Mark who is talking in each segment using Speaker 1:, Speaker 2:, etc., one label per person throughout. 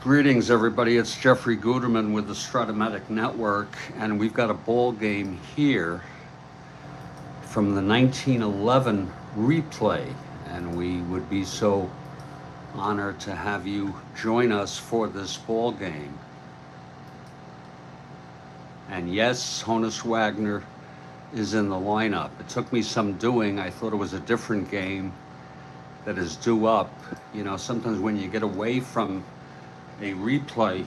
Speaker 1: Greetings, everybody. It's Jeffrey Guterman with the Strat-O-Matic Network, and we've got a ball game here from the 1911 replay, and we would be so honored to have you join us for this ball game. And yes, Honus Wagner is in the lineup. It took me some doing. I thought it was a different game that is due up. You know, sometimes when you get away from a replay,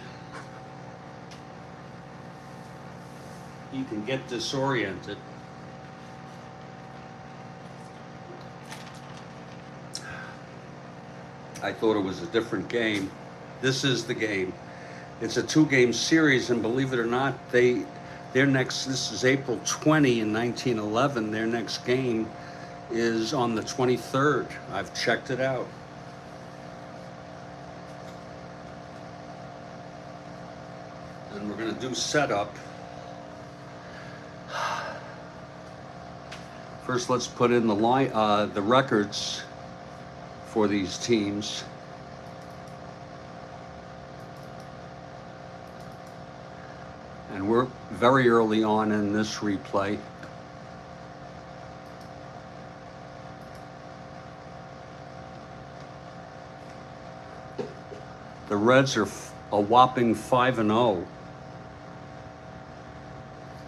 Speaker 1: you can get disoriented. I thought it was a different game. This is the game. It's a two-game series, and believe it or not, this is April 20 in 1911. Their next game is on the 23rd. I've checked it out. And we're going to do setup. First, let's put in the records for these teams. And we're very early on in this replay. The Reds are a whopping 5-0.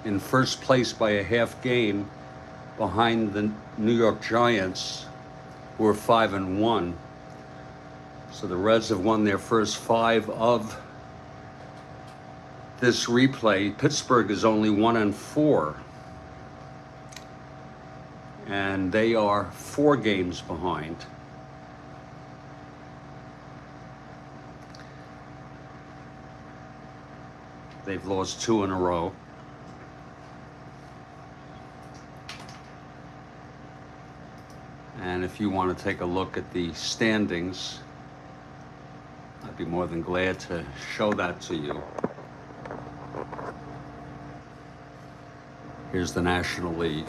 Speaker 1: In first place by a half game behind the New York Giants, who are 5-1. So the Reds have won their first 5 of this replay. Pittsburgh is only 1-4. And they are 4 games behind. They've lost 2 in a row. And if you want to take a look at the standings, I'd be more than glad to show that to you. Here's the National League.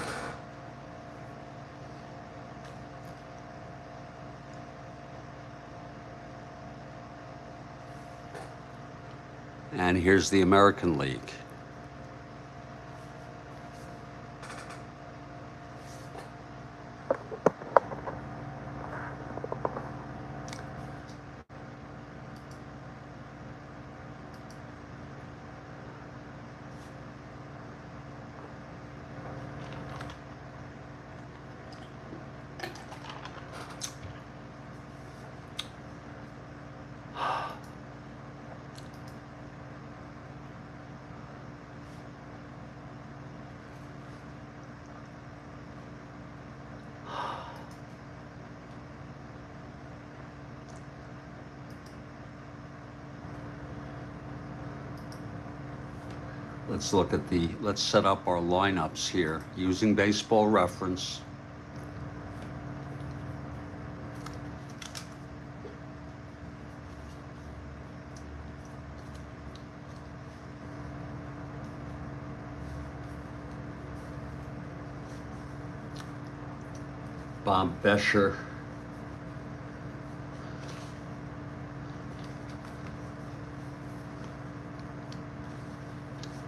Speaker 1: And here's the American League. Let's set up our lineups here using Baseball Reference. Bob Bescher.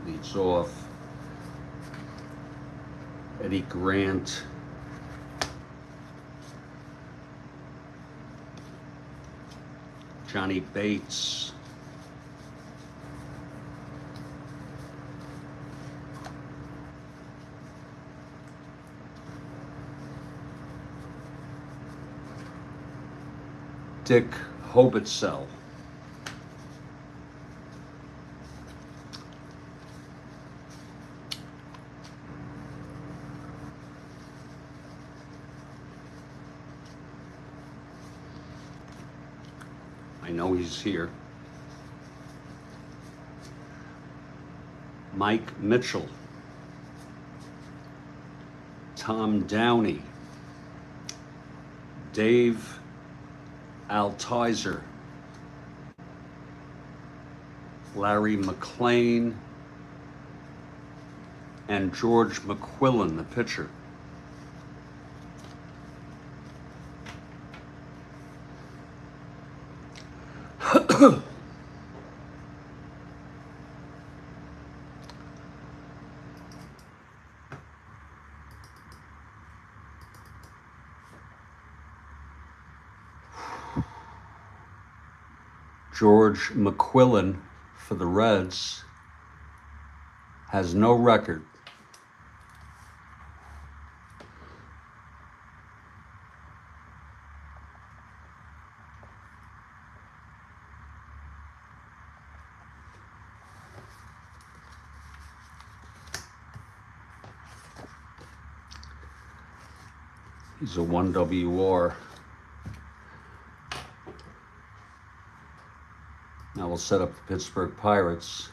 Speaker 1: Leads off. Eddie Grant. Johnny Bates. Dick Hobitzel. I know he's here. Mike Mitchell. Tom Downey. Dave Altizer. Larry McLean. And George McQuillan, the pitcher. George McQuillan for the Reds has no record. He's a 1 WR. Now we'll set up the Pittsburgh Pirates.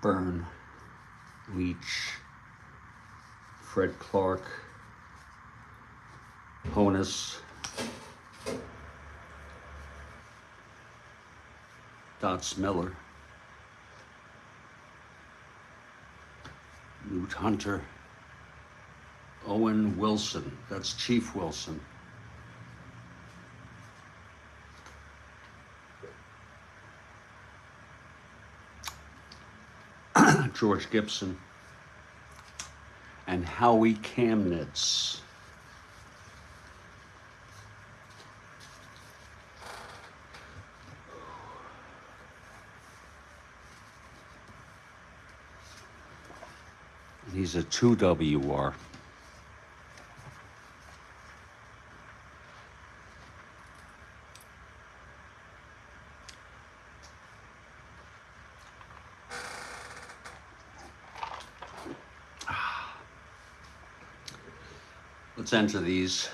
Speaker 1: Byrne, Leach, Fred Clark, Honus, Dots Miller, Newt Hunter, Owen Wilson, that's Chief Wilson. George Gibson, and Howie Kamnitz. And he's a 2 WR. Let's enter these.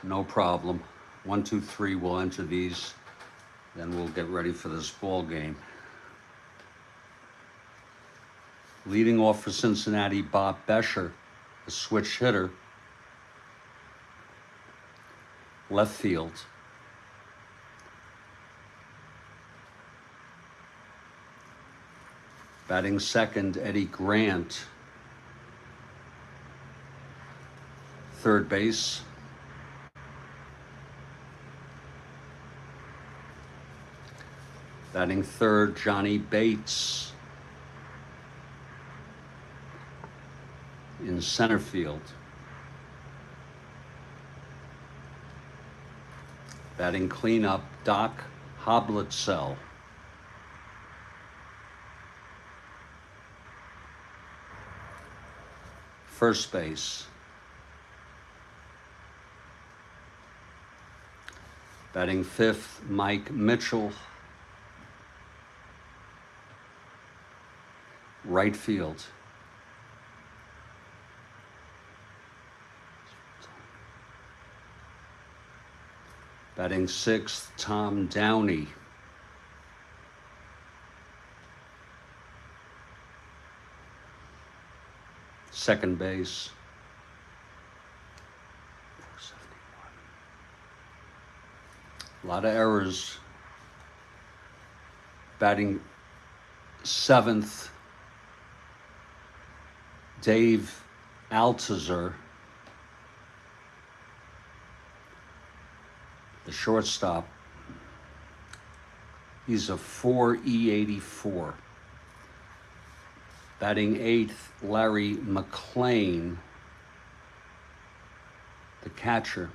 Speaker 1: No problem. 1, 2, 3, we'll enter these. Then we'll get ready for this ball game. Leading off for Cincinnati, Bob Bescher, a switch hitter. Left field. Batting second, Eddie Grant. Third base. Batting third, Johnny Bates. In center field. Batting cleanup, Doc Hoblitzel. First base. Batting fifth, Mike Mitchell. Right field. Batting sixth, Tom Downey. Second base. A lot of errors. Batting seventh, Dave Altazar. The shortstop. He's a 4.84. Batting eighth, Larry McClain, the catcher.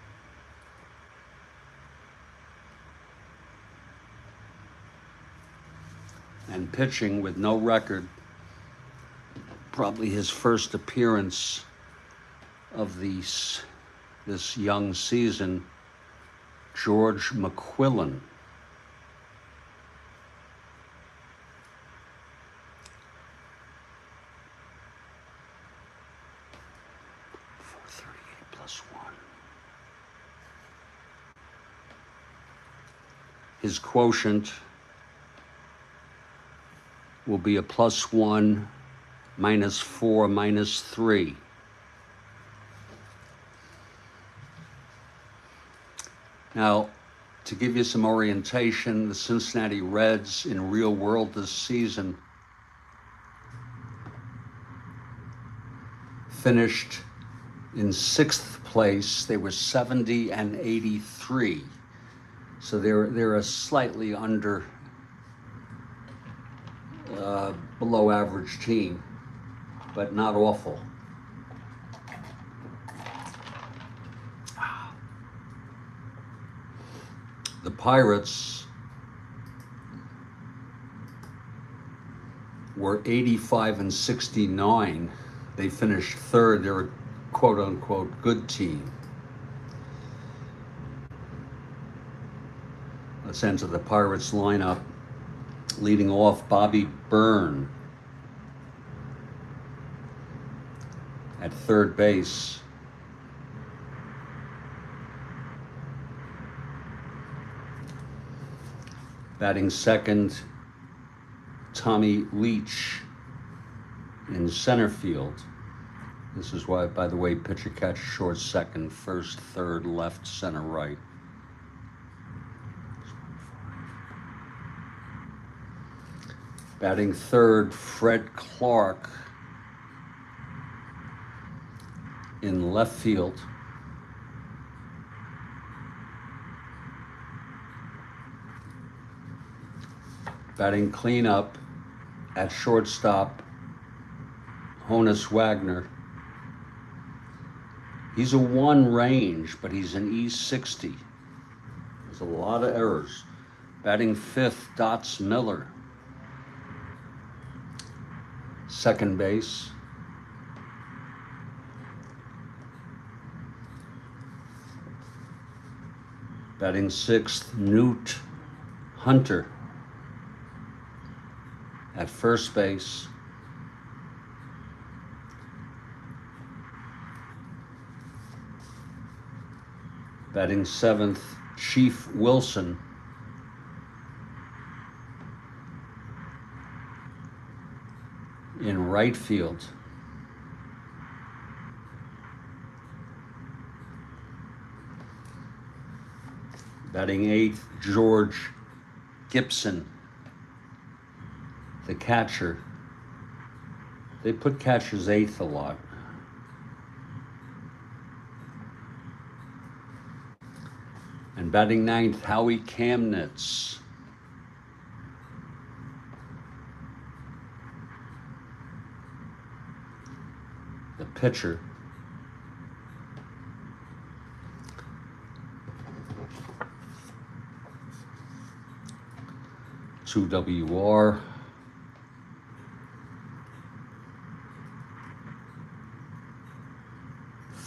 Speaker 1: And pitching with no record, probably his first appearance of this young season, George McQuillan. His quotient will be a +1, -4, -3. Now, to give you some orientation, the Cincinnati Reds in real world this season finished In sixth place, they were 70 and 83. So they're a slightly under, below average team, but not awful. The Pirates were 85 and 69. They finished third. They're a quote unquote good team. Let's enter the Pirates lineup. Leading off, Bobby Byrne at third base. Batting second, Tommy Leach in center field. This is why, by the way, pitcher, catcher, short, second, first, third, left, center, right. Batting third, Fred Clark in left field. Batting cleanup at shortstop, Honus Wagner. He's a 1 range, but he's an E60. There's a lot of errors. Batting fifth, Dots Miller. Second base. Batting sixth, Newt Hunter. At first base. Batting seventh, Chief Wilson. In right field. Batting eighth, George Gibson, the catcher. They put catchers eighth a lot. And batting ninth, Howie Kamnitz. The pitcher. Two WR.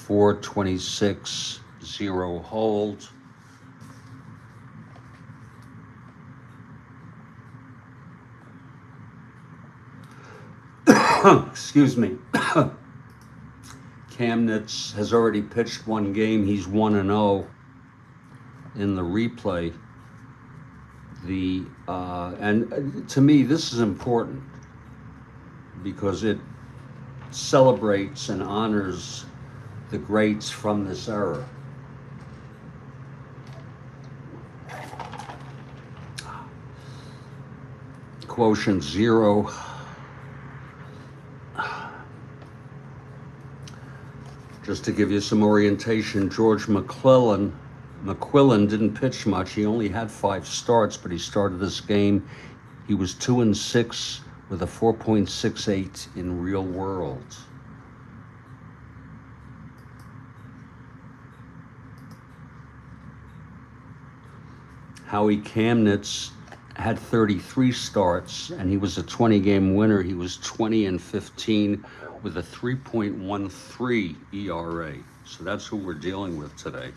Speaker 1: .426, 0 hold. Excuse me. Kamnitz has already pitched 1 game. He's 1-0 in the replay. And to me, this is important because it celebrates and honors the greats from this era. Quotient 0. Just to give you some orientation, George McQuillan didn't pitch much. He only had 5 starts, but he started this game. He was 2-6 with a 4.68 in real world. Howie Kamnitz had 33 starts, and he was a 20-game winner. He was 20-15 with a 3.13 ERA. So that's who we're dealing with today.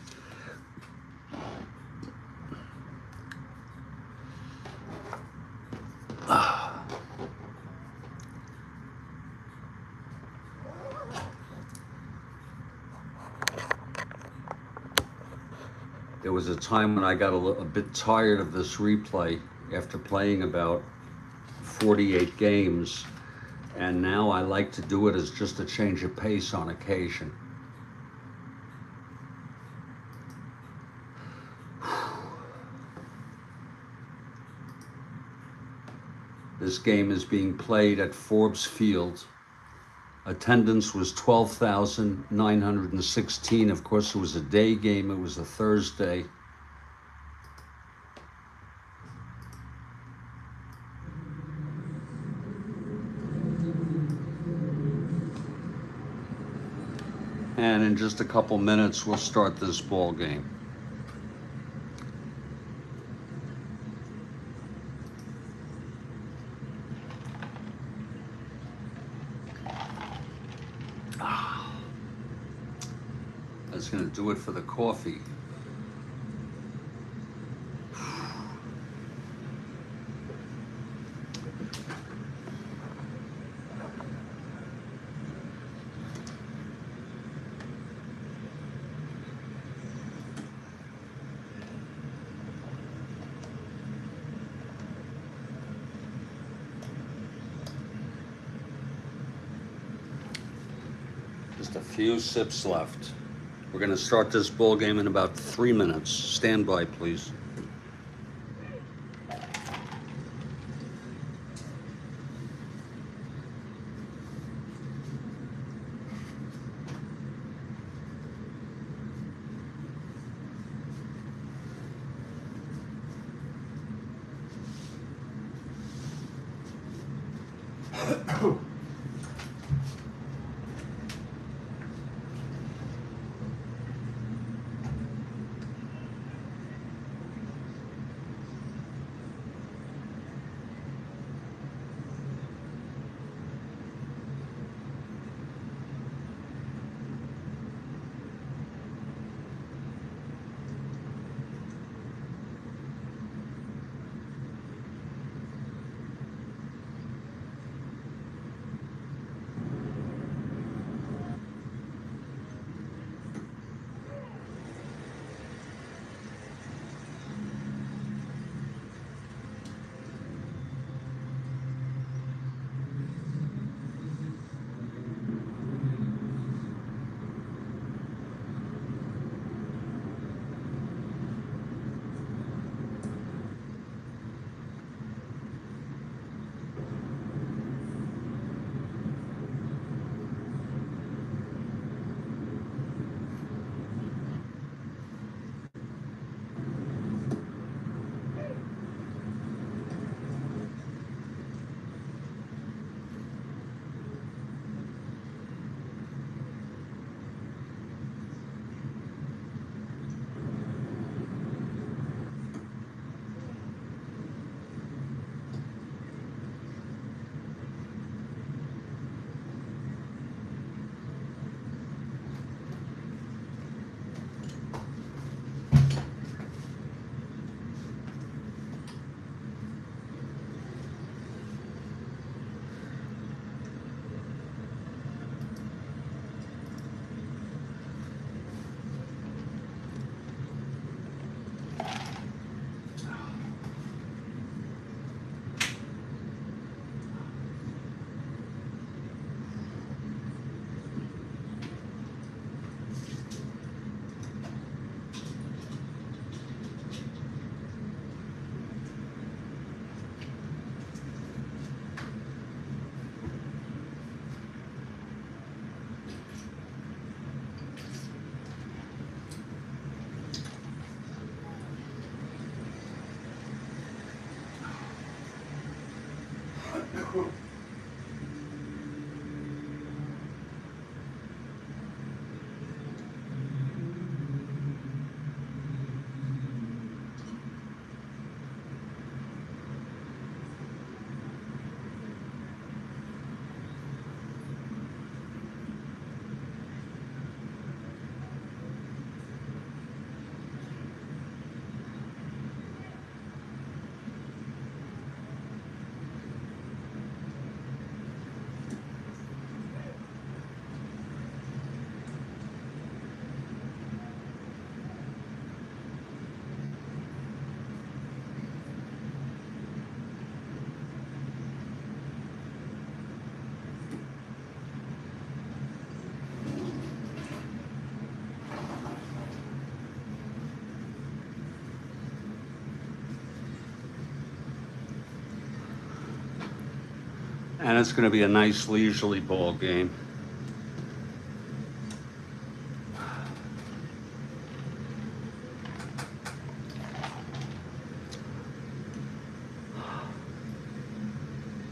Speaker 1: There was a time when I got a bit tired of this replay after playing about 48 games, and now I like to do it as just a change of pace on occasion. This game is being played at Forbes Field, Attendance was 12,916. Of course, it was a day game. It was a Thursday. And in just a couple minutes, we'll start this ball game. That's going to do it for the coffee. Just a few sips left. We're going to start this ball game in about 3 minutes. Stand by, please. And it's going to be a nice leisurely ball game.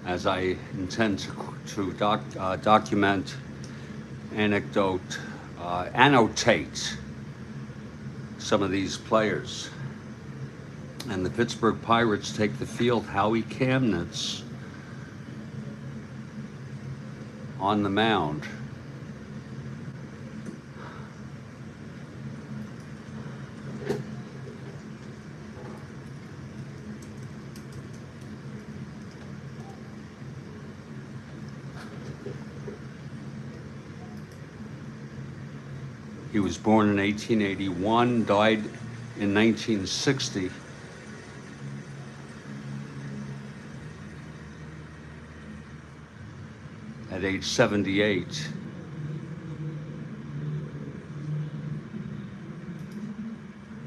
Speaker 1: as I intend to document, annotate some of these players. And the Pittsburgh Pirates take the field. Howie Kamnitz on the mound. He was born in 1881, died in 1960. At age 78.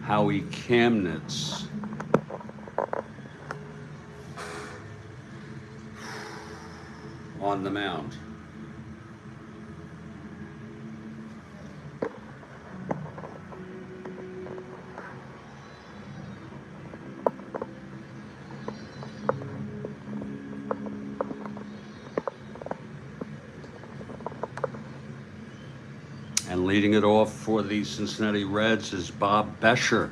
Speaker 1: Howie Kamnitz. On the mound. And leading it off for the Cincinnati Reds is Bob Bescher.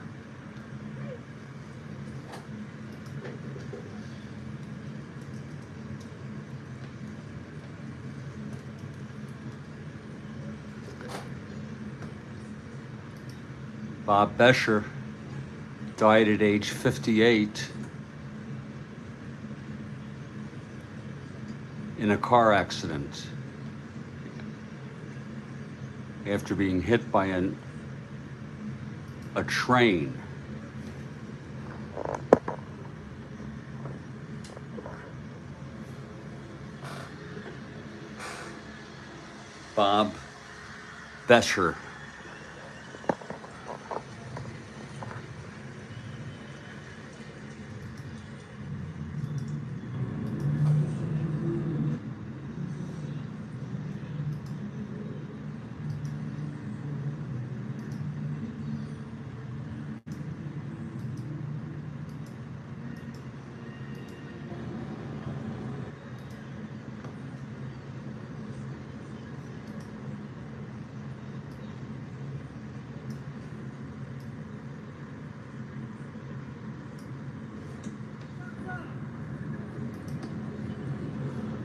Speaker 1: Bob Bescher died at age 58 in a car accident after being hit by a train. Bob Bescher.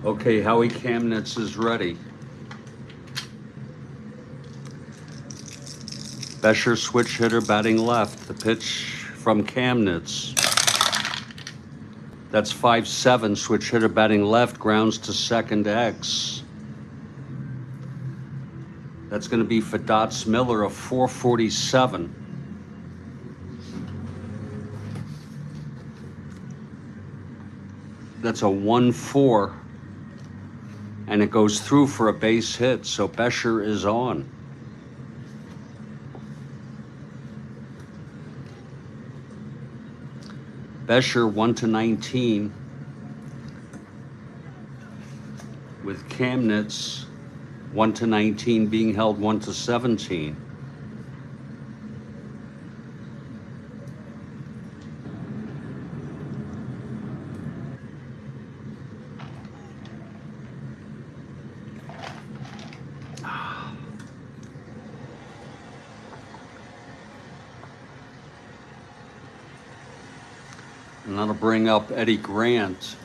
Speaker 1: Okay, Howie Kamnitz is ready. Bescher, switch hitter, batting left. The pitch from Kamnitz. That's 5-7, switch hitter, batting left, grounds to second X. That's going to be for Dots Miller, a 447. That's a 1-4. And it goes through for a base hit, so Bescher is on. Bescher 1-19 with Kamnitz 1-19 being held 1-17. And that'll bring up Eddie Grant.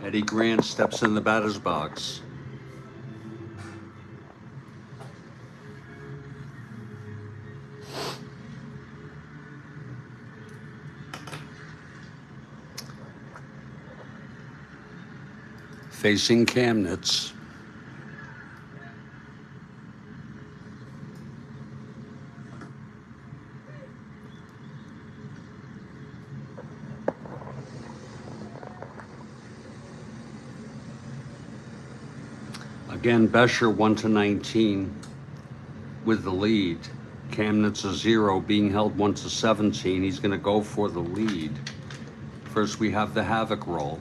Speaker 1: Eddie Grant steps in the batter's box. Facing Kamnitz. Again, Bescher 1-19 with the lead. Kamnitz a 0, being held 1-17. He's going to go for the lead. First, we have the Havoc roll.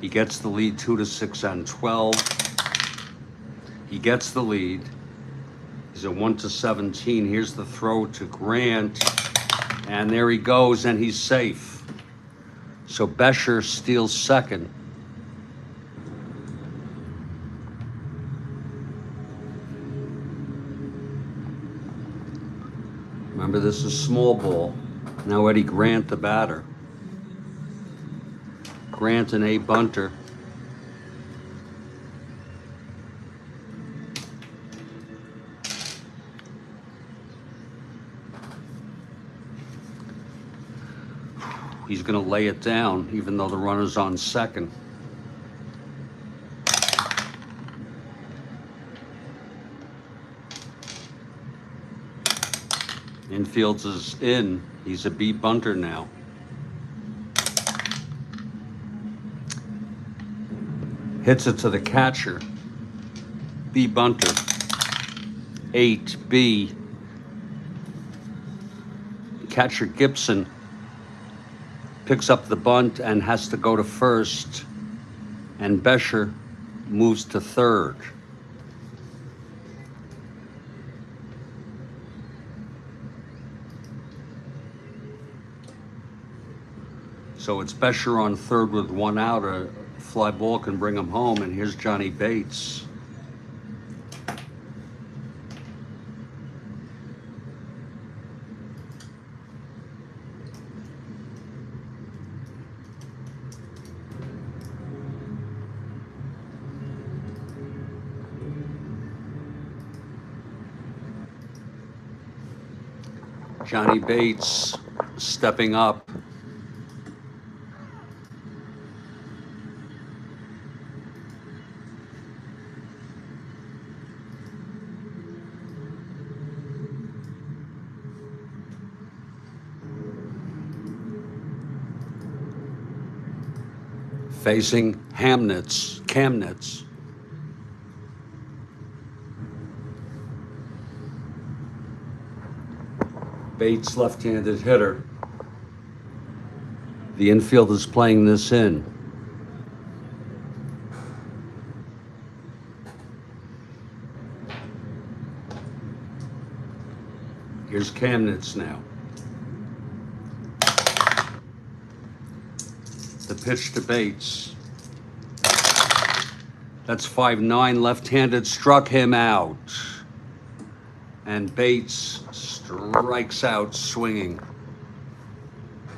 Speaker 1: He gets the lead 2-6 and 12. He gets the lead. He's at 1-17. Here's the throw to Grant. And there he goes, and he's safe. So Bescher steals second. Remember, this is small ball. Now Eddie Grant, the batter. Grant and A. Bunter. He's going to lay it down, even though the runner's on second. Infields is in. He's a B. Bunter now. Hits it to the catcher. B. Bunter. 8B. Catcher Gibson picks up the bunt and has to go to first. And Bescher moves to third. So it's Bescher on third with one out. A fly ball can bring him home, and here's Johnny Bates. Johnny Bates stepping up. Facing Kamnitz. Bates, left-handed hitter. The infield is playing this in. Here's Kamnitz now. The pitch to Bates. That's 5-9, left-handed, struck him out. And Bates strikes out swinging.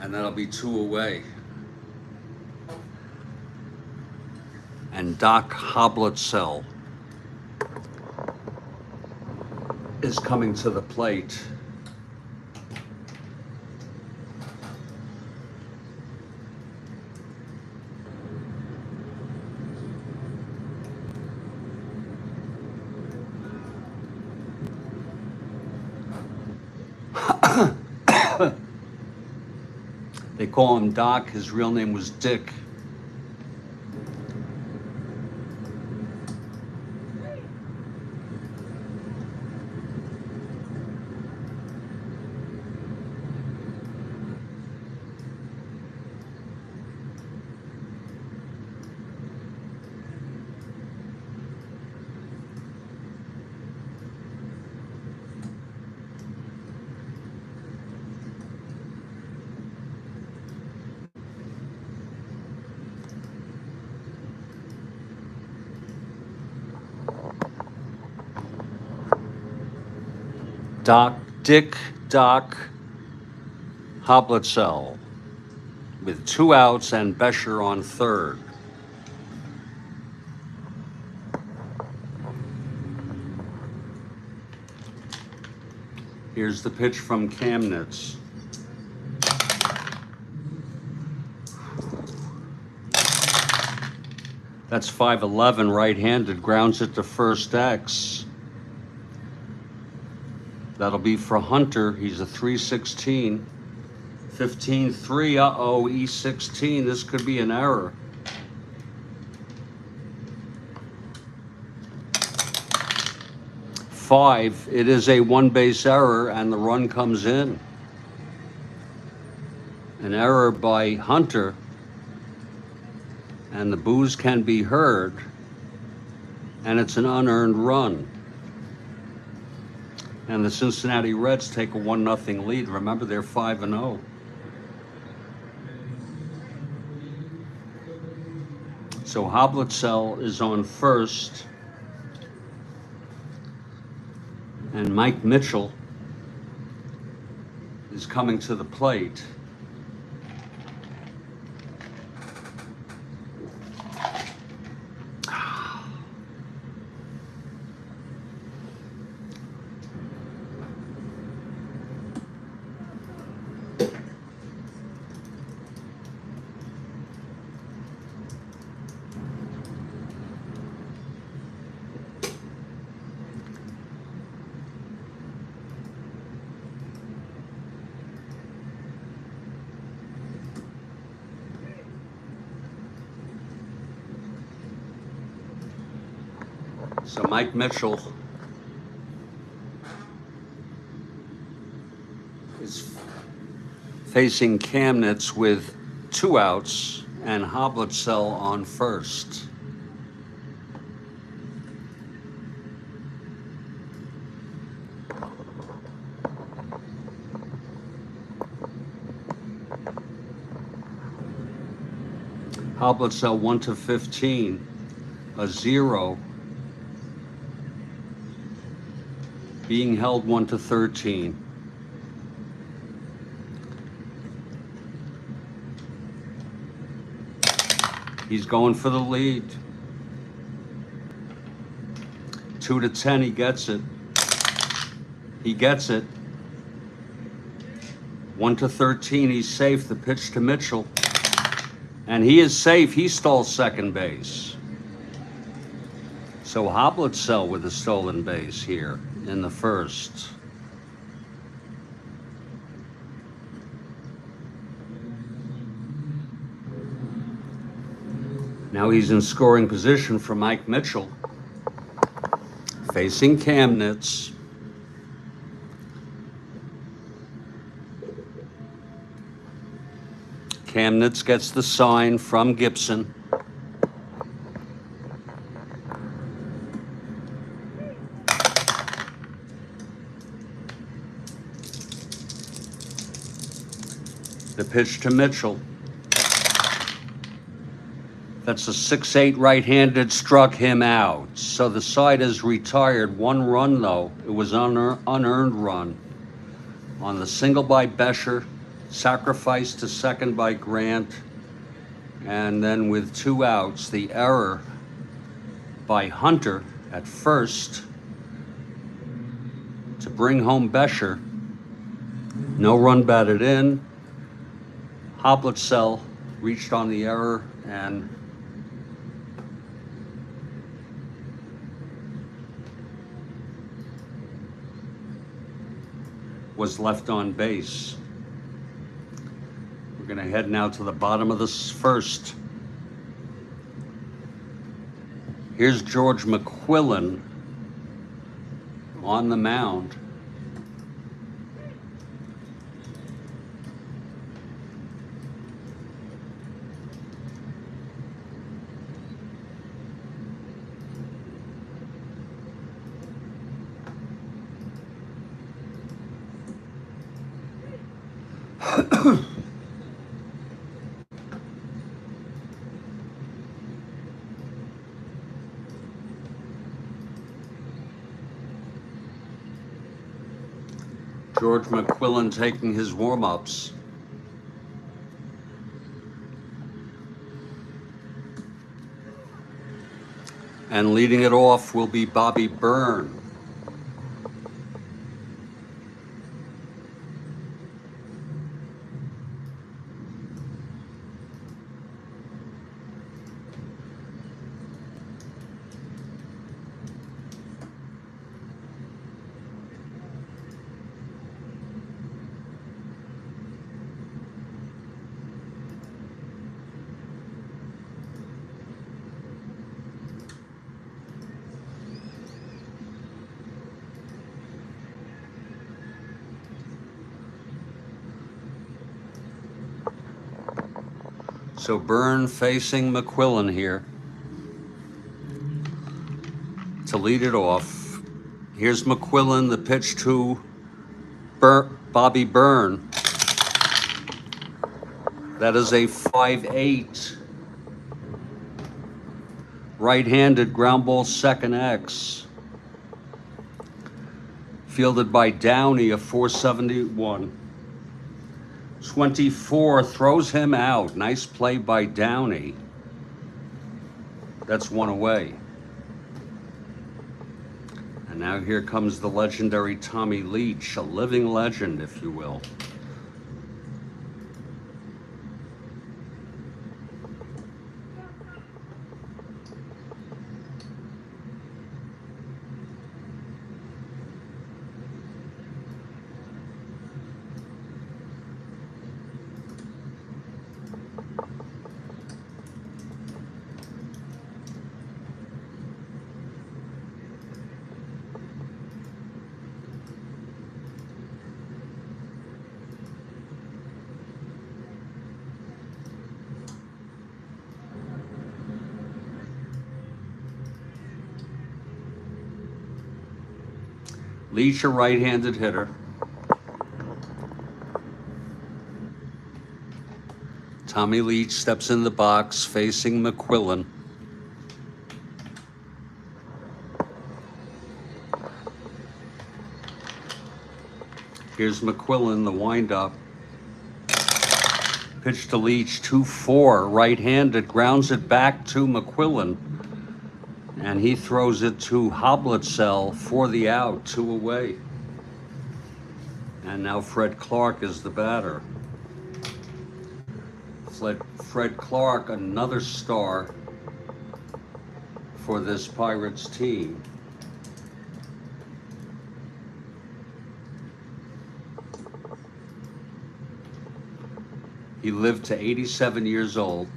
Speaker 1: And that'll be 2 away. And Doc Hoblitzell is coming to the plate. They call him Doc. His real name was Dick. Doc Hoblitzell with 2 outs and Bescher on third. Here's the pitch from Kamnitz. That's 5-11, right-handed, grounds it to first X. That'll be for Hunter. He's a 3-16. 15-3. Uh-oh, E16. This could be an error. 5. It is a one-base error, and the run comes in. An error by Hunter, and the boos can be heard, and it's an unearned run. And the Cincinnati Reds take a 1-0 lead. Remember, they're 5-0. So Hoblitzell is on first, and Mike Mitchell is coming to the plate. So Mike Mitchell is facing Kamnitz with 2 outs and Hoblitzell on first. Hoblitzell 1-15, a 0. Being held 1-13. He's going for the lead. 2-10, he gets it. He gets it. 1-13, he's safe. The pitch to Mitchell. And he is safe. He stole second base. So Hoblitzell with a stolen base here in the first. Now he's in scoring position for Mike Mitchell, facing Kamnitz. Kamnitz gets the sign from Gibson. The pitch to Mitchell. That's a 6-8 right-handed, struck him out. So the side is retired. 1 run, though. It was an unearned run on the single by Bescher, sacrifice to second by Grant, and then with 2 outs, the error by Hunter at first to bring home Bescher. No run batted in. Hoblitzell reached on the error and was left on base. We're going to head now to the bottom of this first. Here's George McQuillan on the mound. George McQuillan taking his warm-ups. And leading it off will be Bobby Byrne. So Byrne facing McQuillan here to lead it off. Here's McQuillan, the pitch to Bobby Byrne. That is a 5-8. Right-handed ground ball second X. Fielded by Downey, a 471. 24 throws him out. Nice play by Downey. That's one away. And now here comes the legendary Tommy Leach, a living legend, if you will. Leach, a right-handed hitter. Tommy Leach steps in the box facing McQuillan. Here's McQuillan, the windup. Pitch to Leach, 2-4, right-handed, grounds it back to McQuillan. And he throws it to Hoblitzel for the out, 2 away. And now Fred Clark is the batter. Fred Clark, another star for this Pirates team. He lived to 87 years old.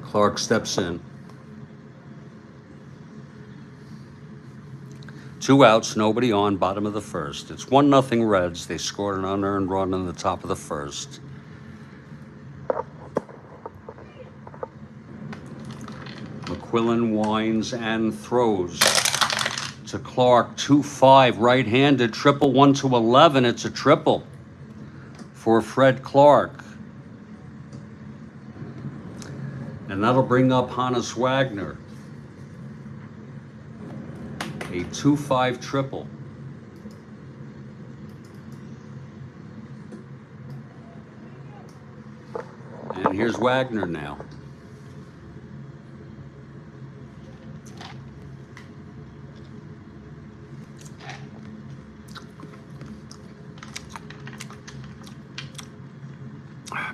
Speaker 1: Clark steps in. 2 outs, nobody on, bottom of the first. It's 1-0 Reds. They scored an unearned run in the top of the first. McQuillan winds and throws to Clark, 2-5, right-handed, triple, 1-11. It's a triple for Fred Clark. And that'll bring up Hannes Wagner. A 2-5 triple. And here's Wagner now.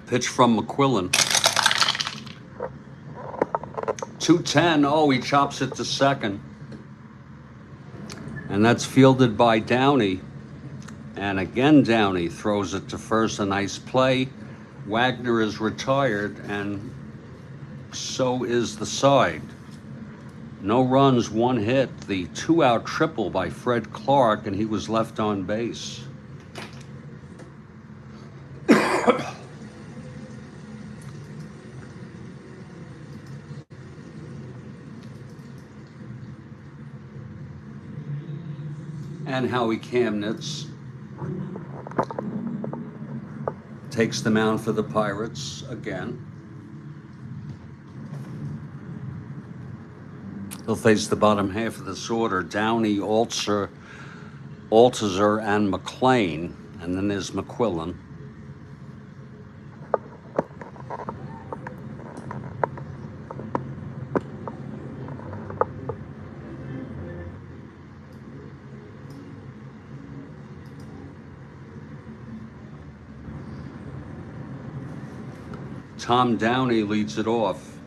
Speaker 1: Pitch from McQuillan. 2-10. Oh, he chops it to second. And that's fielded by Downey. And again, Downey throws it to first. A nice play. Wagner is retired, and so is the side. No runs, 1 hit. The 2-out triple by Fred Clark, and he was left on base. And Howie Kamnitz takes the mound for the Pirates again. He'll face the bottom half of this order: Downey, Alter, and McLean. And then there's McQuillan. Tom Downey leads it off.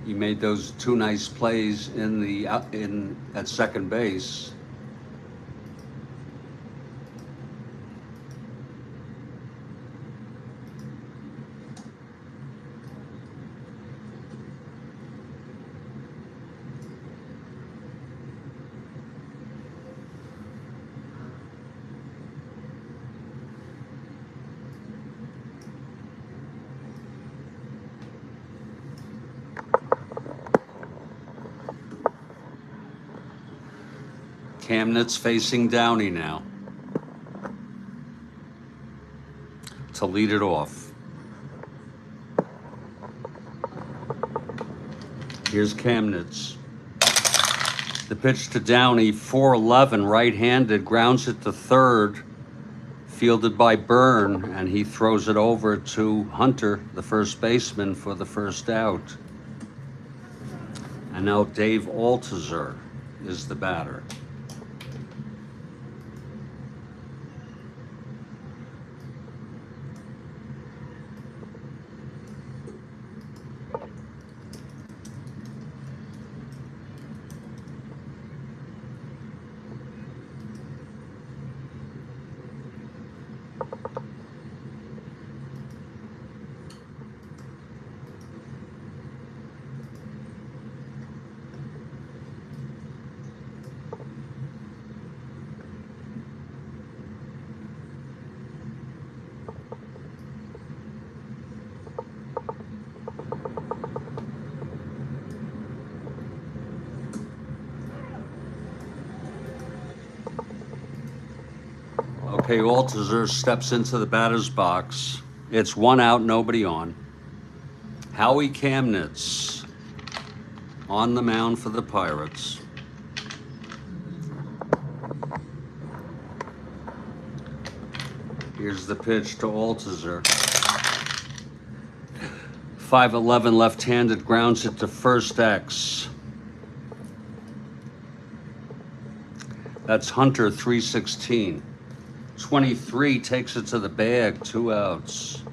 Speaker 1: He made those two nice plays in the at second base. Camnitz facing Downey now to lead it off. Here's Camnitz. The pitch to Downey, 4-11, right-handed, grounds it to third, fielded by Byrne, and he throws it over to Hunter, the first baseman, for the first out. And now Dave Altizer is the batter. Okay, Altizer steps into the batter's box. It's 1 out, nobody on. Howie Camnitz on the mound for the Pirates. Here's the pitch to Altizer. 5-11 left-handed, grounds it to first X. That's Hunter, 316. 23 takes it to the bag, 2 outs.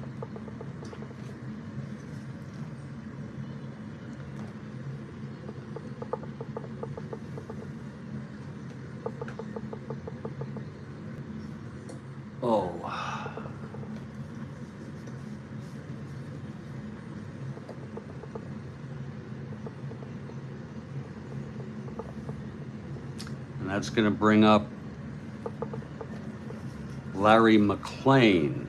Speaker 1: Oh. And that's going to bring up Larry McClain.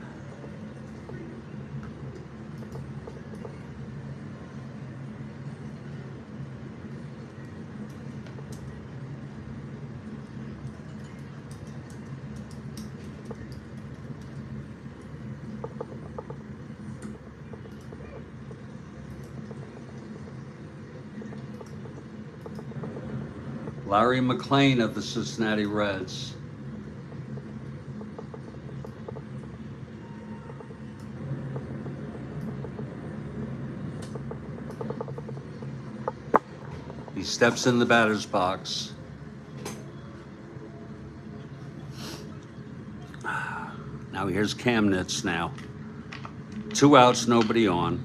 Speaker 1: Larry McClain of the Cincinnati Reds. He steps in the batter's box. Now here's Camnitz now. 2 outs, nobody on.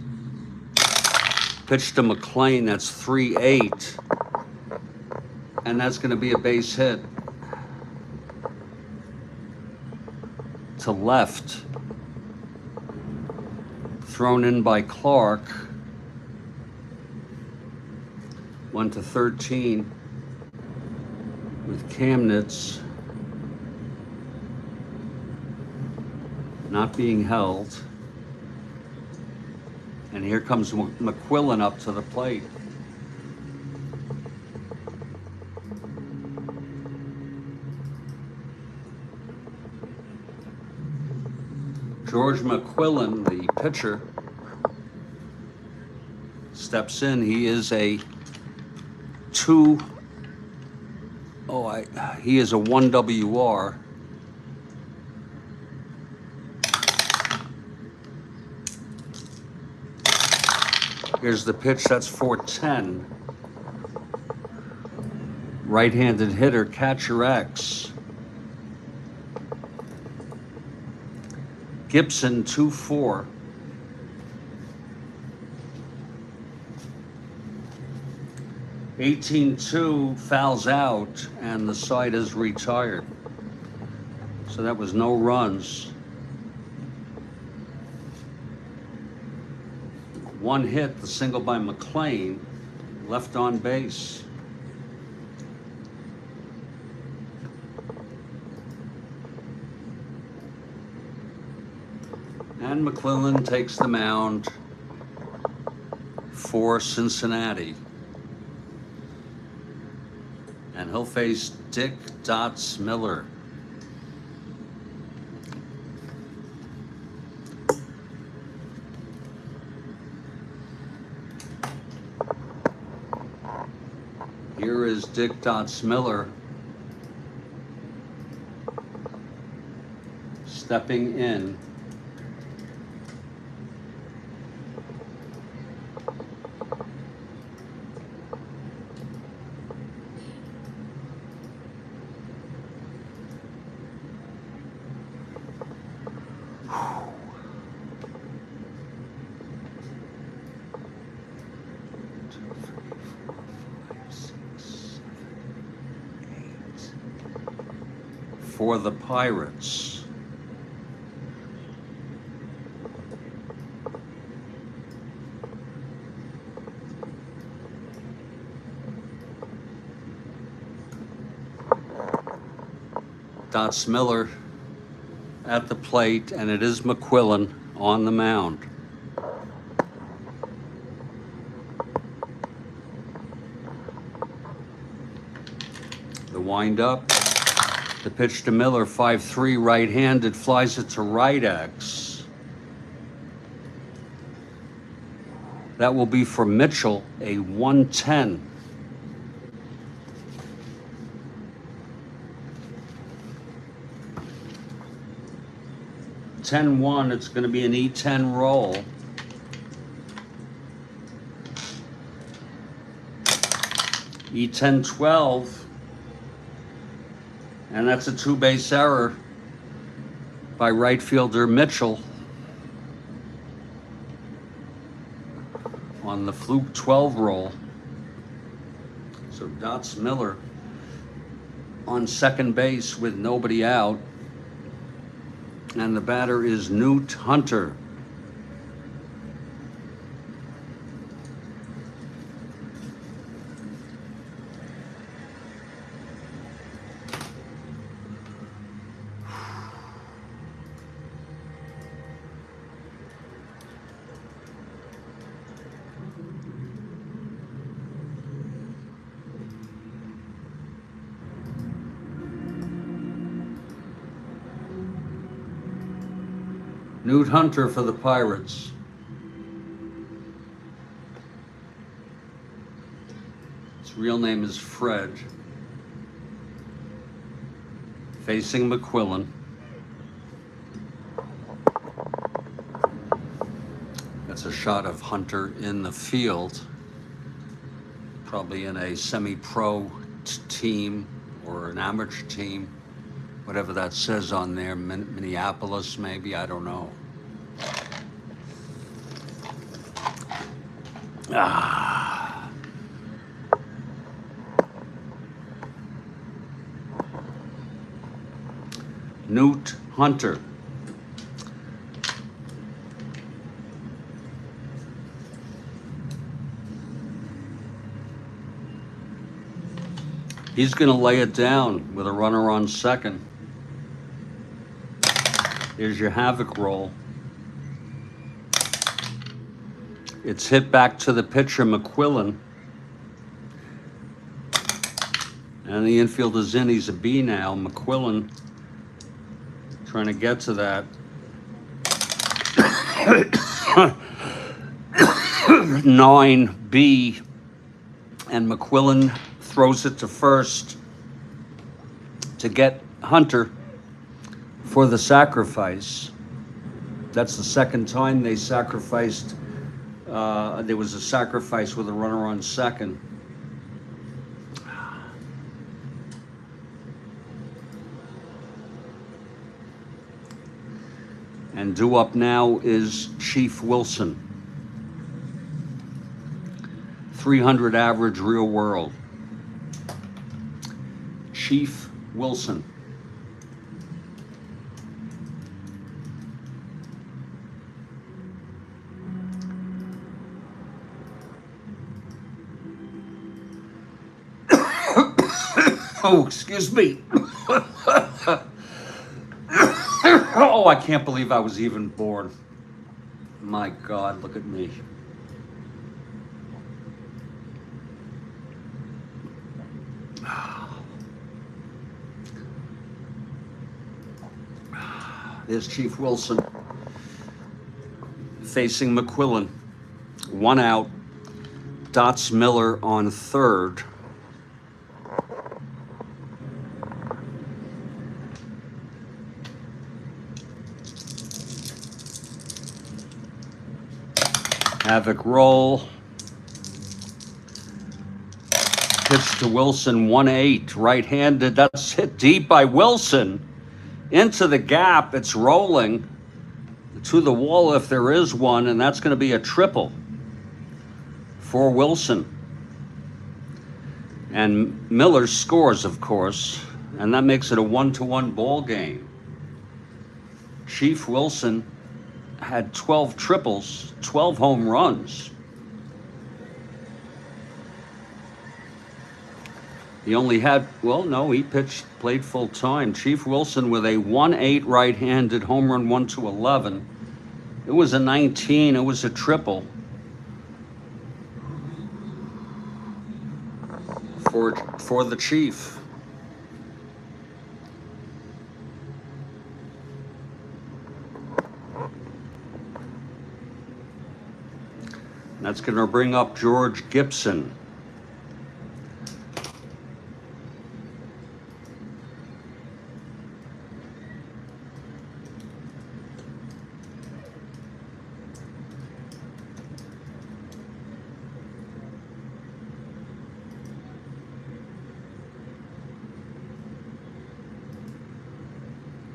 Speaker 1: Pitch to McClain, that's 3-8. And that's going to be a base hit. To left. Thrown in by Clark. 1 to 13 with Camnitz not being held. And here comes McQuillan up to the plate. George McQuillan, the pitcher, steps in. He is a he is a 1 WR. Here's the pitch, that's 410. Right-handed hitter, catcher X. Gibson, 2-4. 18-2 fouls out, and the side is retired. So that was no runs. One hit, the single by McLean, left on base. And McClellan takes the mound for Cincinnati. And he'll face Dick Dots Miller. Here is Dick Dots Miller stepping in. For the Pirates. Dots Miller at the plate, and it is McQuillan on the mound. The windup. The pitch to Miller, 5-3, right-handed, flies it to right X. That will be for Mitchell, a 110. (10-1), it's going to be an E10 roll. E10-12. And that's a two-base error by right fielder Mitchell on the fluke 12 roll. So Dots Miller on second base with nobody out. And the batter is Newt Hunter. Newt Hunter for the Pirates. His real name is Fred. Facing McQuillan. That's a shot of Hunter in the field. Probably in a semi-pro team or an amateur team. Whatever that says on there, Minneapolis maybe, I don't know. Newt Hunter. He's going to lay it down with a runner on second. Here's your havoc roll. It's hit back to the pitcher, McQuillan. And the infield is in. He's a B now. McQuillan trying to get to that. 9B. And McQuillan throws it to first to get Hunter for the sacrifice. That's the second time they sacrificed. There was a sacrifice with a runner on second. And due up now is Chief Wilson. .300 average real world. Chief Wilson. Oh, excuse me. Oh, I can't believe I was even born. My God, look at me. There's Chief Wilson facing McQuillan. 1 out. Dots Miller on third. Havoc roll. Pitch to Wilson, 1-8, right-handed. That's hit deep by Wilson. Into the gap, it's rolling to the wall if there is one, and that's going to be a triple for Wilson. And Miller scores, of course, and that makes it a 1-1 ball game. Chief Wilson had 12 triples, 12 home runs. He only had, well, no, he played full time. Chief Wilson with a 1-8 right-handed home run, 1-11. It was a 19, it was a triple for the Chief. That's going to bring up George Gibson.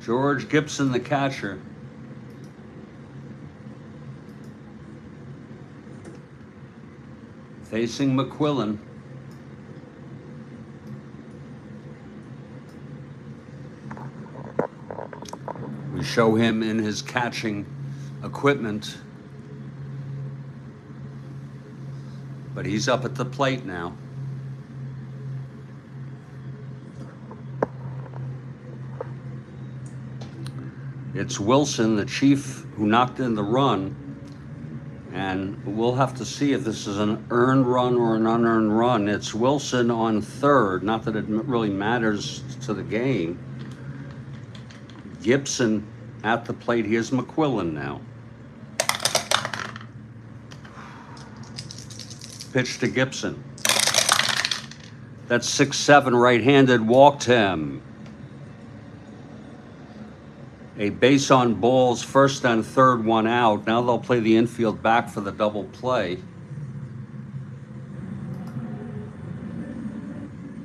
Speaker 1: George Gibson, the catcher. Facing McQuillan. We show him in his catching equipment. But he's up at the plate now. It's Wilson, the Chief, who knocked in the run. And we'll have to see if this is an earned run or an unearned run. It's Wilson on third. Not that it really matters to the game. Gibson at the plate. Here's McQuillan now. Pitch to Gibson. That's 6-7 right-handed. Walked him. A base on balls, first and third, 1 out. Now they'll play the infield back for the double play.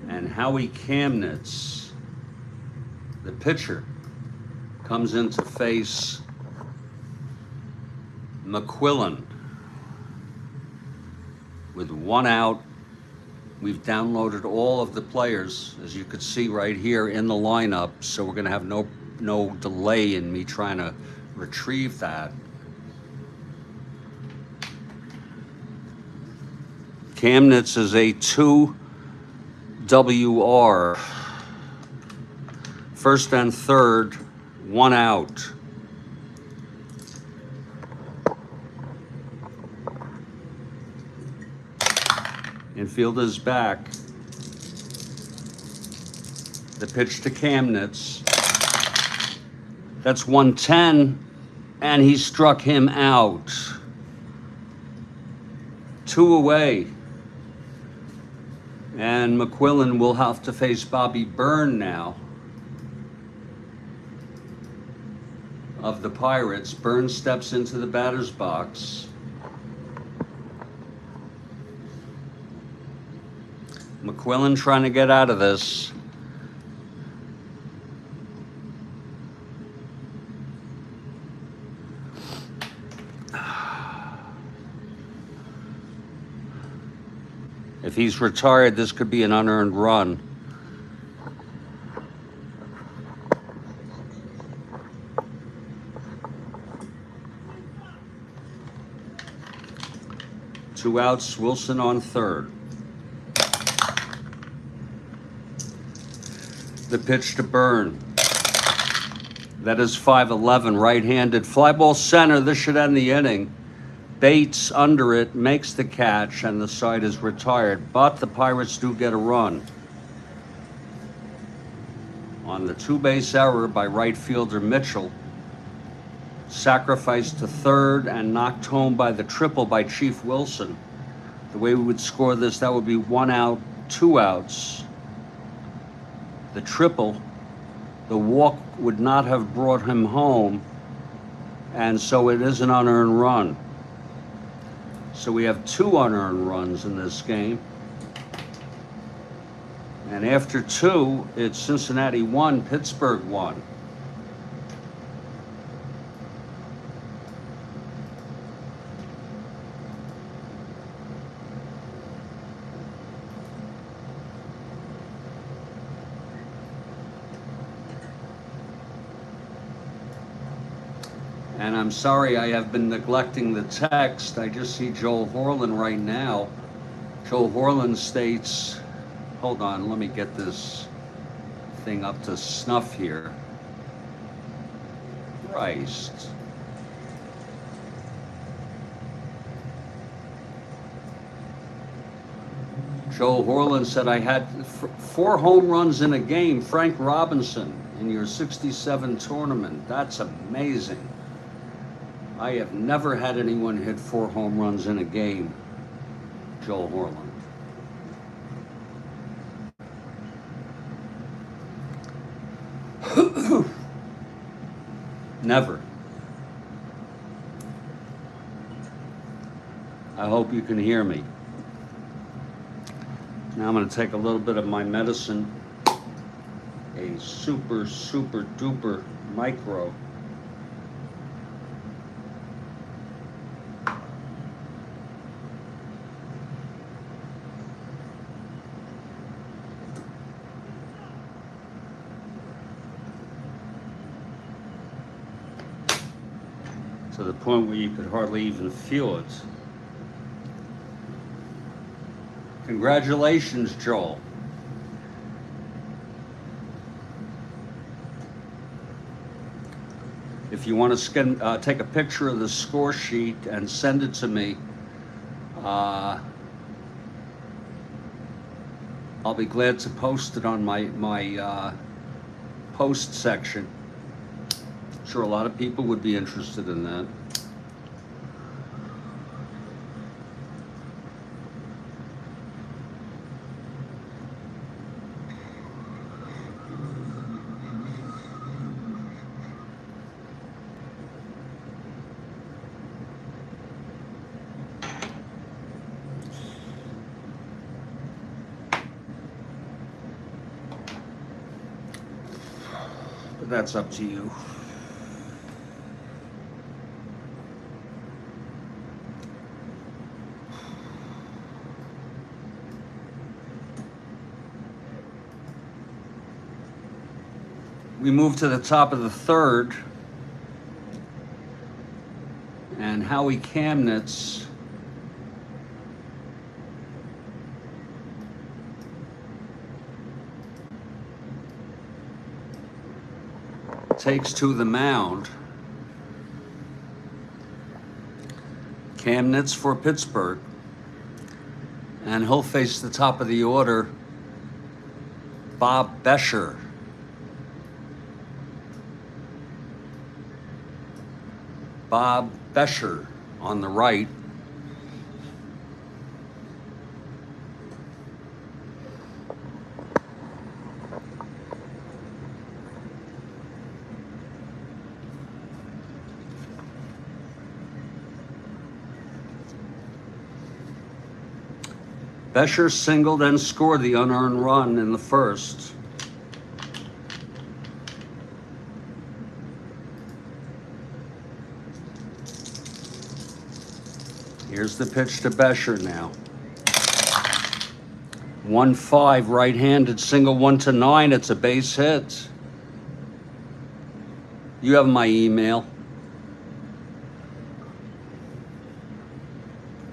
Speaker 1: And Howie Kamnitz, the pitcher, comes in to face McQuillan. With 1 out, we've downloaded all of the players, as you could see right here in the lineup, so we're going to have no delay in me trying to retrieve that. Kamnitz is a 2 WR. First and third, 1 out. Infield is back. The pitch to Kamnitz. That's 110, and he struck him out. 2 away. And McQuillan will have to face Bobby Byrne now of the Pirates. Byrne steps into the batter's box. McQuillan trying to get out of this. he's retired, this could be an unearned run. Two outs, Wilson on third. The pitch to Byrne. That is 5-11, right-handed. Fly ball center, this should end the inning. Bates under it, makes the catch, and the side is retired. But the Pirates do get a run on the two-base error by right fielder Mitchell. Sacrificed to third and knocked home by the triple by Chief Wilson. The way we would score this, that would be 1 out, 2 outs. The triple, the walk would not have brought him home, and so it is an unearned run. So we have 2 unearned runs in this game. And after 2, it's Cincinnati 1, Pittsburgh 1. And I'm sorry I have been neglecting the text. I just see Joel Horland right now. Joel Horland states, hold on, let me get this thing up to snuff here. Christ. Joel Horland said, I had 4 home runs in a game, Frank Robinson, in your 67 tournament. That's amazing. I have never had anyone hit 4 home runs in a game, Joel Horland. Never. I hope you can hear me. Now I'm going to take a little bit of my medicine, a super, super duper micro. To the point where you could hardly even feel it. Congratulations, Joel. If you want to take a picture of the score sheet and send it to me, I'll be glad to post it on my post section. Sure, a lot of people would be interested in that. But that's up to you. We move to the top of the third, and Howie Kamnitz takes to the mound. Kamnitz for Pittsburgh, and he'll face the top of the order, Bob Bescher. Bob Bescher on the right. Bescher singled and scored the unearned run in the first. Here's the pitch to Bescher now. 1-5, right-handed, single 1-9. It's a base hit. You have my email.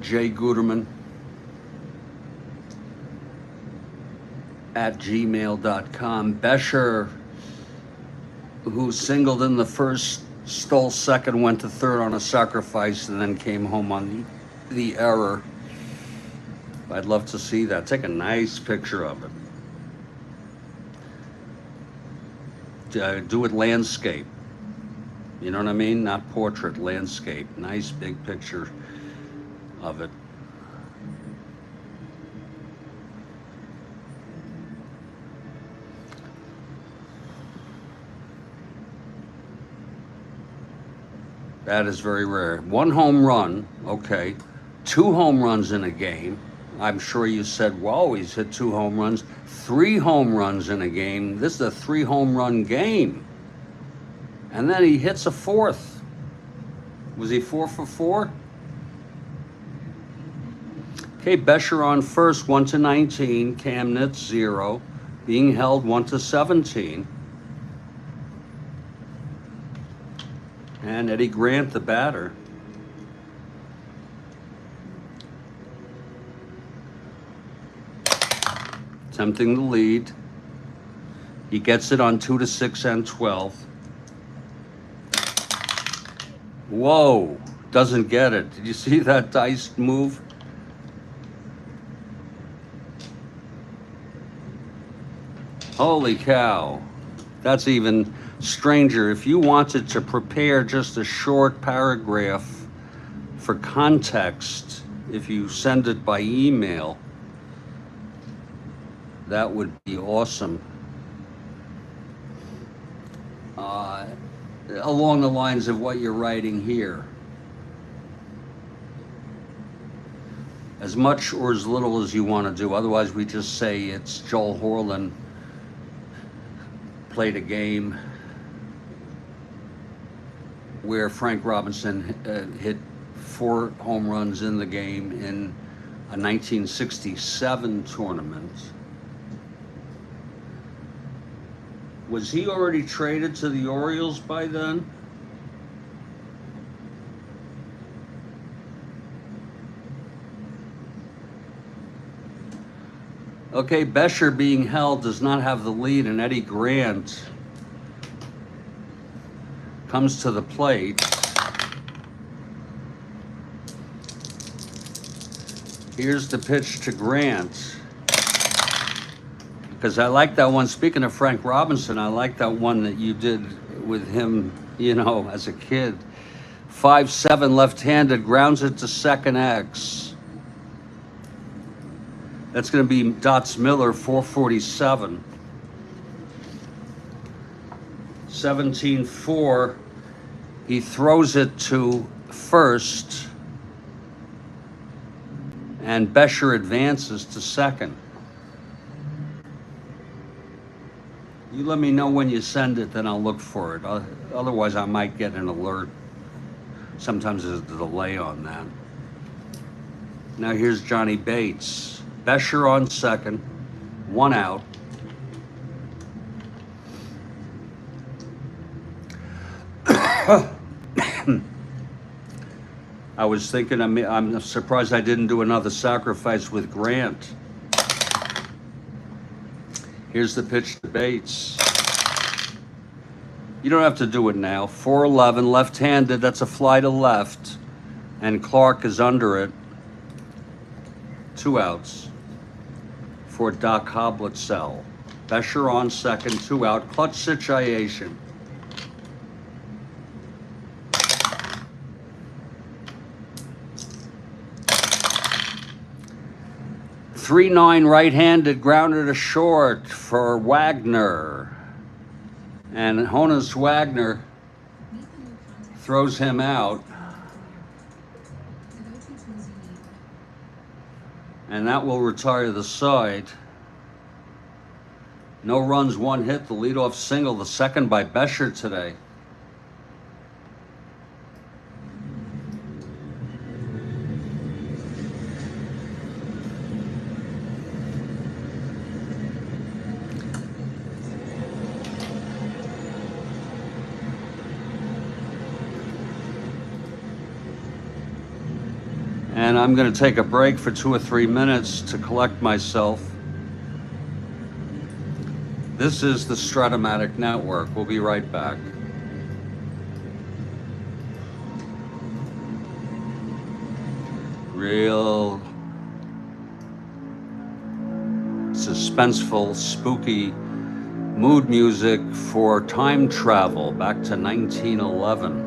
Speaker 1: jguderman@gmail.com. Bescher, who singled in the first, stole second, went to third on a sacrifice, and then came home on the error. I'd love to see that. Take a nice picture of it. Do it landscape. You know what I mean? Not portrait, landscape. Nice big picture of it. That is very rare. 1 home run, okay. 2 home runs in a game. I'm sure you said, whoa, he's hit 2 home runs. 3 home runs in a game. This is a 3 home run game. And then he hits a 4th. Was he 4 for 4? Okay, Bescher on first, 1-19. Kamnitz, 0. Being held, 1-17. And Eddie Grant, the batter. Attempting the lead. He gets it on 2-6 and 12. Whoa, doesn't get it. Did you see that dice move? Holy cow. That's even stranger. If you wanted to prepare just a short paragraph for context, if you send it by email, that would be awesome. Along the lines of what you're writing here. As much or as little as you want to do. Otherwise, we just say it's Joel Horlin played a game where Frank Robinson hit 4 home runs in the game in a 1967 tournament. Was he already traded to the Orioles by then? Okay, Bescher being held does not have the lead, and Eddie Grant comes to the plate. Here's the pitch to Grant. Because I like that one. Speaking of Frank Robinson, I like that one that you did with him, you know, as a kid. 5-7 left-handed, grounds it to second X. That's going to be Dots Miller, 447. 17-4. He throws it to first, and Bescher advances to second. You let me know when you send it, then I'll look for it. Otherwise, I might get an alert. Sometimes there's a delay on that. Now here's Johnny Bates. Bescher on second, 1 out. I was thinking, I'm surprised I didn't do another sacrifice with Grant. Here's the pitch to Bates. You don't have to do it now. 4-11, left-handed, that's a fly to left. And Clark is under it. 2 outs for Doc Hoblitzell. Bescher on second, 2 out. Clutch situation. .39 right-handed, grounded to short for Wagner. And Honus Wagner throws him out. And that will retire the side. No runs, 1 hit, the leadoff single, the second by Bescher today. And I'm going to take a break for 2 or 3 minutes to collect myself. This is the Strat-O-Matic network. We'll be right back. Real suspenseful, spooky mood music for time travel back to 1911.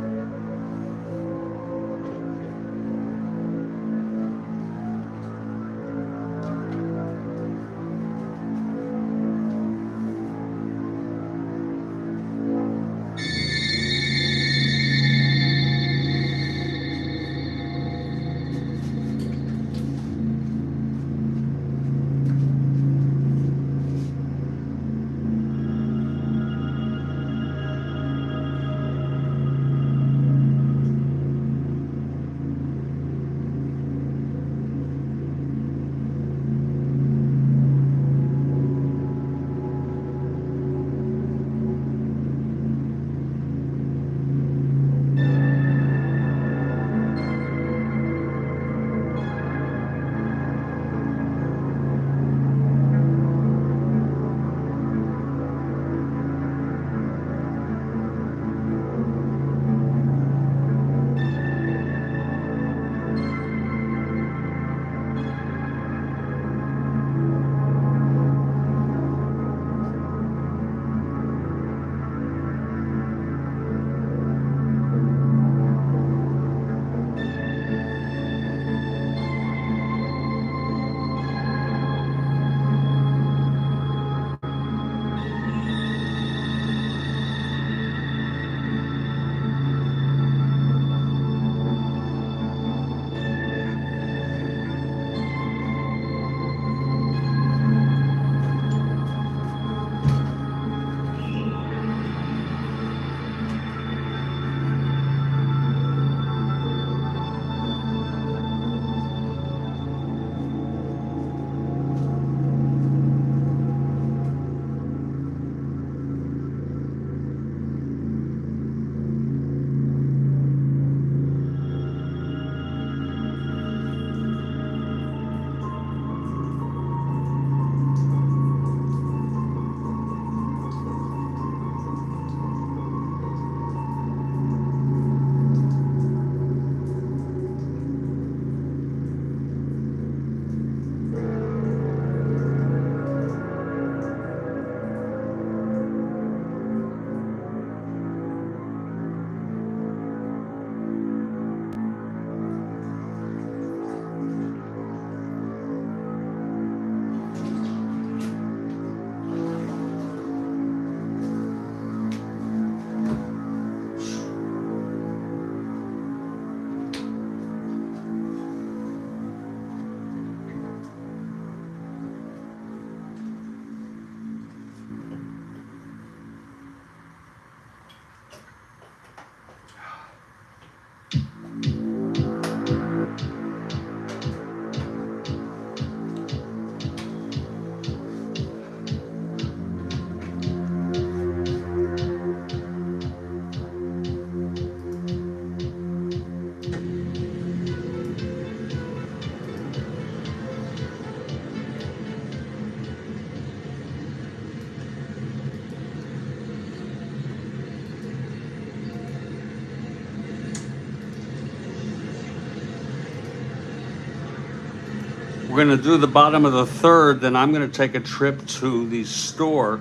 Speaker 1: We're going to do the bottom of the third, then I'm going to take a trip to the store,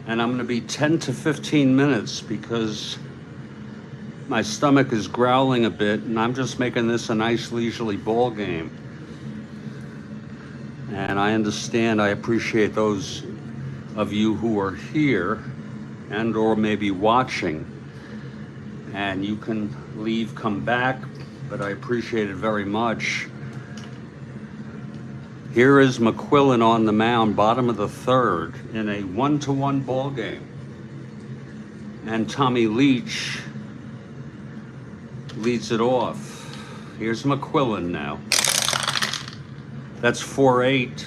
Speaker 1: and I'm going to be 10 to 15 minutes because my stomach is growling a bit, and I'm just making this a nice leisurely ball game. And I understand, I appreciate those of you who are here and or maybe watching, and you can leave, come back, but I appreciate it very much. Here is McQuillan on the mound, bottom of the third, in a 1-1 ball game. And Tommy Leach leads it off. Here's McQuillan now. That's 4-8.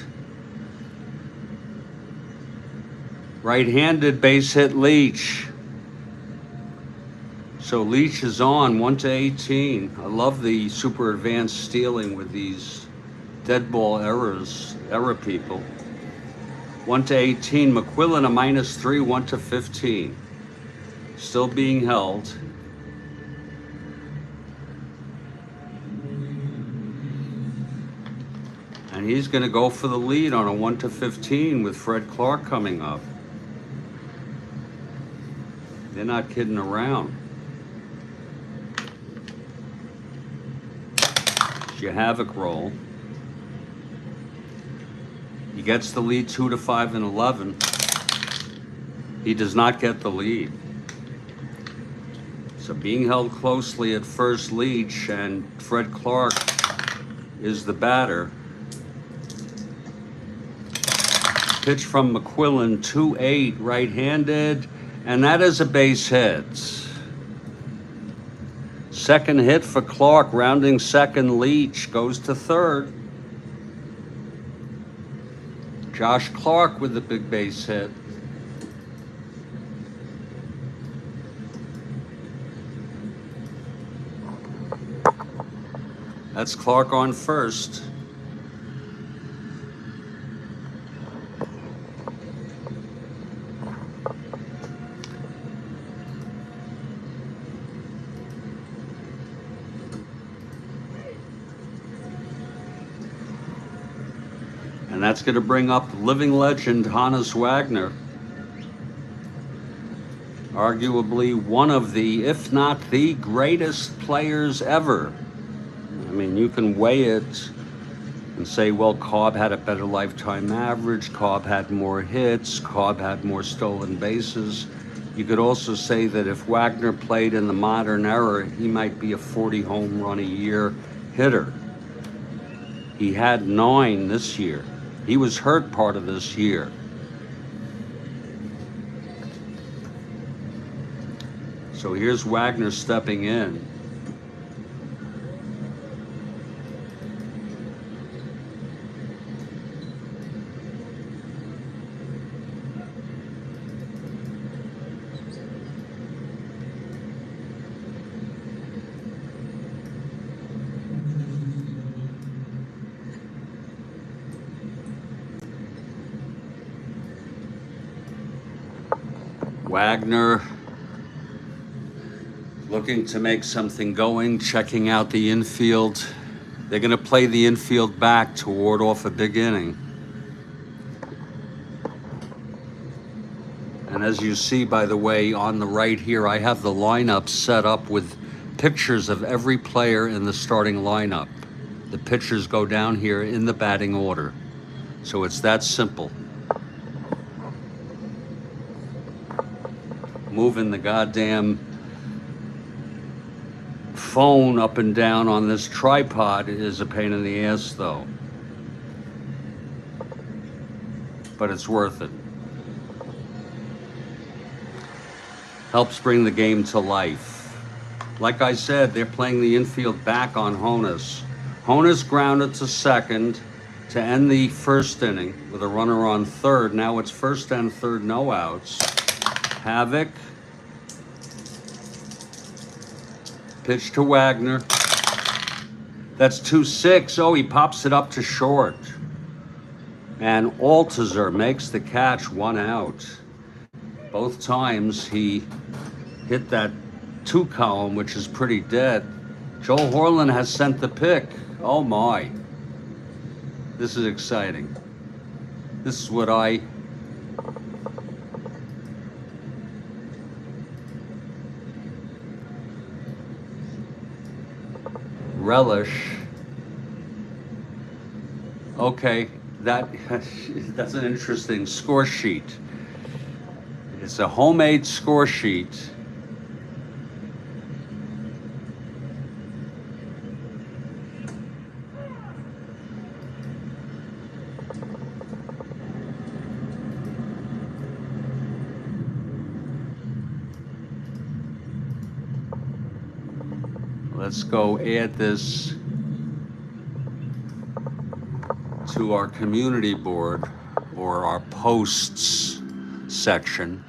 Speaker 1: Right-handed base hit Leach. So Leach is on 1-18. I love the super advanced stealing with these dead ball error people. 1-18. McQuillan a -3, 1-15. Still being held. And he's going to go for the lead on a 1-15 with Fred Clark coming up. They're not kidding around. Havoc roll. He gets the lead 2-5 and 11. He does not get the lead. So being held closely at first, Leach, and Fred Clark is the batter. Pitch from McQuillan, 2-8, right-handed, and that is a base hit. Second hit for Clark, rounding second. Leach goes to third. Josh Clark with the big base hit. That's Clark on first. And that's going to bring up living legend Hannes Wagner. Arguably one of the, if not the greatest players ever. I mean, you can weigh it and say, well, Cobb had a better lifetime average, Cobb had more hits, Cobb had more stolen bases. You could also say that if Wagner played in the modern era, he might be a 40 home run a year hitter. He had 9 this year. He was hurt part of this year. So here's Wagner stepping in. Wagner looking to make something going, checking out the infield. They're going to play the infield back to ward off a big inning. And as you see, by the way, on the right here, I have the lineup set up with pictures of every player in the starting lineup. The pitchers go down here in the batting order. So it's that simple. Moving the goddamn phone up and down on this tripod is a pain in the ass, though. But it's worth it. Helps bring the game to life. Like I said, they're playing the infield back on Honus. Honus grounded to second to end the first inning with a runner on third. Now it's first and third, no outs. Havoc. Pitch to Wagner. That's 2-6. Oh, he pops it up to short. And Altizer makes the catch, 1 out. Both times he hit that 2 column, which is pretty dead. Joel Horland has sent the pick. Oh my. This is exciting. This is what I relish. Okay, that's an interesting score sheet. It's a homemade score sheet. Let's go add this to our community board or our posts section.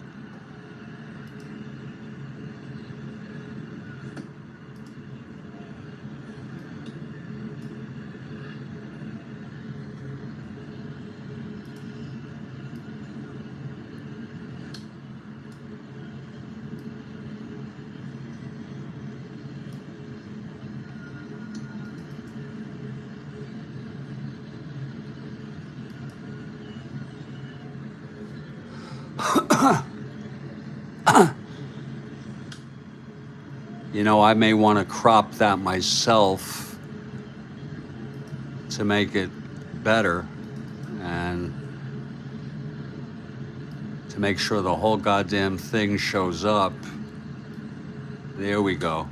Speaker 1: You know, I may want to crop that myself to make it better and to make sure the whole goddamn thing shows up. There we go.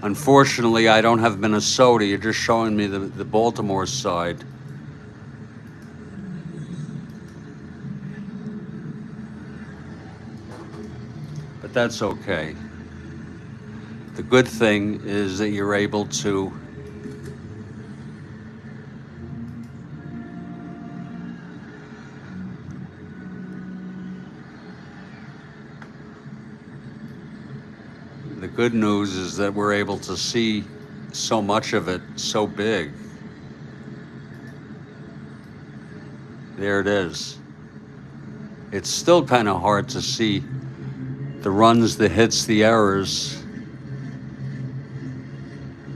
Speaker 1: Unfortunately, I don't have Minnesota. You're just showing me the Baltimore side. But that's okay. The good thing is that you're able to the good news is that we're able to see so much of it so big. There it is. It's still kind of hard to see the runs, the hits, the errors.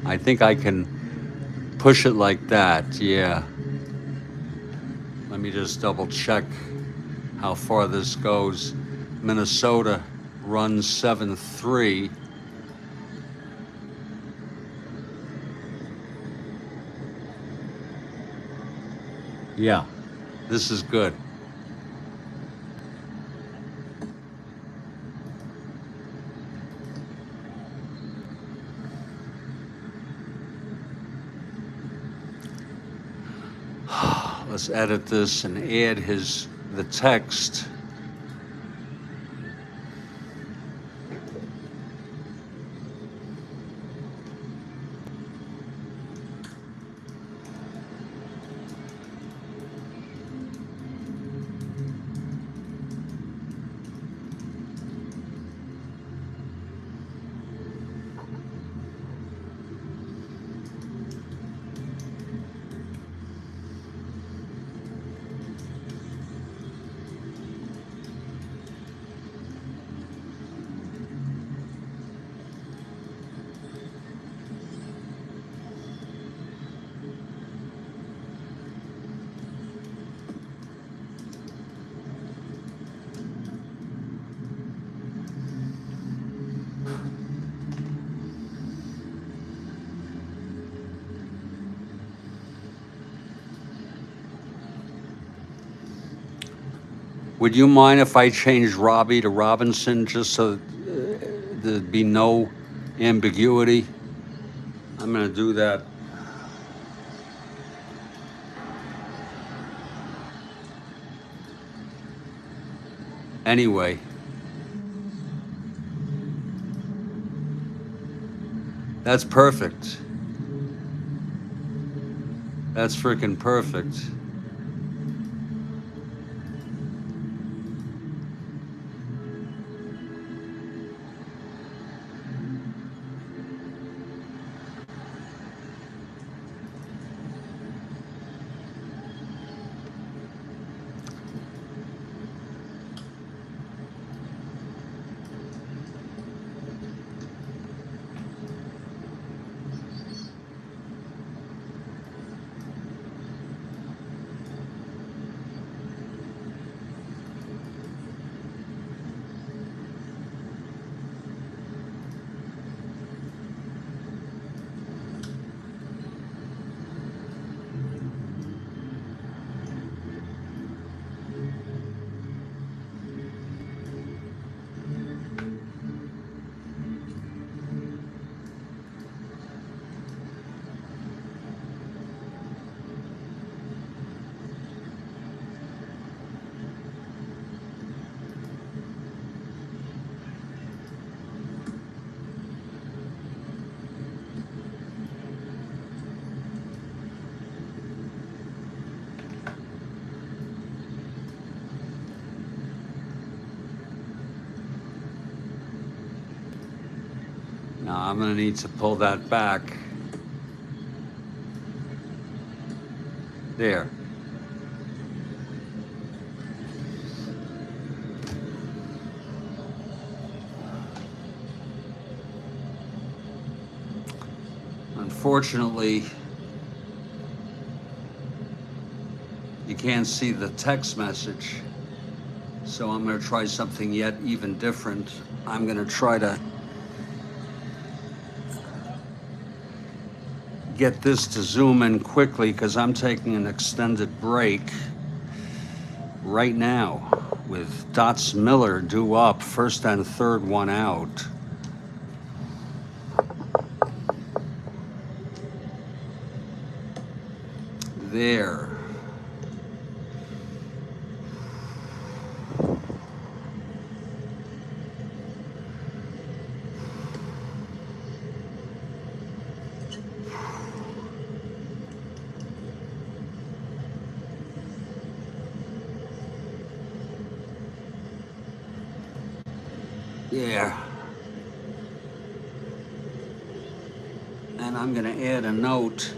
Speaker 1: I think I can push it like that, yeah. Let me just double check how far this goes. Minnesota runs 7-3. Yeah, this is good. Let's edit this and add the text. Would you mind if I changed Robbie to Robinson just so there'd be no ambiguity? I'm going to do that. Anyway. That's perfect. That's freaking perfect. Now I'm going to need to pull that back. There. Unfortunately, you can't see the text message, so I'm going to try something yet even different. I'm going to try to get this to zoom in quickly because I'm taking an extended break right now with Dots Miller due up, first and third, one out. There. Yeah. And I'm going to add a note.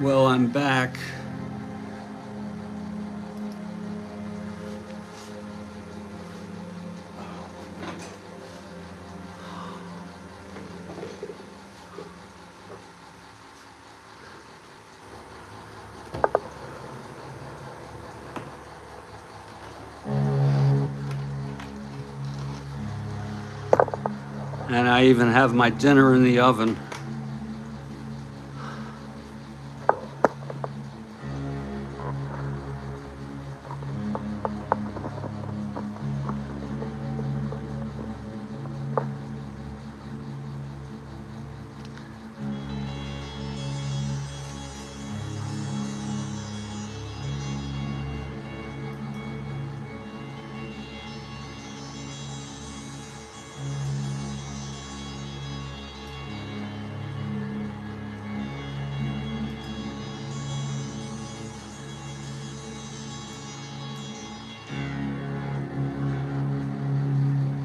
Speaker 1: Well, I'm back. And I even have my dinner in the oven.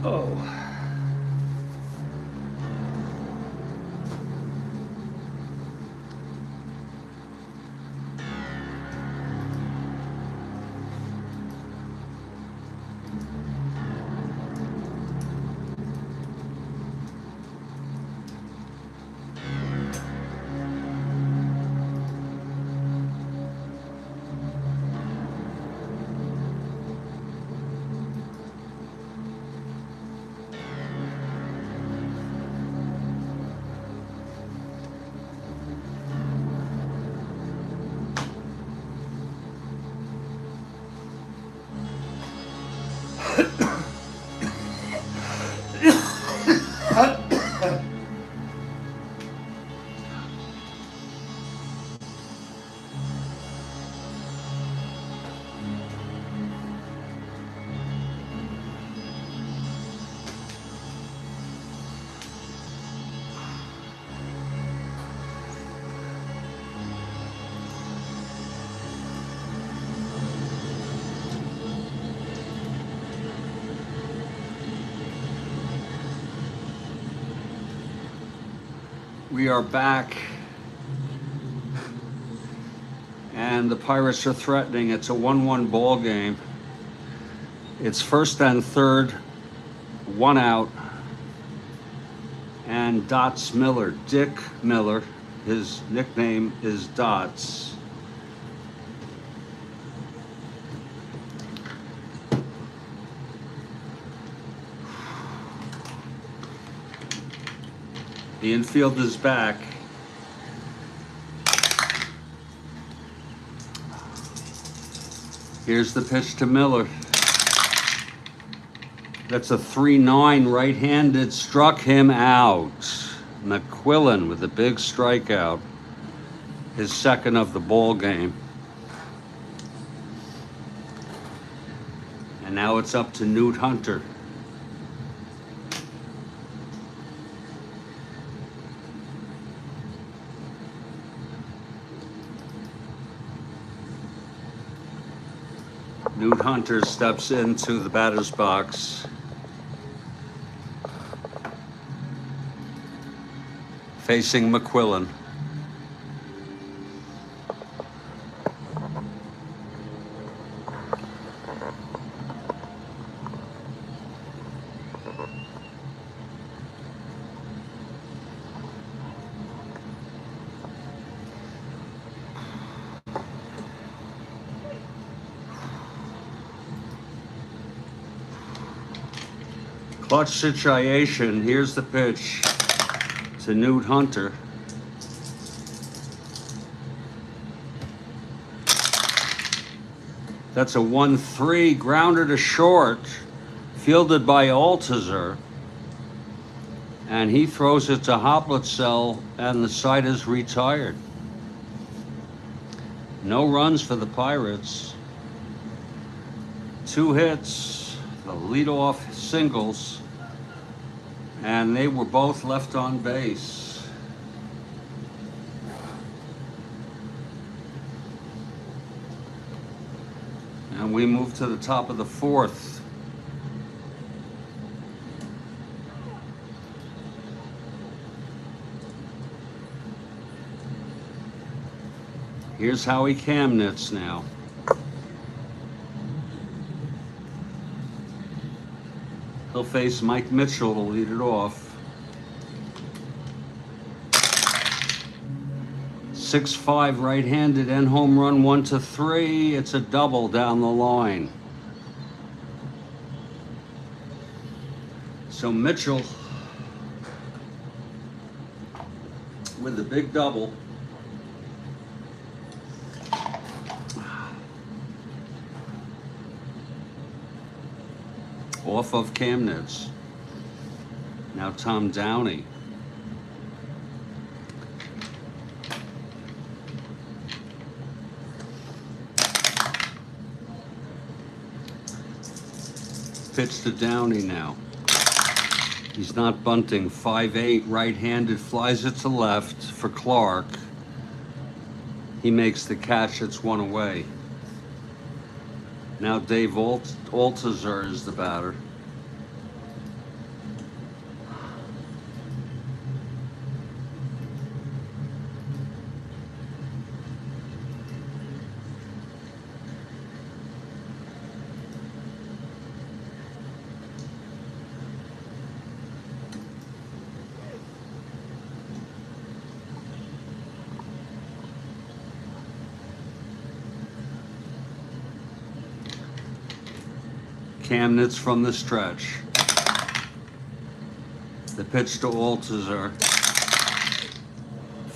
Speaker 1: Oh. We are back, and the Pirates are threatening. It's a 1-1 ball game. It's first and third, 1 out, and Dots Miller, Dick Miller, his nickname is Dots. The infield is back. Here's the pitch to Miller. That's a 3-9 right-handed, struck him out. McQuillan with a big strikeout, his second of the ball game. And now it's up to Newt Hunter. Newt Hunter steps into the batter's box. Facing McQuillan. Clutch situation. Here's the pitch to Newt Hunter. That's a 1-3 grounder to short, fielded by Altuzer, and he throws it to Hoplitzel, and the side is retired. No runs for the Pirates. 2 hits, the leadoff singles, and they were both left on base. And we move to the top of the 4th. Here's Howie Kamnitz now. He'll face Mike Mitchell to lead it off. 6-5 right-handed and home run, 1-3. It's a double down the line. So Mitchell with the big double. Off of Kamnitz. Now Tom Downey. Pitch to Downey now. He's not bunting. 5-8 right-handed, flies it to left for Clark. He makes the catch. It's 1 away. Now Dave Altuzer is the batter. Kamnitz from the stretch. The pitch to Altuzer.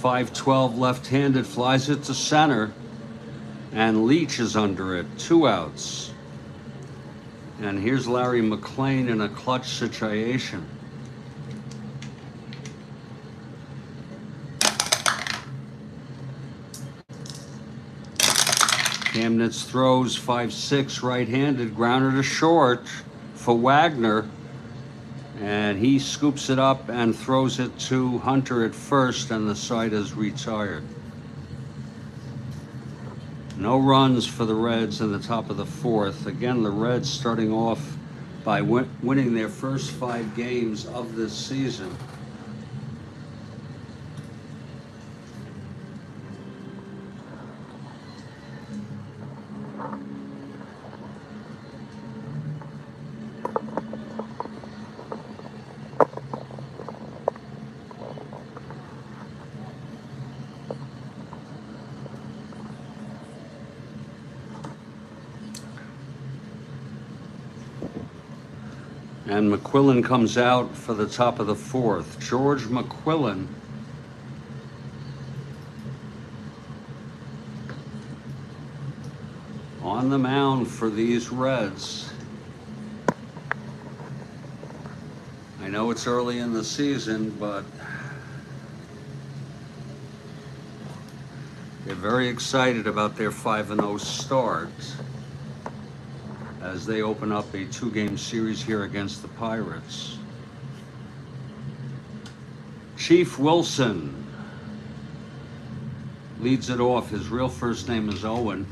Speaker 1: 5-12 left-handed, flies it to center, and Leach is under it. 2 outs. And here's Larry McClain in a clutch situation. Kamnitz throws 5-6 right-handed, grounder to short for Wagner, and he scoops it up and throws it to Hunter at first, and the side is retired. No runs for the Reds in the top of the 4th. Again, the Reds starting off by winning their first 5 games of this season. And McQuillan comes out for the top of the fourth. George McQuillan on the mound for these Reds. I know it's early in the season, but they're very excited about their 5-0 start as they open up a 2-game series here against the Pirates. Chief Wilson leads it off. His real first name is Owen.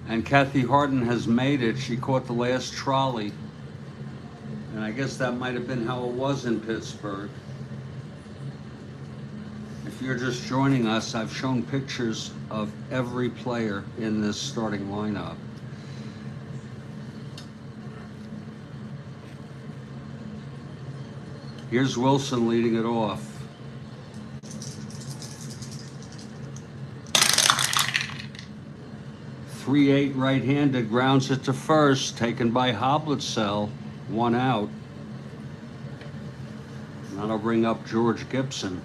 Speaker 1: And Kathy Harden has made it. She caught the last trolley. And I guess that might have been how it was in Pittsburgh. If you're just joining us, I've shown pictures of every player in this starting lineup. Here's Wilson leading it off. .38 right-handed, grounds it to first, taken by Hoblitzell, 1 out. That'll bring up George Gibson.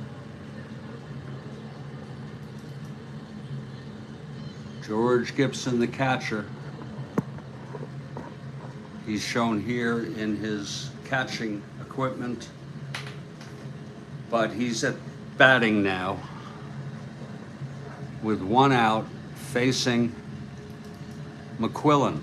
Speaker 1: George Gibson, the catcher. He's shown here in his catching equipment, but he's at batting now with 1 out, facing McQuillan.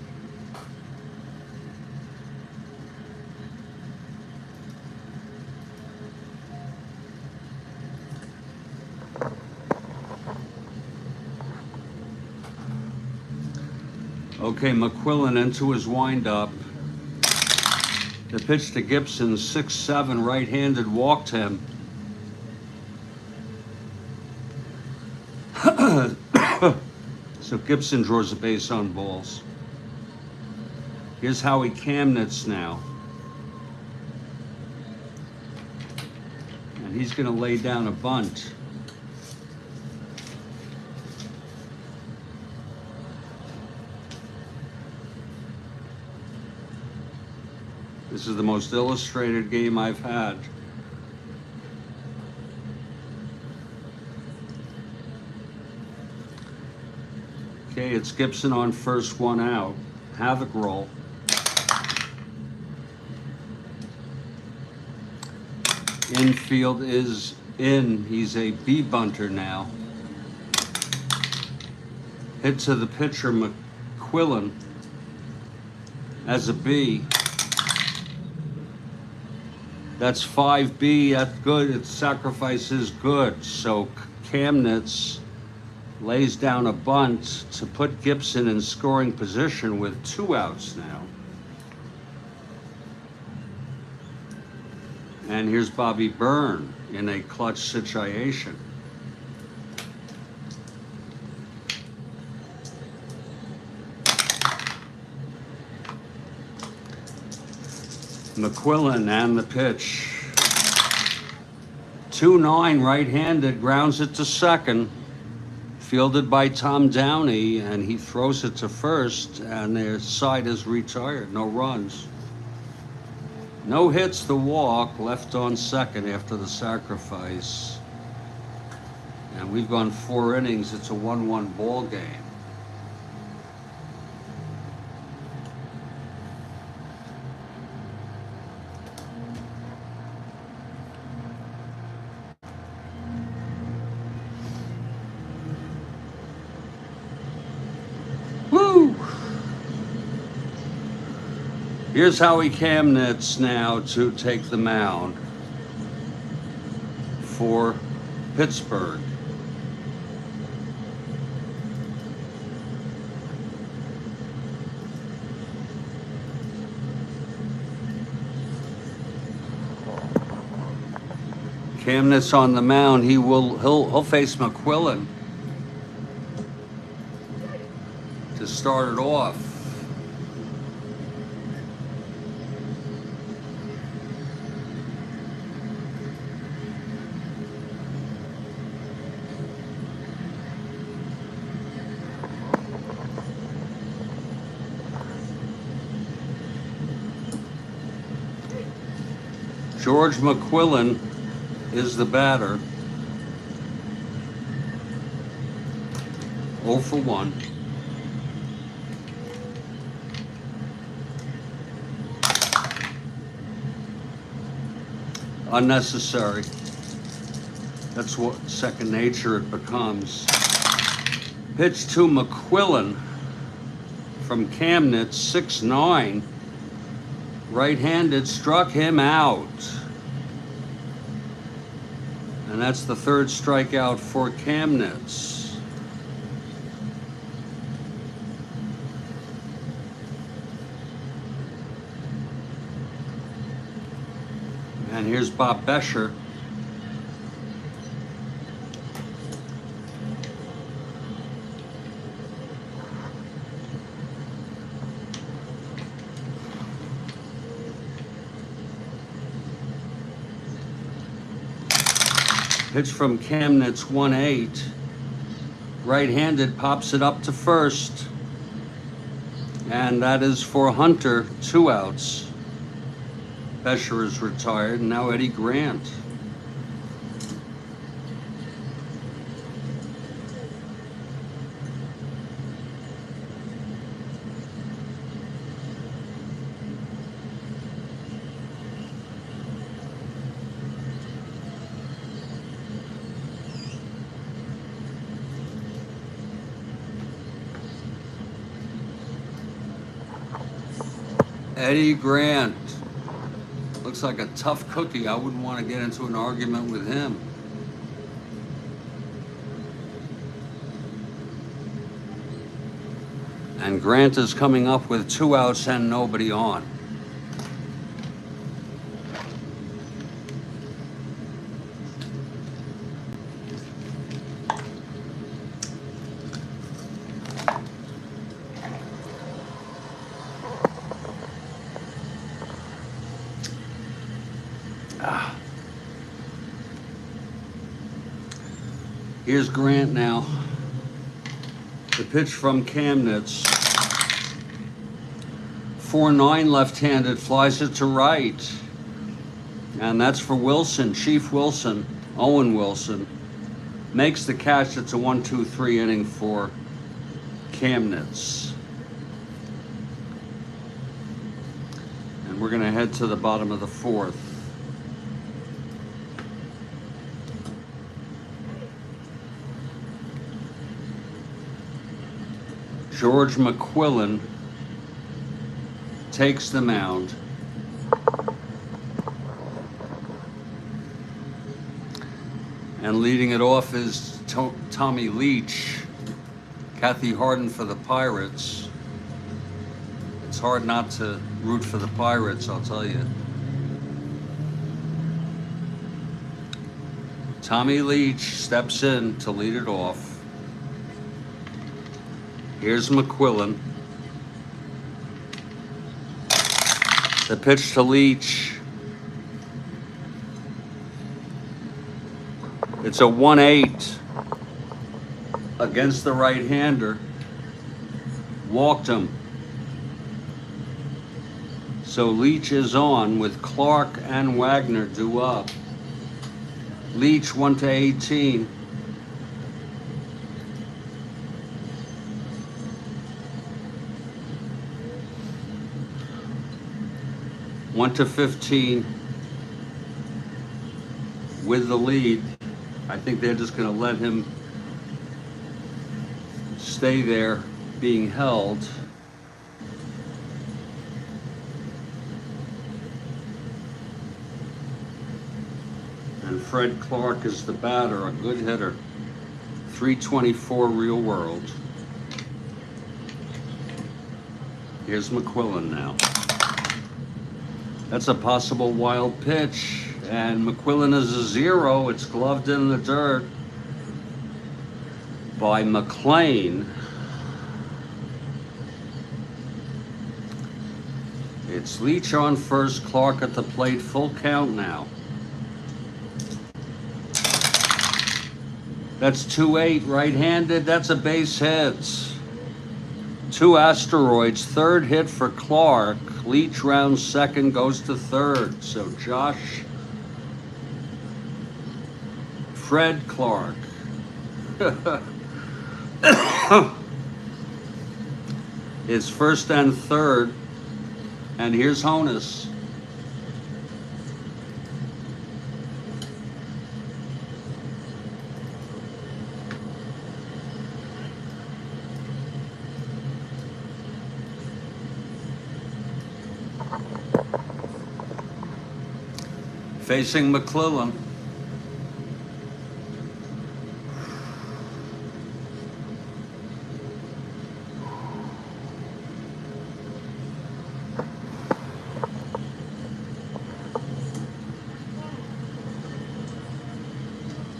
Speaker 1: Okay, McQuillan into his windup. The pitch to Gibson, 6-7, right-handed, walked him. So Gibson draws a base on balls. Here's Howie Kamnitz now. And he's going to lay down a bunt. This is the most illustrated game I've had. Okay, it's Gibson on first, 1 out. Havoc roll. Infield is in. He's a B bunter now. Hit to the pitcher, McQuillan, as a B. That's 5B. That's good. Its sacrifice is good. So Kamnitz lays down a bunt to put Gibson in scoring position with 2 outs now. And here's Bobby Byrne in a clutch situation. McQuillan and the pitch. 2-9 right-handed, grounds it to second. Fielded by Tom Downey, and he throws it to first, and their side is retired. No runs. No hits, the walk, left on second after the sacrifice. And we've gone 4 innings. It's a 1-1 ball game. Here's Howie Kamnitz now to take the mound for Pittsburgh. Kamnitz on the mound. He'll face McQuillan to start it off. George McQuillan is the batter. 0 for 1. Unnecessary. That's what second nature it becomes. Pitch to McQuillan from Camnitz, 6'9". Right-handed, struck him out. And that's the third strikeout for Camnitz. And here's Bob Bescher. Pitch from Camnitz, 1-8. Right-handed, pops it up to first. And that is for Hunter, 2 outs. Bescher is retired, and now Eddie Grant. Eddie Grant. Looks like a tough cookie. I wouldn't want to get into an argument with him. And Grant is coming up with 2 outs and nobody on. Here's Grant now. The pitch from Camnitz. 4-9 left-handed, flies it to right. And that's for Wilson, Chief Wilson, Owen Wilson. Makes the catch. It's a 1-2-3 inning for Camnitz. And we're gonna head to the bottom of the 4th. George McQuillan takes the mound. And leading it off is Tommy Leach. Kathy Harden for the Pirates. It's hard not to root for the Pirates, I'll tell you. Tommy Leach steps in to lead it off. Here's McQuillan. The pitch to Leach. It's a 1-8 against the right-hander. Walked him. So Leach is on with Clark and Wagner due up. Leach 1-18. One to 15 with the lead. I think they're just going to let him stay there being held. And Fred Clark is the batter, a good hitter. 324 real world. Here's McQuillan now. That's a possible wild pitch, and McQuillan is a 0. It's gloved in the dirt by McLean. It's Leach on first, Clark at the plate, full count now. That's 2-8, right-handed, that's a base hit. 2 asteroids, third hit for Clark. Leach rounds second, goes to third. So Josh Fred Clark. It's first and third, and here's Honus. Facing McClellan.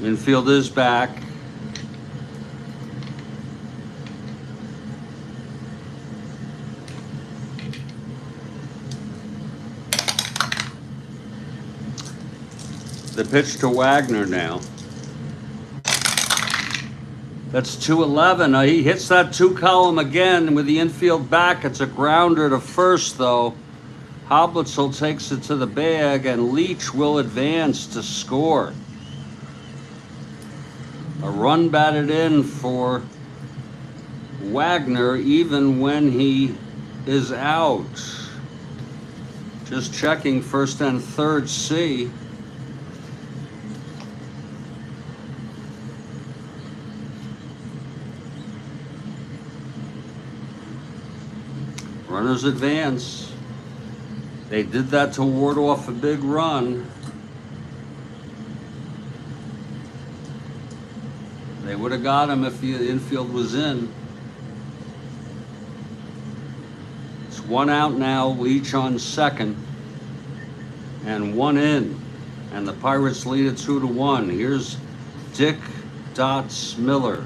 Speaker 1: Infield is back. The pitch to Wagner now. That's 211. He hits that two column again with the infield back. It's a grounder to first, though. Hoblitzl takes it to the bag, and Leach will advance to score. A run batted in for Wagner, even when he is out. Just checking first and third C. Runners advance. They did that to ward off a big run. They would have got him if the infield was in. It's one out now, Leach on second, and one in. And the Pirates lead it 2-1. Here's Dick Dots Miller.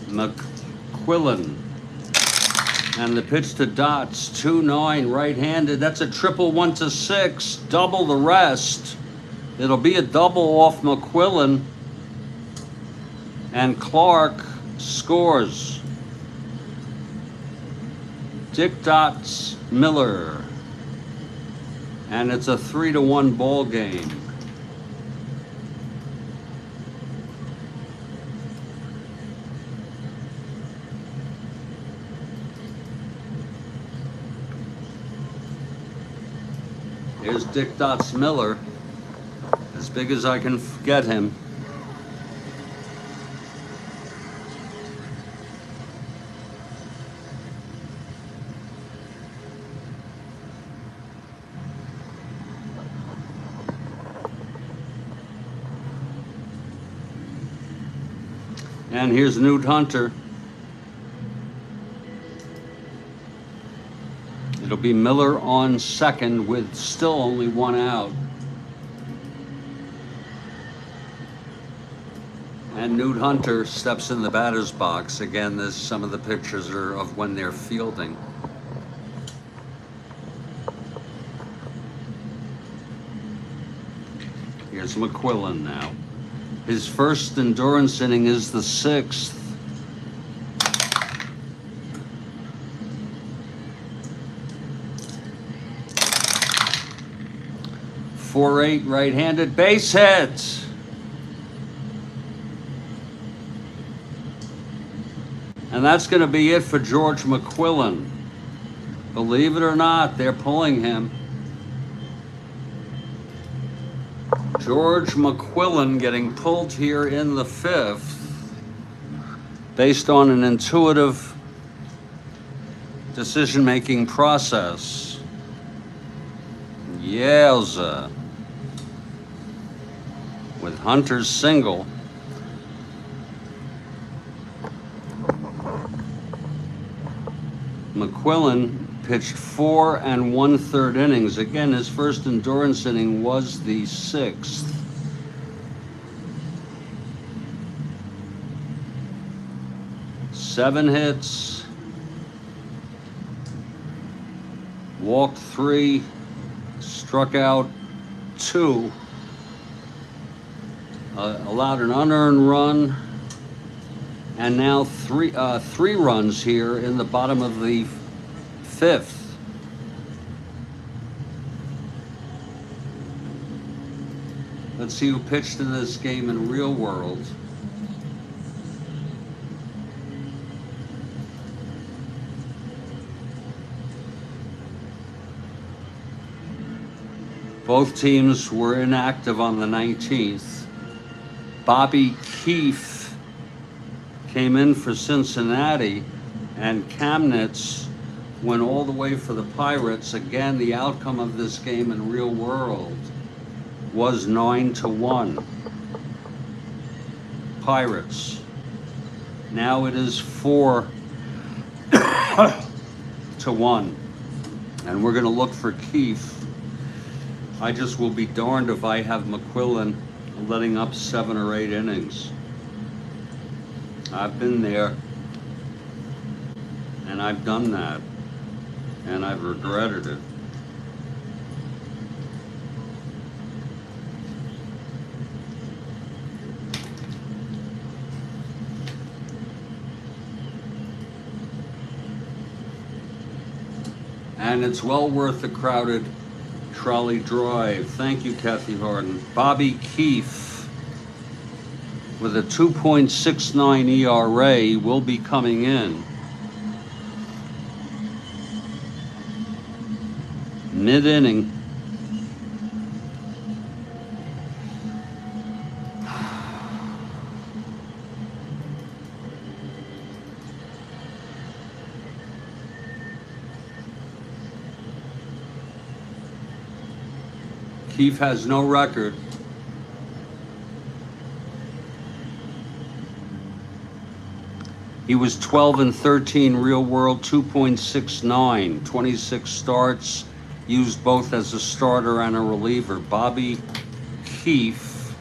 Speaker 1: McQuillan. And the pitch to Dots, 2-9, right-handed. That's a triple 1-6, double the rest. It'll be a double off McQuillan. And Clark scores. Dick Dots Miller. And it's a 3-1 ball game. Here's Dick Dots Miller, as big as I can get him. And here's Newt Hunter. It'll be Miller on second with still only one out. And Newt Hunter steps in the batter's box. Again, some of the pictures are of when they're fielding. Here's McQuillan now. His first endurance inning is the 6th. .48 right-handed base hit. And that's going to be it for George McQuillan. Believe it or not, they're pulling him. George McQuillan getting pulled here in the 5th based on an intuitive decision-making process. Yowza. With Hunter's single. McQuillan pitched 4 1/3 innings. Again, his first endurance inning was the 6th. Seven hits, walked 3, struck out 2, allowed an unearned run And now three runs here in the bottom of the fifth. Let's see who pitched in this game in real world. Both teams were inactive on the 19th. Bobby Keefe came in for Cincinnati, and Kamnitz went all the way for the Pirates. Again, the outcome of this game in real world was 9-1. Pirates. Now it is 4-1. And we're going to look for Keefe. I just will be darned if I have McQuillan letting up 7 or 8 innings. I've been there, and I've done that, and I've regretted it. And it's well worth the crowded trolley drive. Thank you, Kathy Harden. Bobby Keefe, with a 2.69 ERA, will be coming in. Mid-inning. Keefe has no record. He was 12-13 real world, 2.69, 26 starts, used both as a starter and a reliever. Bobby Keefe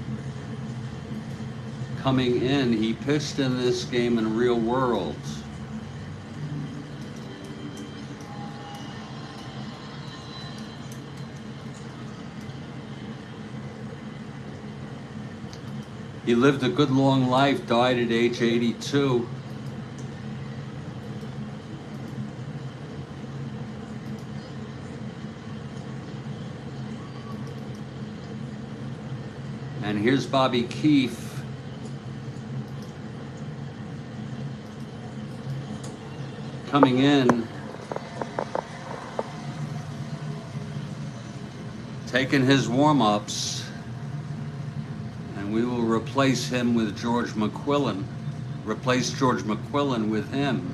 Speaker 1: coming in. He pitched in this game in real world. He lived a good long life, died at age 82. And here's Bobby Keefe. Coming in. Taking his warm-ups. We will replace him with George McQuillan. Replace George McQuillan with him.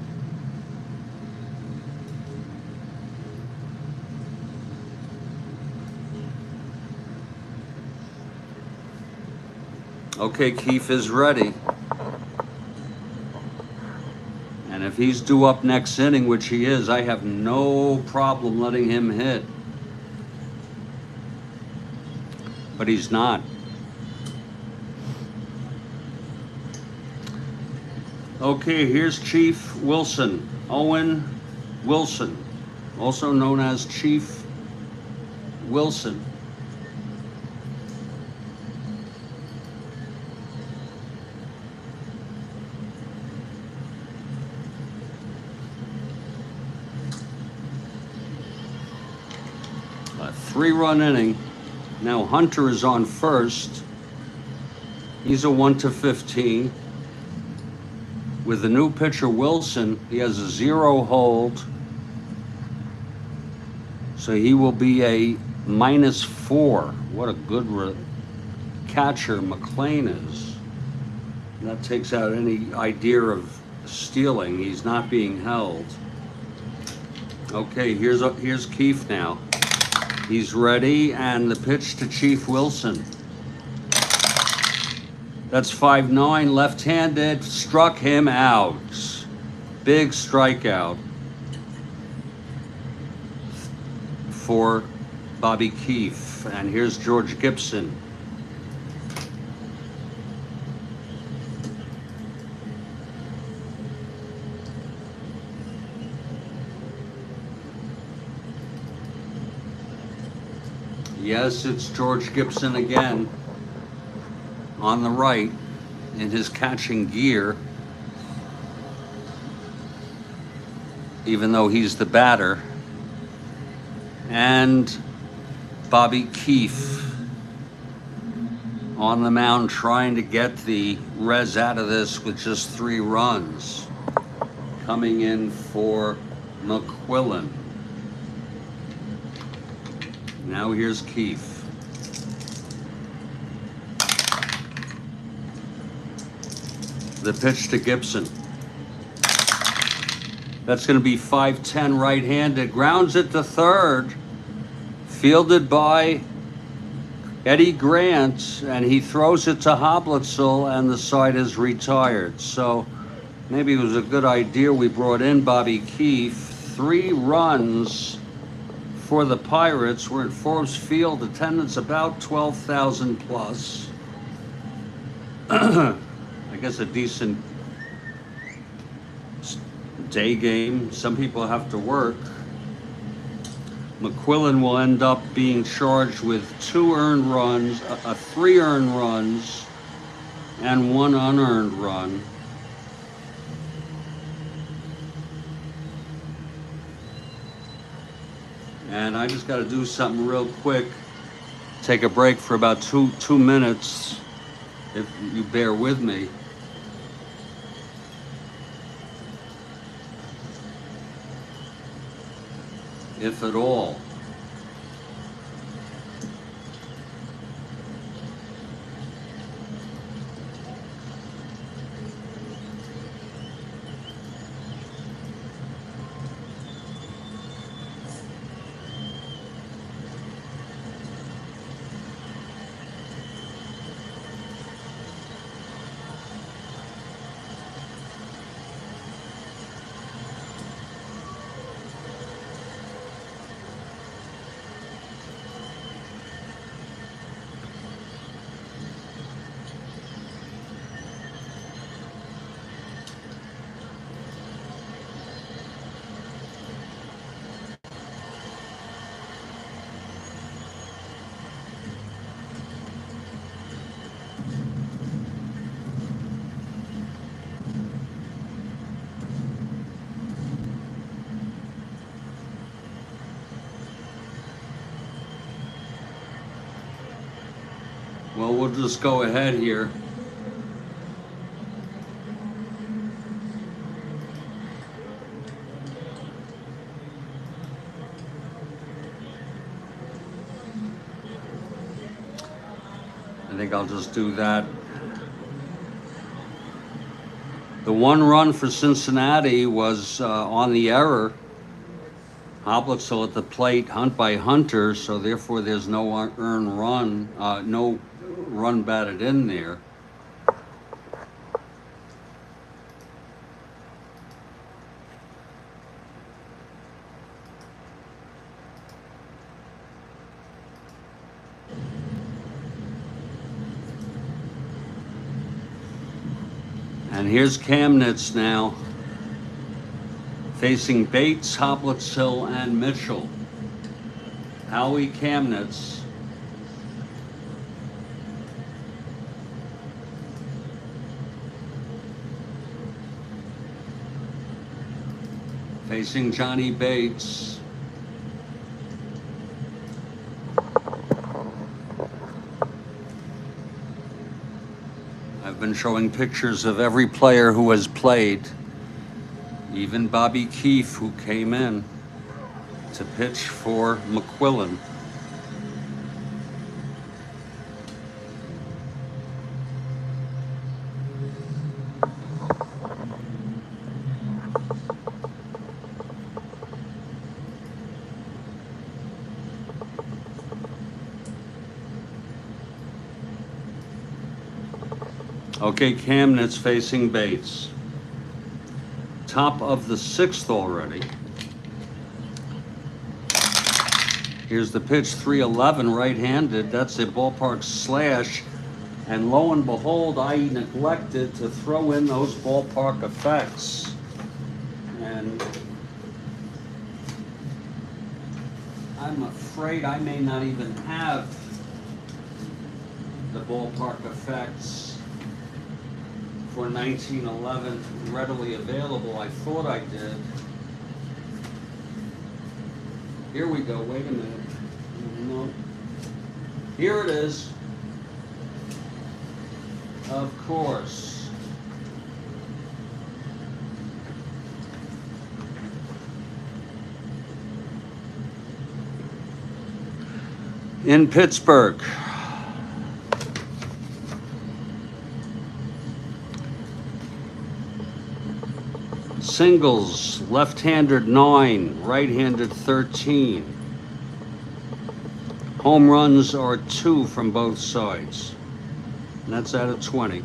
Speaker 1: Okay, Keefe is ready. And if he's due up next inning, which he is, I have no problem letting him hit. But he's not. Okay, here's Chief Wilson, Owen Wilson, also known as Chief Wilson. A 3-run inning. Now Hunter is on first. He's a 1-15. With the new pitcher Wilson, he has a 0 hold. So he will be a -4. What a good catcher McLean is. That takes out any idea of stealing. He's not being held. Okay, here's Keefe now. He's ready, and the pitch to Chief Wilson. That's 5-9, left-handed, struck him out. Big strikeout for Bobby Keefe. And here's George Gibson. Yes, it's George Gibson again. On the right, in his catching gear. even though he's the batter. And Bobby Keefe on the mound trying to get the Reds out of this with just 3 runs. Coming in for McQuillan. Now here's Keefe. The pitch to Gibson. That's going to be 5-10 right-handed. Grounds it to third. Fielded by Eddie Grant, and he throws it to Hoblitzell, and the side is retired. So maybe it was a good idea we brought in Bobby Keefe. 3 runs for the Pirates. We're at Forbes Field. Attendance about 12,000 plus. I guess a decent day game. Some people have to work. McQuillan will end up being charged with 2 earned runs, 3 earned runs, and 1 unearned run. And I just got to do something real quick. Take a break for about two minutes, if you bear with me. If at all. Well, we'll just go ahead here. I think I'll just do that. The 1 run for Cincinnati was on the error. Hoblitzell at the plate, Hunt by Hunter, so therefore there's no earned run, no run batted in there. And here's Kamnitz now, facing Bates, Hoblitzell, and Mitchell. Howie Kamnitz. Facing Johnny Bates. I've been showing pictures of every player who has played, even Bobby Keefe, who came in to pitch for McQuillan. Okay, Kamnitz facing Bates. Top of the 6th already. Here's the pitch, 3-11 right-handed. That's a ballpark slash. And lo and behold, I neglected to throw in those ballpark effects. And I'm afraid I may not even have the ballpark effects for 1911 readily available. I thought I did. Here we go. Wait a minute. No. Here it is. Of course. In Pittsburgh. Singles, left-handed 9, right-handed 13. Home runs are 2 from both sides. And that's out of 20.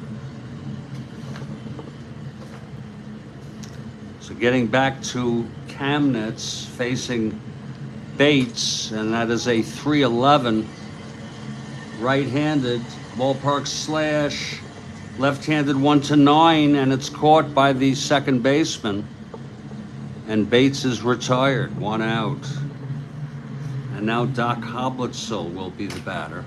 Speaker 1: So getting back to Camnitz facing Bates, and that is a 311 right-handed ballpark slash, left-handed 1-9, and it's caught by the second baseman, and Bates is retired, 1 out. And now Doc Hoblitzel will be the batter.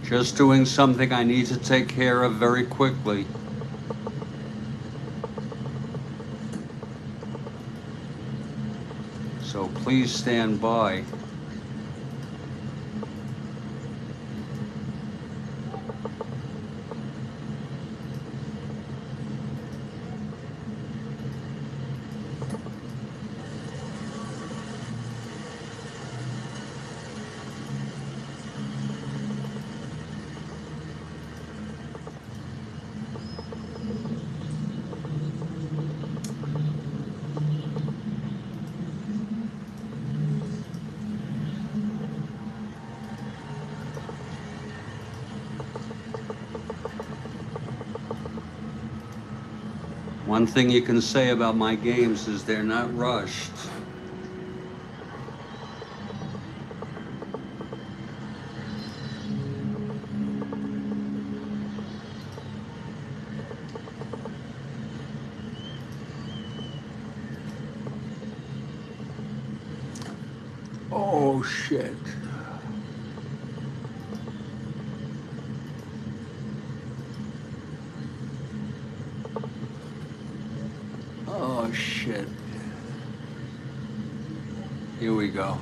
Speaker 1: Just doing something I need to take care of very quickly. So please stand by. One thing you can say about my games is they're not rushed. Oh, shit. Oh, shit. Here we go.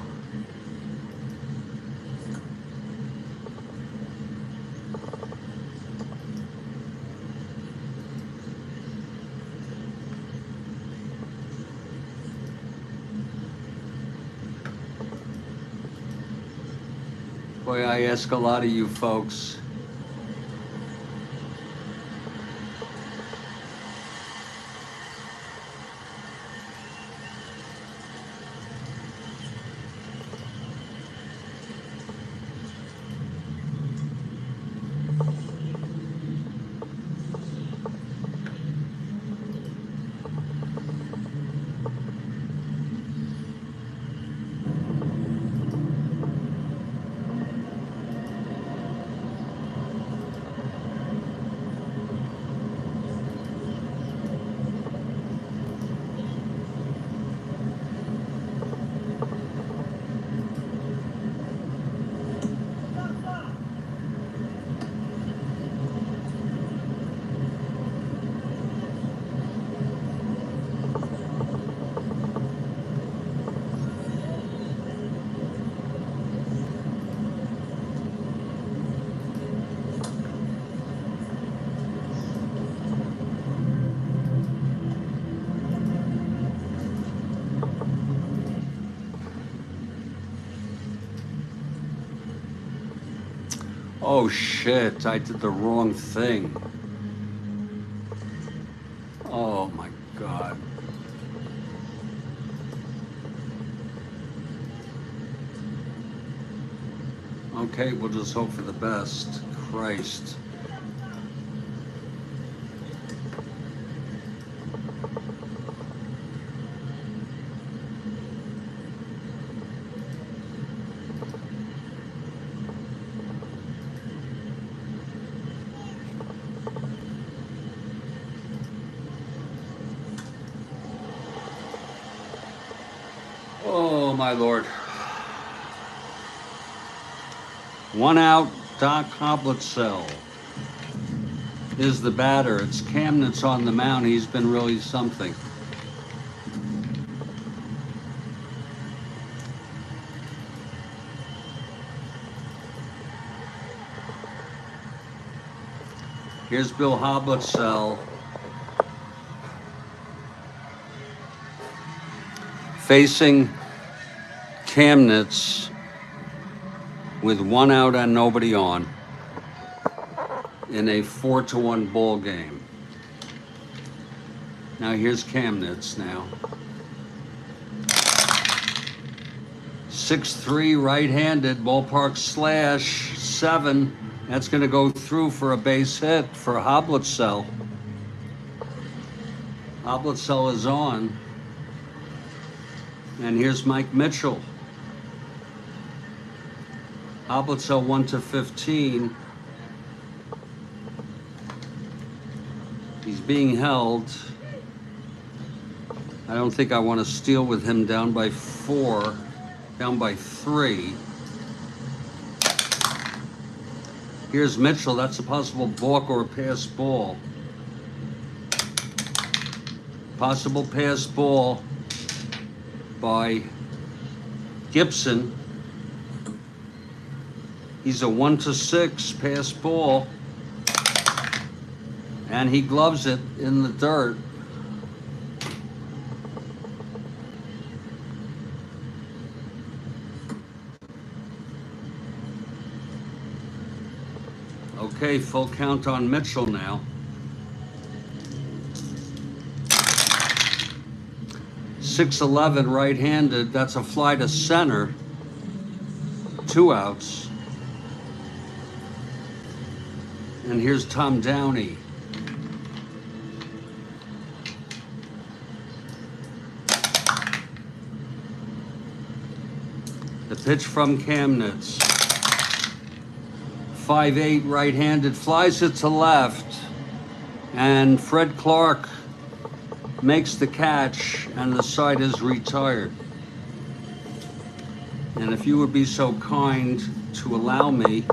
Speaker 1: Boy, I ask a lot of you folks. Oh shit, I did the wrong thing. Oh my God. Okay, we'll just hope for the best. Christ. Oh my Lord. One out, Doc Hoblitzel is the batter. It's Camnitz on the mound. He's been really something. Here's Bill Hoblitzel facing Camnitz with one out and nobody on in a 4-1 ball game. Now here's Camnitz now. 6'3", right-handed, ballpark slash, 7. That's going to go through for a base hit for Hoblitzel. Hoblitzel is on. And here's Mike Mitchell. Hoblitzel 1-15. He's being held. I don't think I want to steal with him down by 4, down by 3. Here's Mitchell. That's a possible balk or a pass ball. Possible pass ball by Gibson. He's a 1-6 pass ball. And he gloves it in the dirt. Okay, full count on Mitchell now. 6'11", right-handed. That's a fly to center. 2 outs. And here's Tom Downey. The pitch from Camnitz. 5'8", right-handed, flies it to left, and Fred Clark makes the catch, and the side is retired. And if you would be so kind to allow me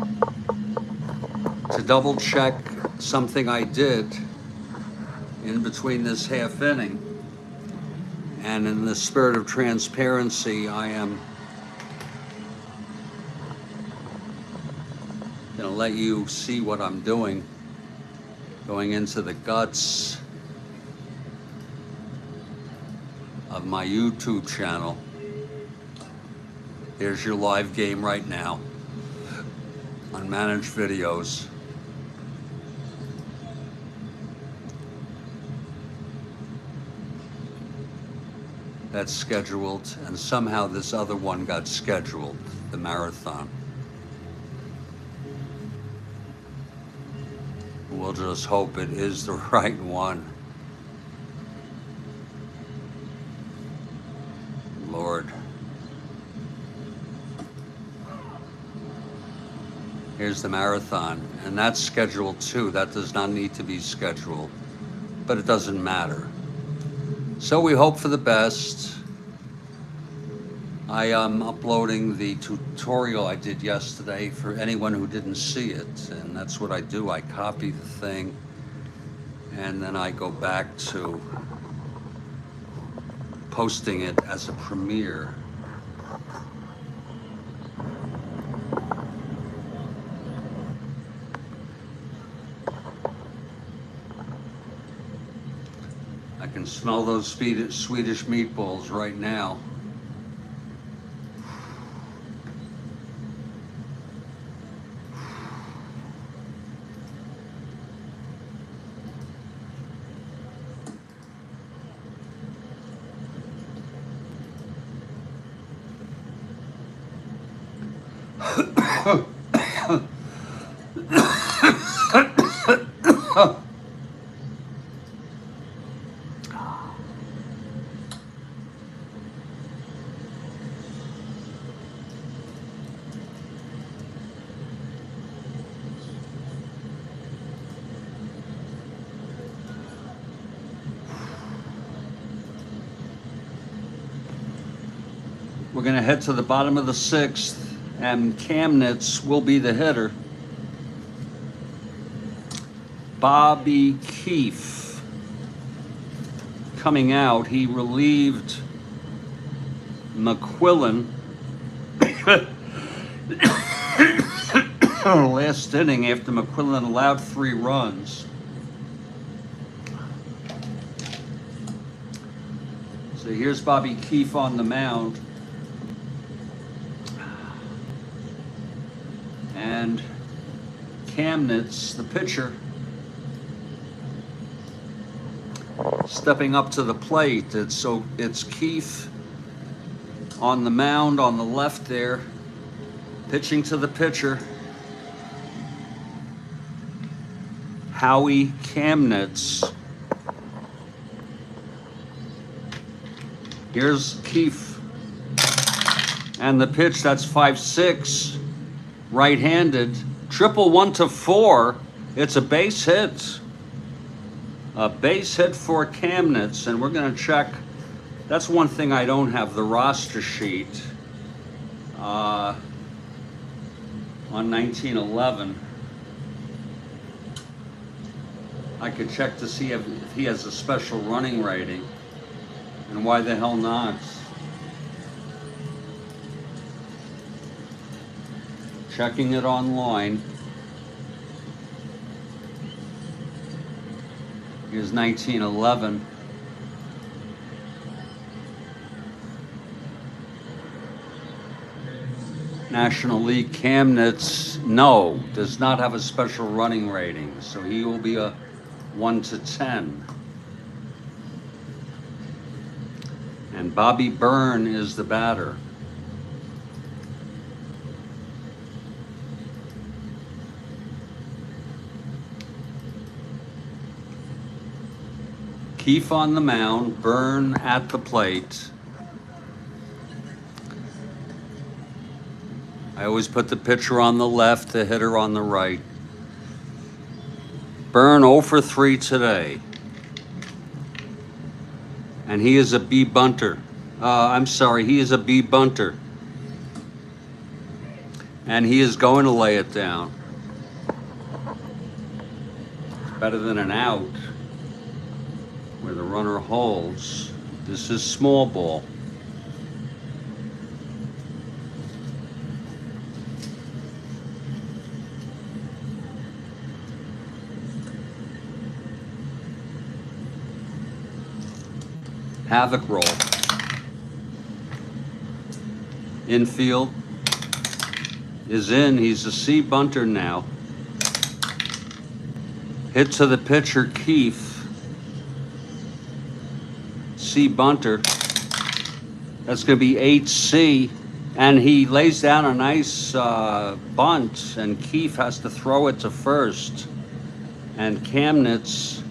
Speaker 1: to double check something I did in between this half inning, and in the spirit of transparency, I am gonna let you see what I'm doing, going into the guts of my YouTube channel. Here's your live game right now on managed videos. That's scheduled, and somehow this other one got scheduled, the marathon. We'll just hope it is the right one. Lord. Here's the marathon, and that's scheduled too. That does not need to be scheduled, but it doesn't matter. So we hope for the best. I am uploading the tutorial I did yesterday for anyone who didn't see it, and that's what I do. I copy the thing, and then I go back to posting it as a premiere. I can smell those Swedish meatballs right now. We're going to head to the bottom of the sixth, and Kamnitz will be the hitter. Bobby Keefe coming out. He relieved McQuillan last inning after McQuillan allowed 3 runs. So here's Bobby Keefe on the mound. And Kamnitz, the pitcher, stepping up to the plate. It's Keefe on the mound on the left there, pitching to the pitcher, Howie Kamnitz. Here's Keefe, and the pitch, that's 5-6, right-handed, triple 1-4. It's a base hit. A base hit for Kamnitz, and we're going to check. That's one thing I don't have, the roster sheet on 1911. I could check to see if he has a special running rating, and why the hell not? Checking it online. Here's 1911. National League Kamnitz, no, does not have a special running rating, so he will be a 1-10. And Bobby Byrne is the batter. Keefe on the mound, Byrne at the plate. I always put the pitcher on the left, the hitter on the right. Byrne 0 for 3 today. And he is a B bunter. He is a B bunter. And he is going to lay it down. It's better than an out where the runner holds. This is small ball. Havoc roll. Infield is in. He's a C bunter now. Hit to the pitcher, Keefe. C bunter. That's going to be 8C. And he lays down a nice bunt, and Keefe has to throw it to first. And Kamnitz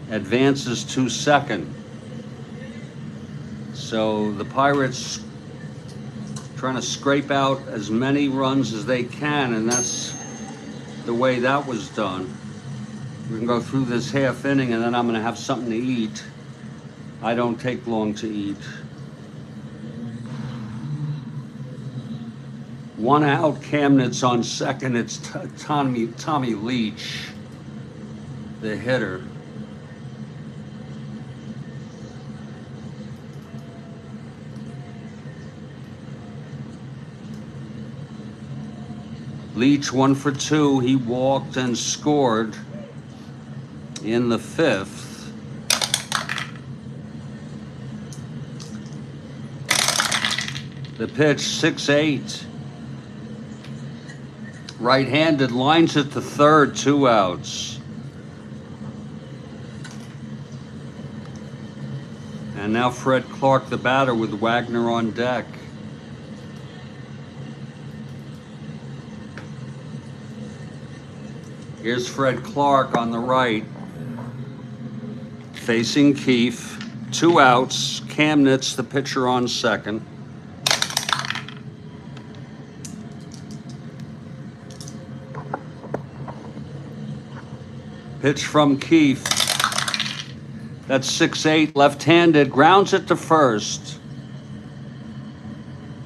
Speaker 1: advances to second. So the Pirates trying to scrape out as many runs as they can, and that's the way that was done. We can go through this half inning, and then I'm going to have something to eat. I don't take long to eat. 1 out, Kamnitz on second. It's Tommy Leach, the hitter. Leach 1 for 2. He walked and scored in the 5th. The pitch, 6-8. Right-handed, lines it to third, 2 outs. And now Fred Clark, the batter, with Wagner on deck. Here's Fred Clark on the right, facing Keefe. 2 outs. Kamnitz, the pitcher, on second. Pitch from Keefe. That's 6-8, left-handed, grounds it to first.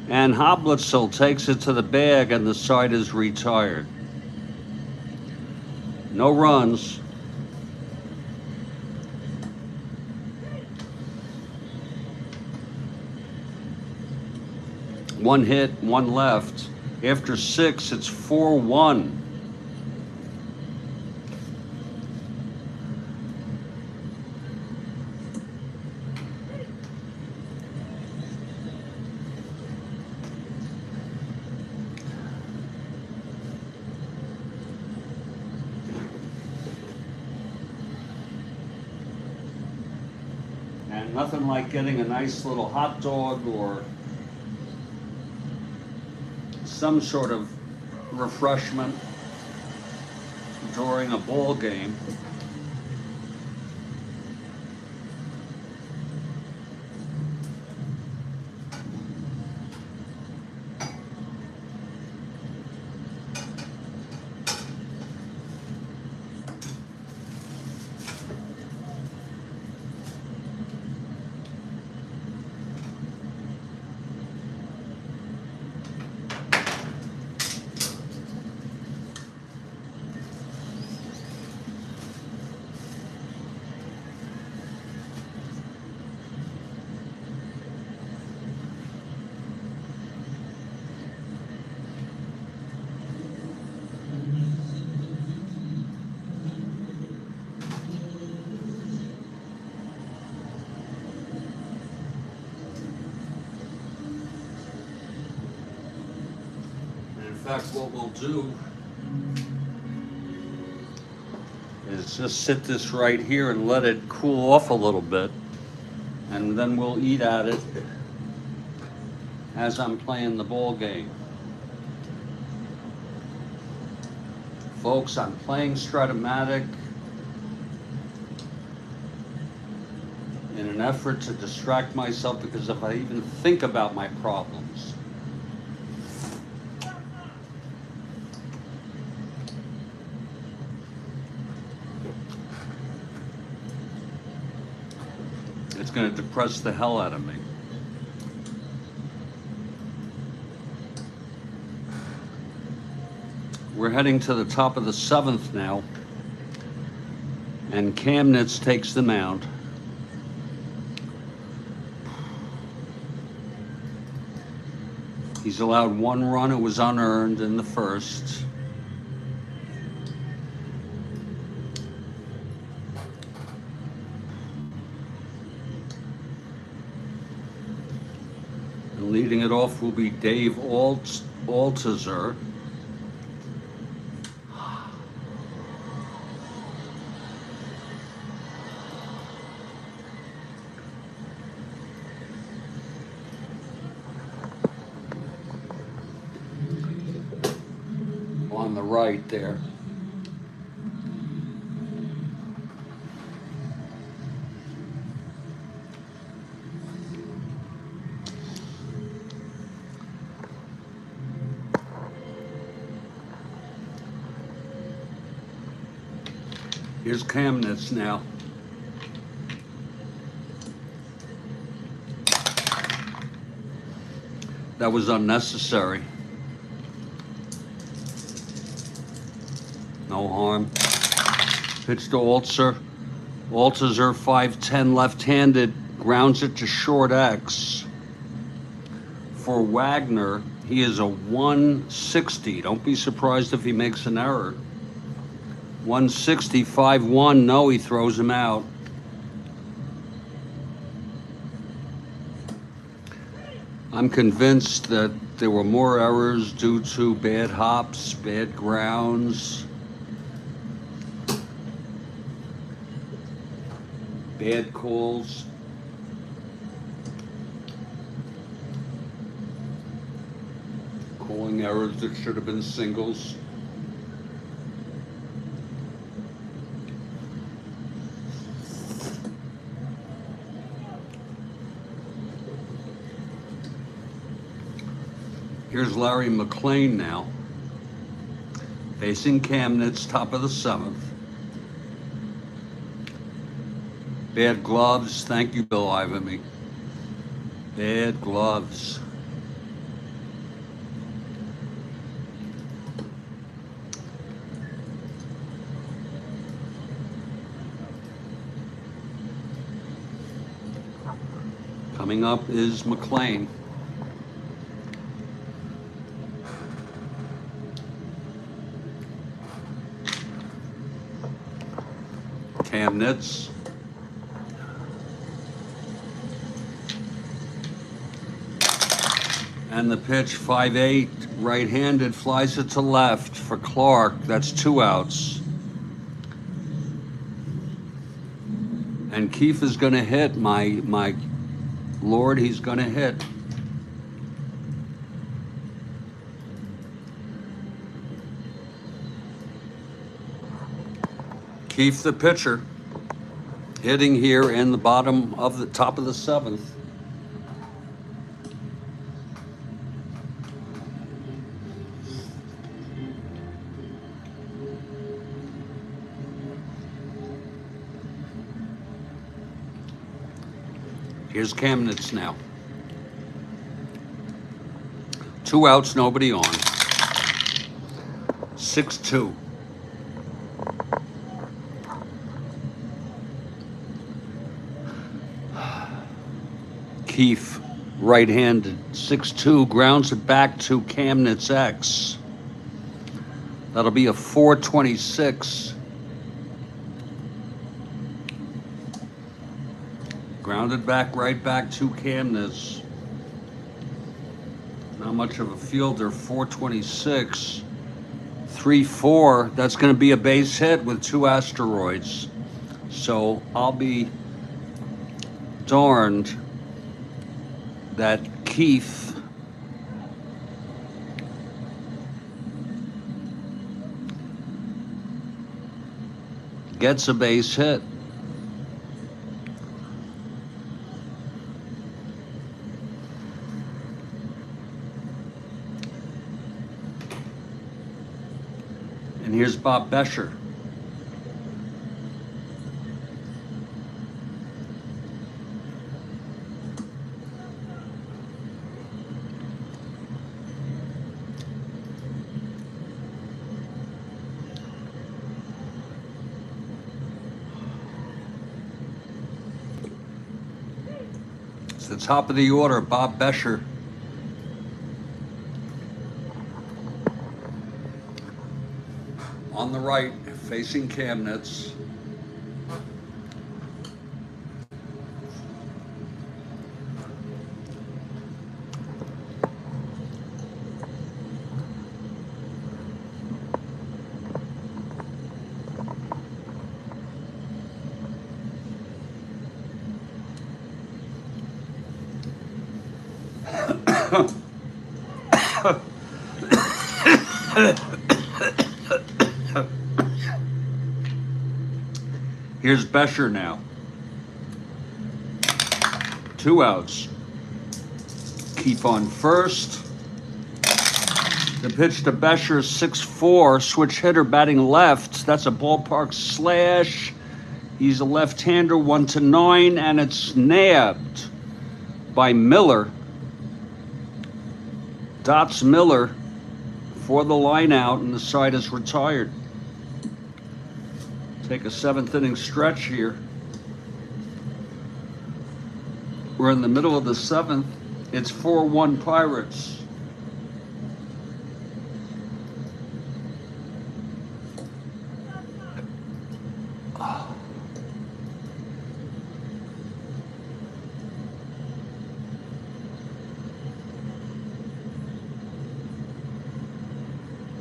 Speaker 1: And Hoblitzel takes it to the bag, and the side is retired. No runs. One hit, one left. After 6, it's 4-1. And nothing like getting a nice little hot dog or some sort of refreshment during a ball game. In fact, what we'll do is just sit this right here and let it cool off a little bit, and then we'll eat at it as I'm playing the ball game. Folks, I'm playing Strat-O-Matic in an effort to distract myself, because if I even think about my problems, it's going to depress the hell out of me. We're heading to the top of the 7th now, and Kamnitz takes the mound. He's allowed 1 run. It was unearned in the first. And leading it off will be Dave Altizer. On the right there. Here's Kamnitz now. That was unnecessary. No harm. Pitch to Altizer. Altizer, 5'10", left-handed, grounds it to short X. For Wagner, he is a 160. Don't be surprised if he makes an error. 160, 5-1. No, he throws him out. I'm convinced that there were more errors due to bad hops, bad grounds, bad calls. Calling errors that should have been singles. Here's Larry McLean now, facing Camnitz, top of the 7th. Bad gloves. Thank you, Bill Ivamy. Bad gloves. Coming up is McLean. Camnitz. And the pitch, 5-8, right-handed, flies it to left for Clark. That's 2 outs. And Keefe is going to hit, my Lord, he's going to hit. Keefe, the pitcher, hitting here in the bottom of the top of the 7th. Here's Camnitz now. 2 outs, nobody on. 6-2. Keefe, right-handed, 6-2, grounds it back to Camnitz X. That'll be a 426. Grounded back, right back to Camnitz. Not much of a fielder, 426. 3-4, that's going to be a base hit with 2 asteroids. So I'll be darned that Keefe gets a base hit. And here's Bob Bescher. It's the top of the order, Bob Bescher. On the right, facing Camnitz. Here's Bescher now. 2 outs. Keefe on first. The pitch to Bescher, 6-4, switch hitter batting left. That's a ballpark slash. He's a left-hander, 1-9, and it's nabbed by Miller. Dots Miller for the line out, and the side is retired. Take a 7th inning stretch here. We're in the middle of the 7th. It's 4-1 Pirates.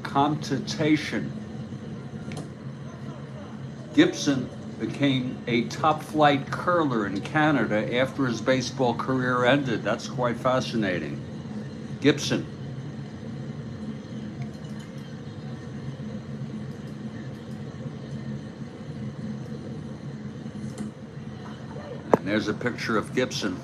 Speaker 1: Computation. Gibson became a top-flight curler in Canada after his baseball career ended. That's quite fascinating. Gibson. And there's a picture of Gibson.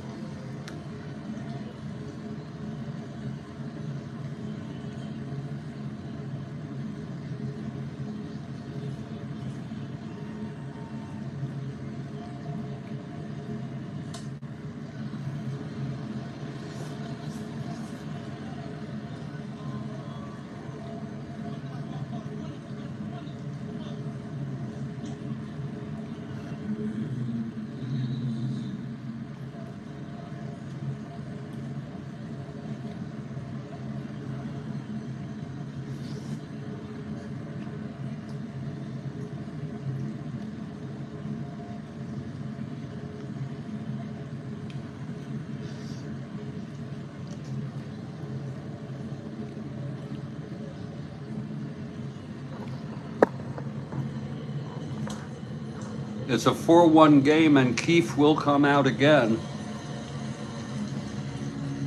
Speaker 1: It's a 4-1 game, and Keefe will come out again.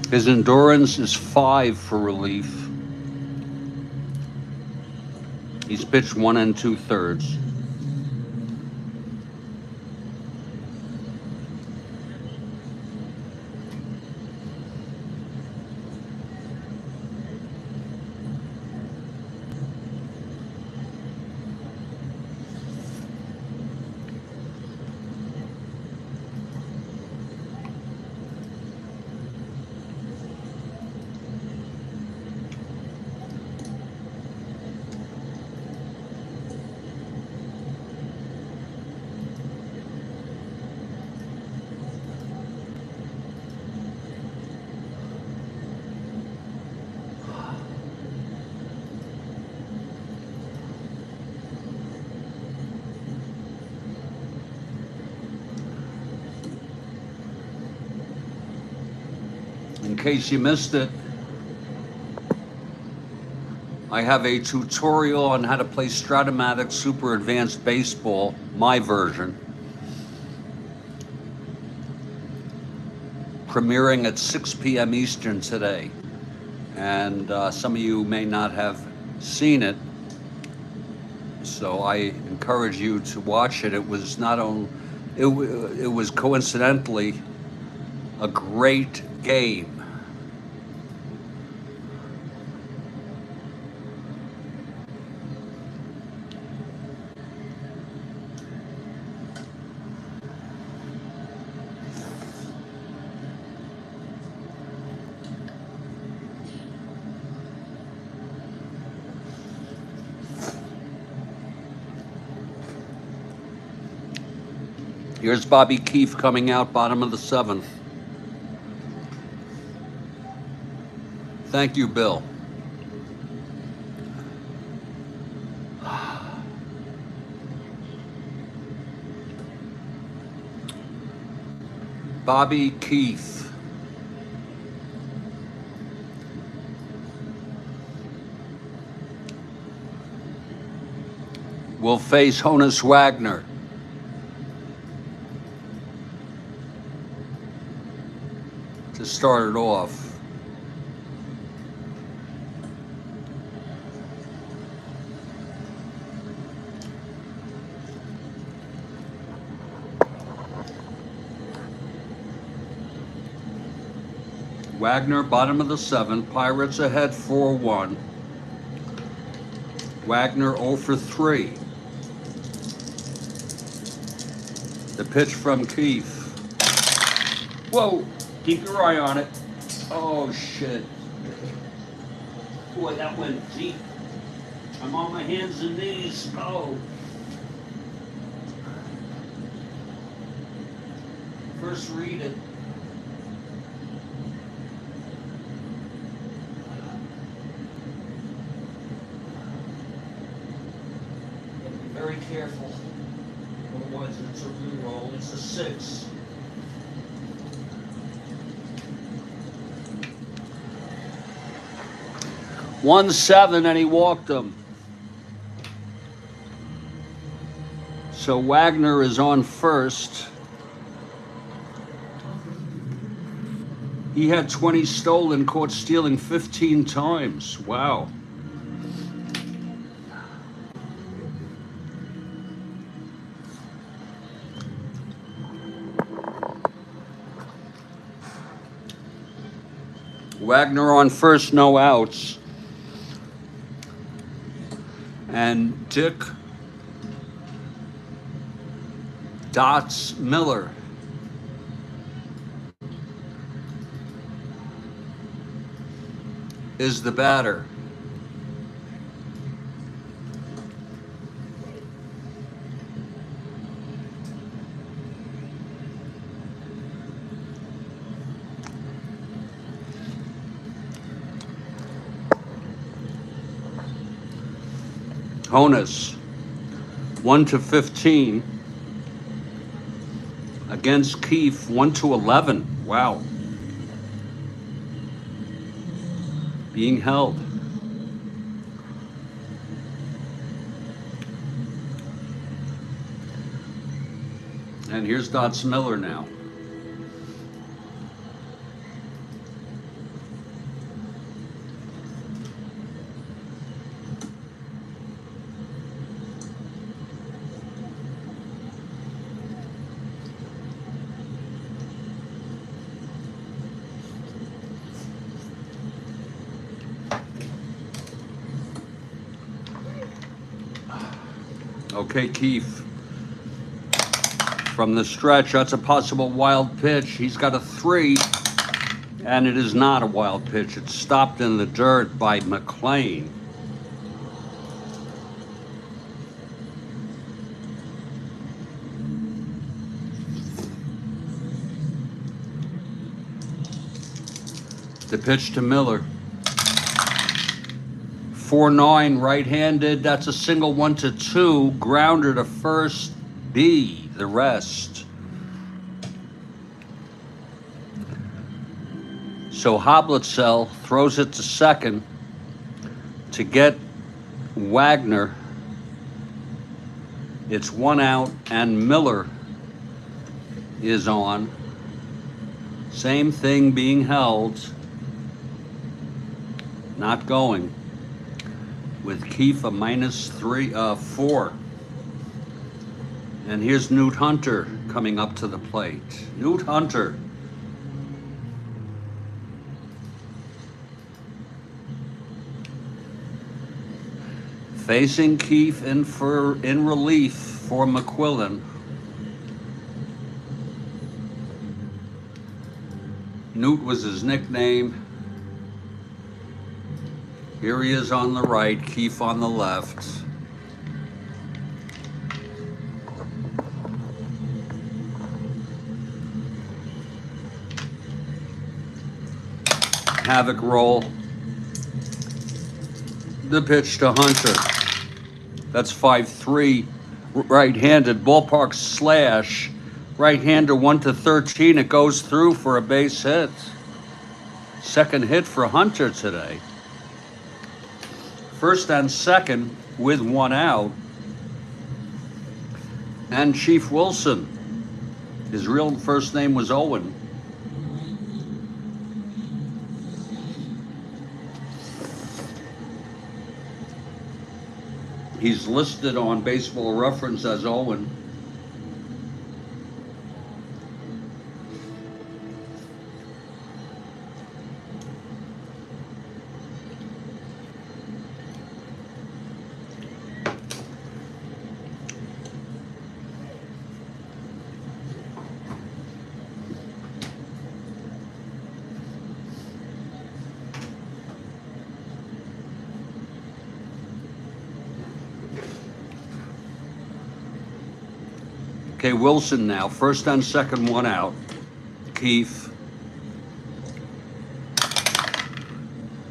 Speaker 1: His endurance is 5 for relief. He's pitched 1 2/3. In case you missed it, I have a tutorial on how to play Strat-O-Matic Super Advanced Baseball, my version, premiering at 6 p.m. Eastern today. And some of you may not have seen it, so I encourage you to watch it. It was not only, it was coincidentally a great game. Here's Bobby Keefe coming out, bottom of the 7th. Thank you, Bill. Bobby Keefe. Will face Honus Wagner. To start it off. Wagner, bottom of the 7th. Pirates ahead 4-1. Wagner 0 for 3. The pitch from Keefe. Whoa! Keep your eye on it. Oh, shit. Boy, that went deep. I'm on my hands and knees. Oh. First read it. Be very careful. Otherwise, it's a reroll. It's a 6. One 7, and he walked him. So Wagner is on first. He had 20 stolen, caught stealing 15 times. Wow. Wagner on first, no outs. And Dick Dots Miller is the batter. Honus, 1 to 15. Against Keefe, 1 to 11. Wow. Being held. And here's Dots Miller now. Okay, Keefe. From the stretch, that's a possible wild pitch. He's got a 3, and it is not a wild pitch. It's stopped in the dirt by McLean. The pitch to Miller. 4-9 right-handed. That's a single 1-2. Grounder to first. B, the rest. So Hoblitzel throws it to second to get Wagner. It's 1 out, and Miller is on. Same thing being held. Not going. With Keefe a -4. And here's Newt Hunter coming up to the plate. Newt Hunter. Facing Keefe in relief for McQuillan. Newt was his nickname. Here he is on the right, Keefe on the left. Havoc roll. The pitch to Hunter. That's 5-3, right-handed. Ballpark slash. Right-hander 1-13. It goes through for a base hit. Second hit for Hunter today. First and second with 1 out. And Chief Wilson. His real first name was Owen. He's listed on Baseball Reference as Owen. Okay, Wilson now. First and second, 1 out. Keefe.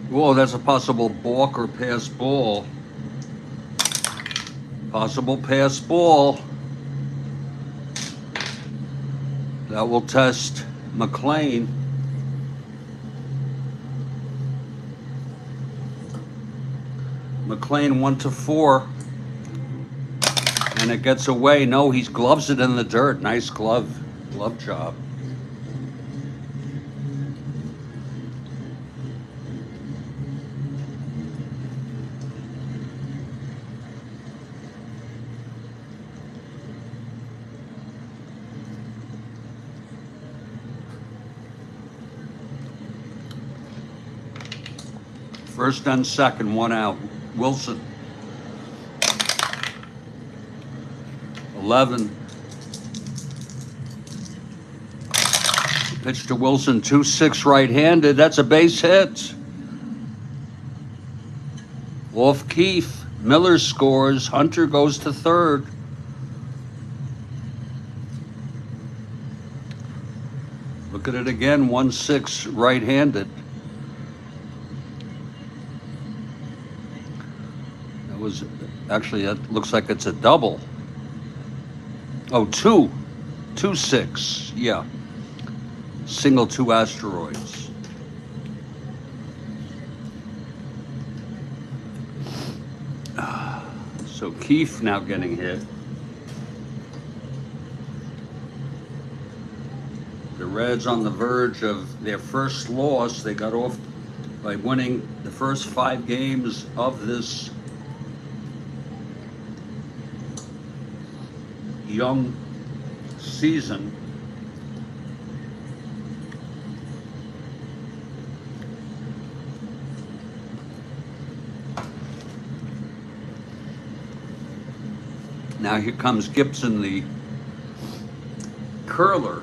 Speaker 1: Whoa, that's a possible balk or pass ball. Possible pass ball. That will test McLean. McLean 1-4. And it gets away. No, he gloves it in the dirt. Nice glove job. First and second, 1 out. Wilson. 11. Pitch to Wilson, 2-6 right-handed. That's a base hit. Off Keefe. Miller scores. Hunter goes to third. Look at it again, 1-6 right-handed. That was actually, that looks like it's a double. Oh, 2-6, yeah. Single 2 asteroids. So Keefe now getting hit. The Reds on the verge of their first loss. They got off by winning the first 5 games of this young season. Now here comes Gibson, the curler.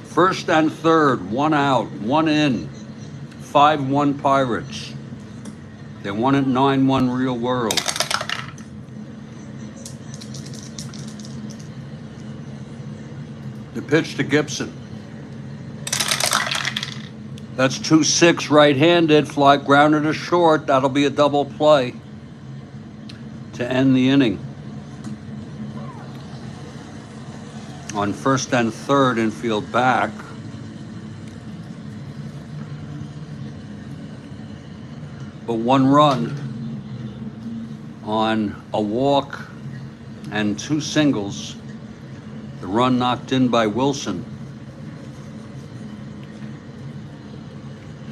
Speaker 1: First and third, 1 out, 1 in, 5-1 Pirates. They won it 9-1 Real World. The pitch to Gibson. That's 2-6 right-handed, fly grounded to short. That'll be a double play to end the inning. On first and third, infield back. But 1 run on a walk and 2 singles. The run knocked in by Wilson.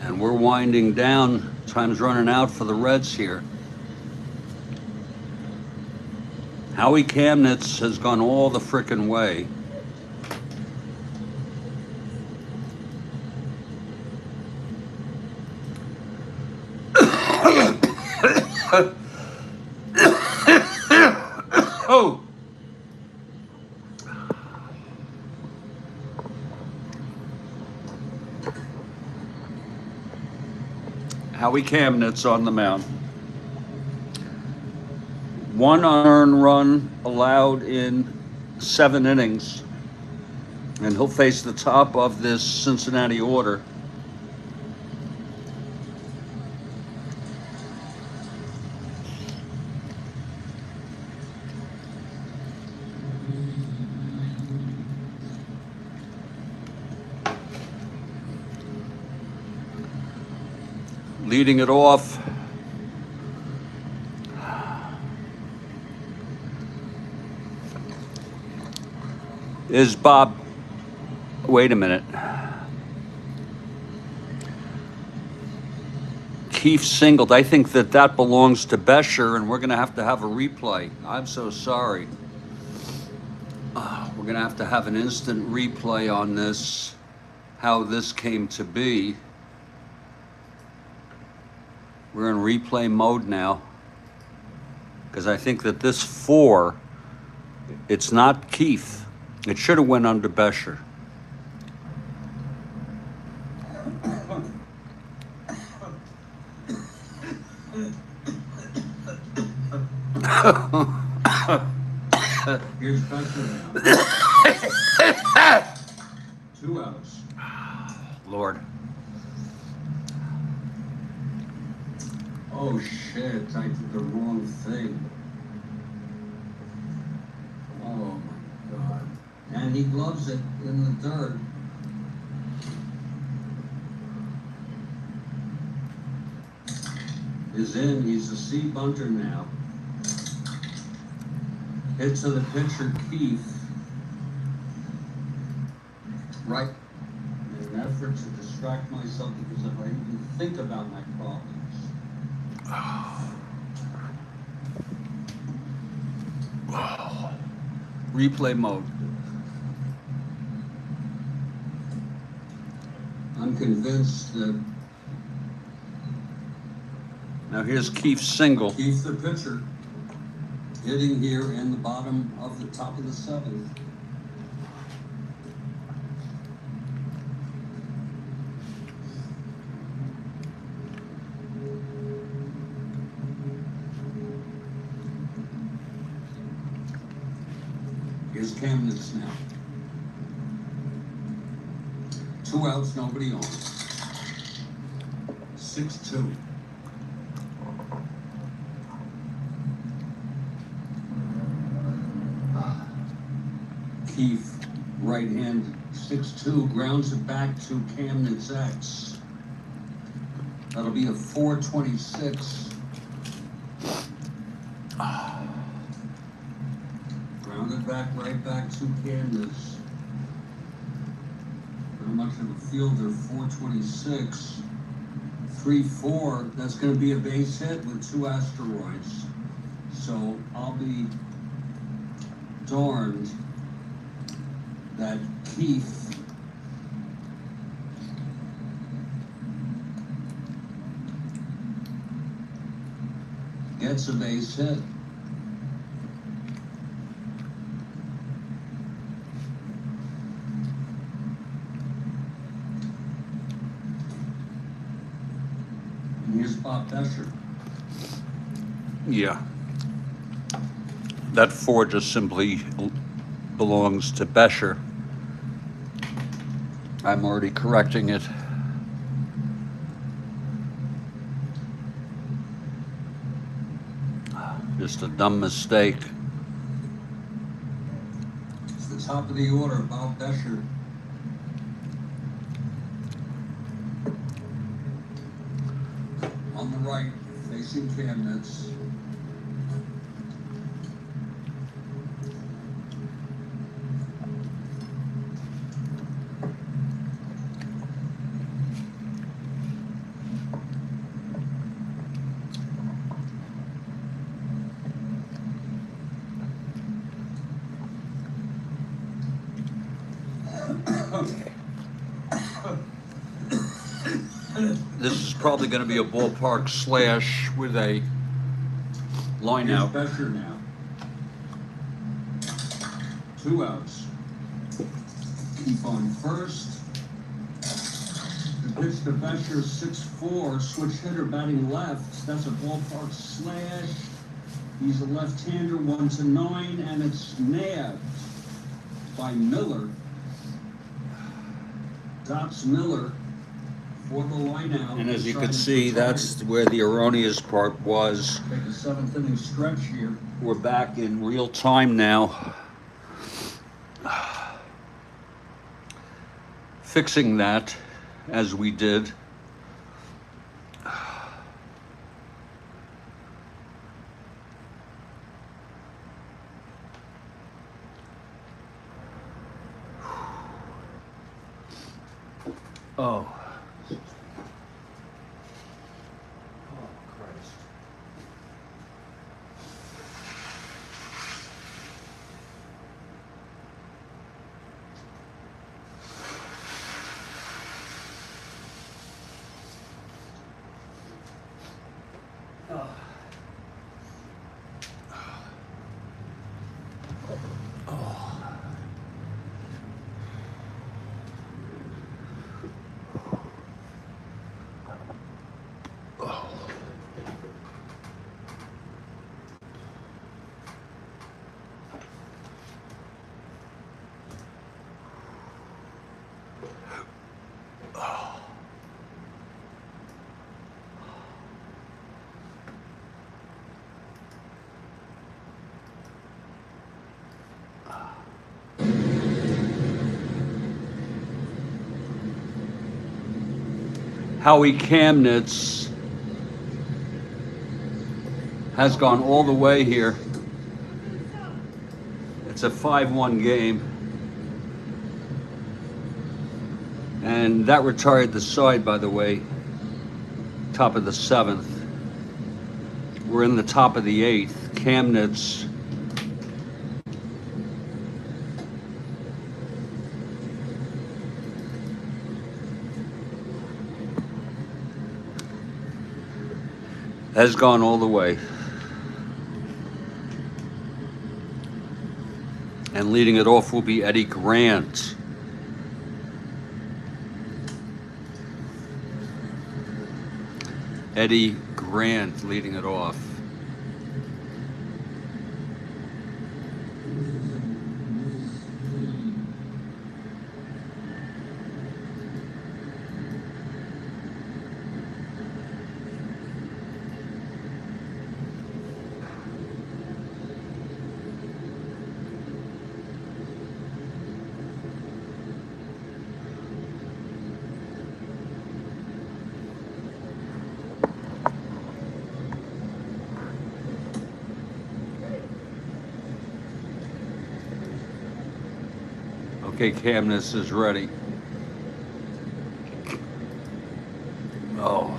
Speaker 1: And we're winding down. Time's running out for the Reds here. Howie Kamnitz has gone all the frickin' way. Oh. Howie Kamnitz on the mound. 1 unearned run allowed in 7 innings. And he'll face the top of this Cincinnati order. Leading it off, is Bob. Wait a minute. Keefe singled. I think that belongs to Bescher, and we're going to have a replay. I'm so sorry. We're going to have an instant replay on this, how this came to be. We're in replay mode now, because I think that this 4, it's not Keith. It should have went under Bescher. Here's Bescher now. 2 outs. Lord. Oh shit, I did the wrong thing. Oh my God. And he gloves it in the dirt. Is in, he's a C bunter now. Hit to the pitcher, Keith. Right. In an effort to distract myself, because if I even think about my problems. Replay mode. I'm convinced that. Now here's Keith's single. Keith the pitcher, hitting here in the bottom of the top of the 7th. Here's Kamnitz now. 2 outs, nobody on. 6-2. Keith, right hand, 6-2, grounds it back to Camden's X. That'll be a 426. Grounded back, right back to Camden's. Not much of a fielder, 426. 3-4, that's going to be a base hit with 2 asteroids. So I'll be darned that Keith gets a base hit. And here's Bob Bescher. Yeah. That 4 just simply belongs to Bescher. I'm already correcting it. Just a dumb mistake. It's the top of the order, Bob Bescher. On the right, facing Camnitz. This is probably going to be a ballpark slash with a line out. Bescher now. 2 outs. Keep on first. The pitch to Bescher, 6-4, switch hitter batting left. That's a ballpark slash. He's a left-hander, 1-9, and it's nabbed by Miller. Dots Miller for the line out. And as you can see, that's where the erroneous part was. Take a 7th inning stretch here. We're back in real time now. Fixing that as we did. Oh. Howie Camnitz has gone all the way here. It's a 5-1 game. And that retired the side, by the way, top of the 7th. We're in the top of the 8th. Camnitz has gone all the way. And leading it off will be Eddie Grant. Eddie Grant leading it off. Okay, Camness is ready. Oh.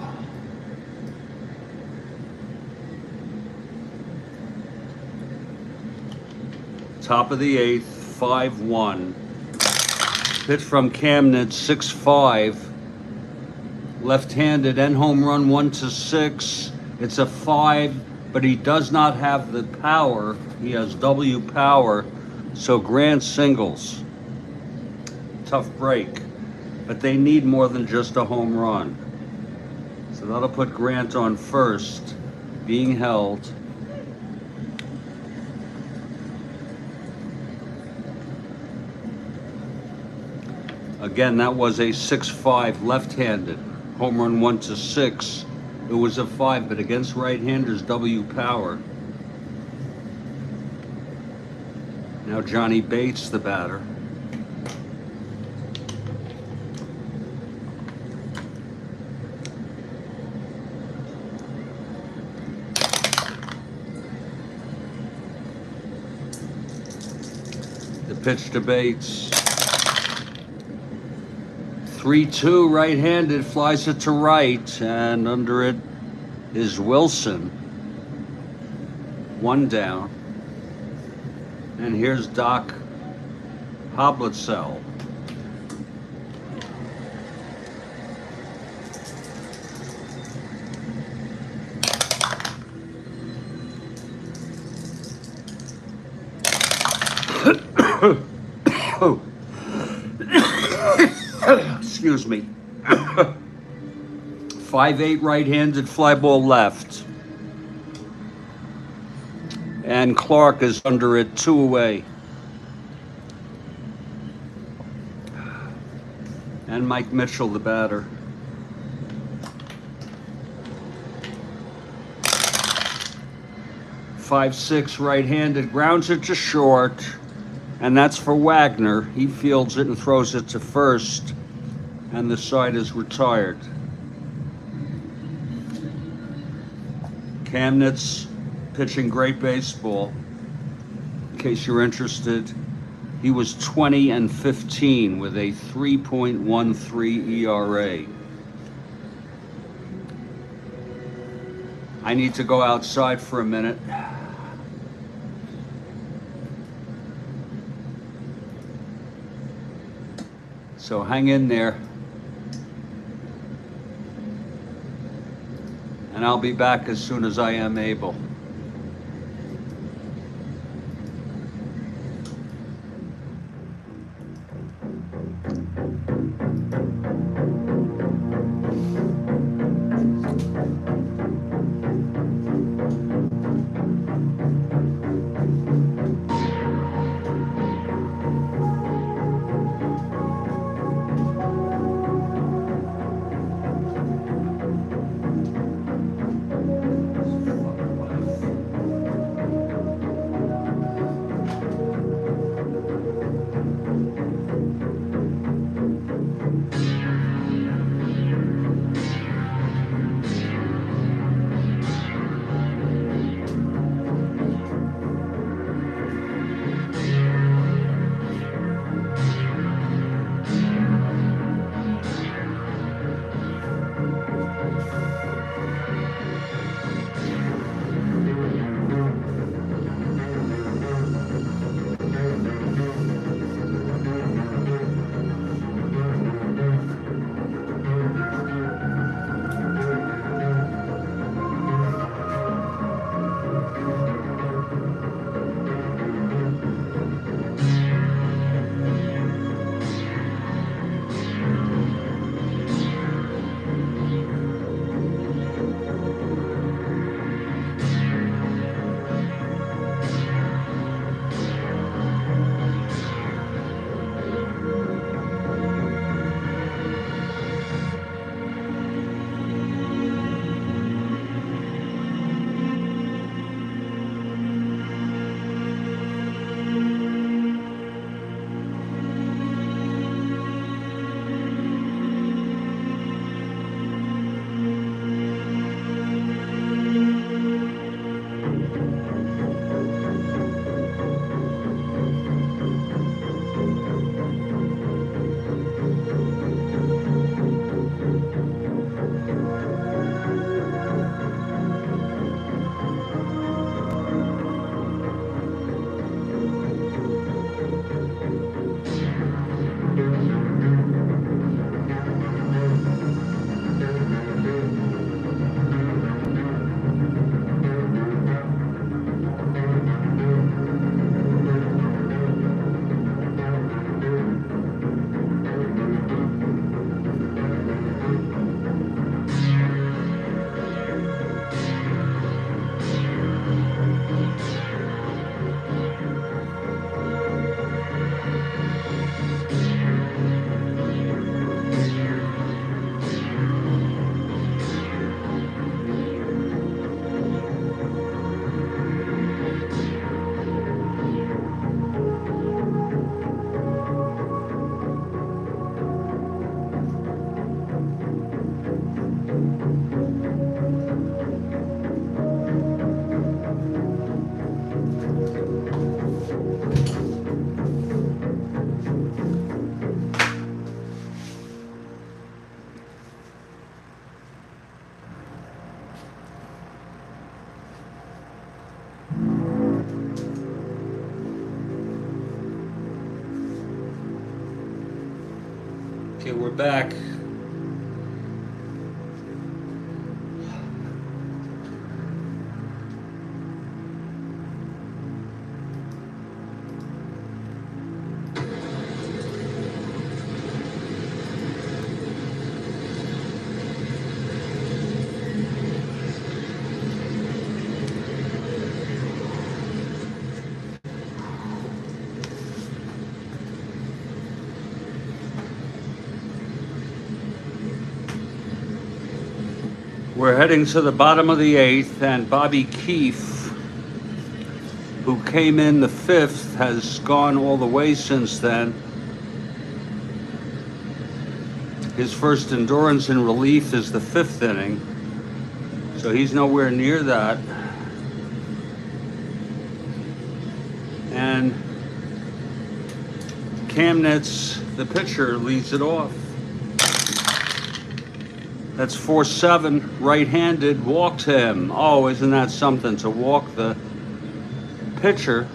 Speaker 1: Top of the eighth, 5-1. Pitch from Camness, 6-5. Left-handed and home run, 1-6. It's a 5, but he does not have the power. He has W power, so Grant singles. Tough break, but they need more than just a home run. So that'll put Grant on first, being held. Again, that was a 6-5 left-handed. Home run, 1-6. It was a 5, but against right-handers, W power. Now Johnny Bates, the batter. The pitch to Bates. 3-2, right-handed, flies it to right, and under it is Wilson. 1 down. And here's Doc Hoblitzel. Excuse me. 5-8 right-handed, fly ball left. And Clark is under it, 2 away. And Mike Mitchell, the batter. Five-6 right-handed, grounds it to short. And that's for Wagner. He fields it and throws it to first. And the side is retired. Camness pitching great baseball. In case you're interested, he was 20-15 with a 3.13 ERA. I need to go outside for a minute. So hang in there. And I'll be back as soon as I am able. Okay, we're back. We're heading to the bottom of the 8th, and Bobby Keefe, who came in the 5th, has gone all the way since then. His first endurance in relief is the 5th inning, so he's nowhere near that. And Kamnitz, the pitcher, leads it off. That's 4-7, right-handed, walked him. Oh, isn't that something, to walk the pitcher?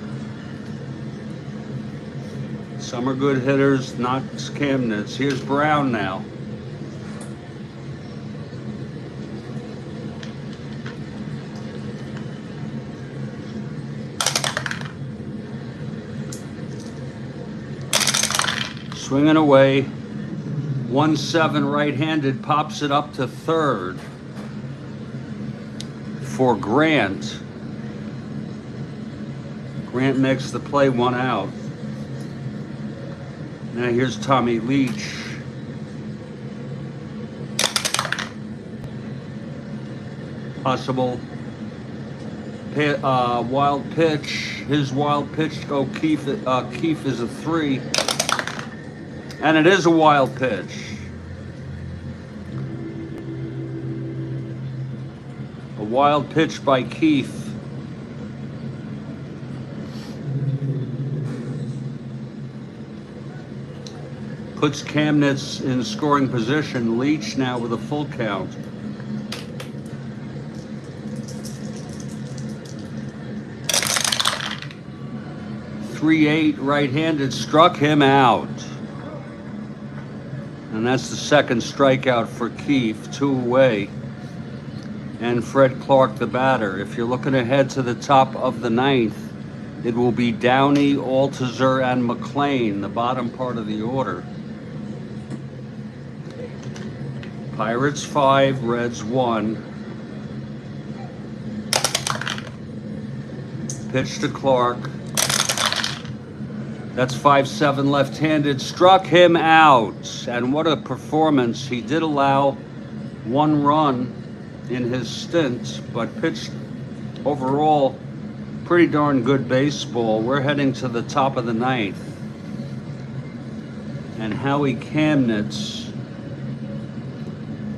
Speaker 1: Some are good hitters, not Kamnitz. Here's Brown now. Swinging away. 1-7 right-handed, pops it up to third for Grant. Grant makes the play, 1 out. Now here's Tommy Leach. Possible wild pitch. His wild pitch, Keefe is a 3. And it is a wild pitch. A wild pitch by Keefe. Puts Kamnitz in scoring position. Leach now with a full count. .38 right-handed, struck him out. And that's the second strikeout for Keefe, 2 away. And Fred Clark, the batter. If you're looking ahead to the top of the 9th, it will be Downey, Altizer, and McLean, the bottom part of the order. Pirates 5, Reds 1. Pitch to Clark. That's 5-7 left-handed, struck him out. And what a performance. He did allow 1 run in his stint, but pitched overall pretty darn good baseball. We're heading to the top of the 9th. And Howie Kamnitz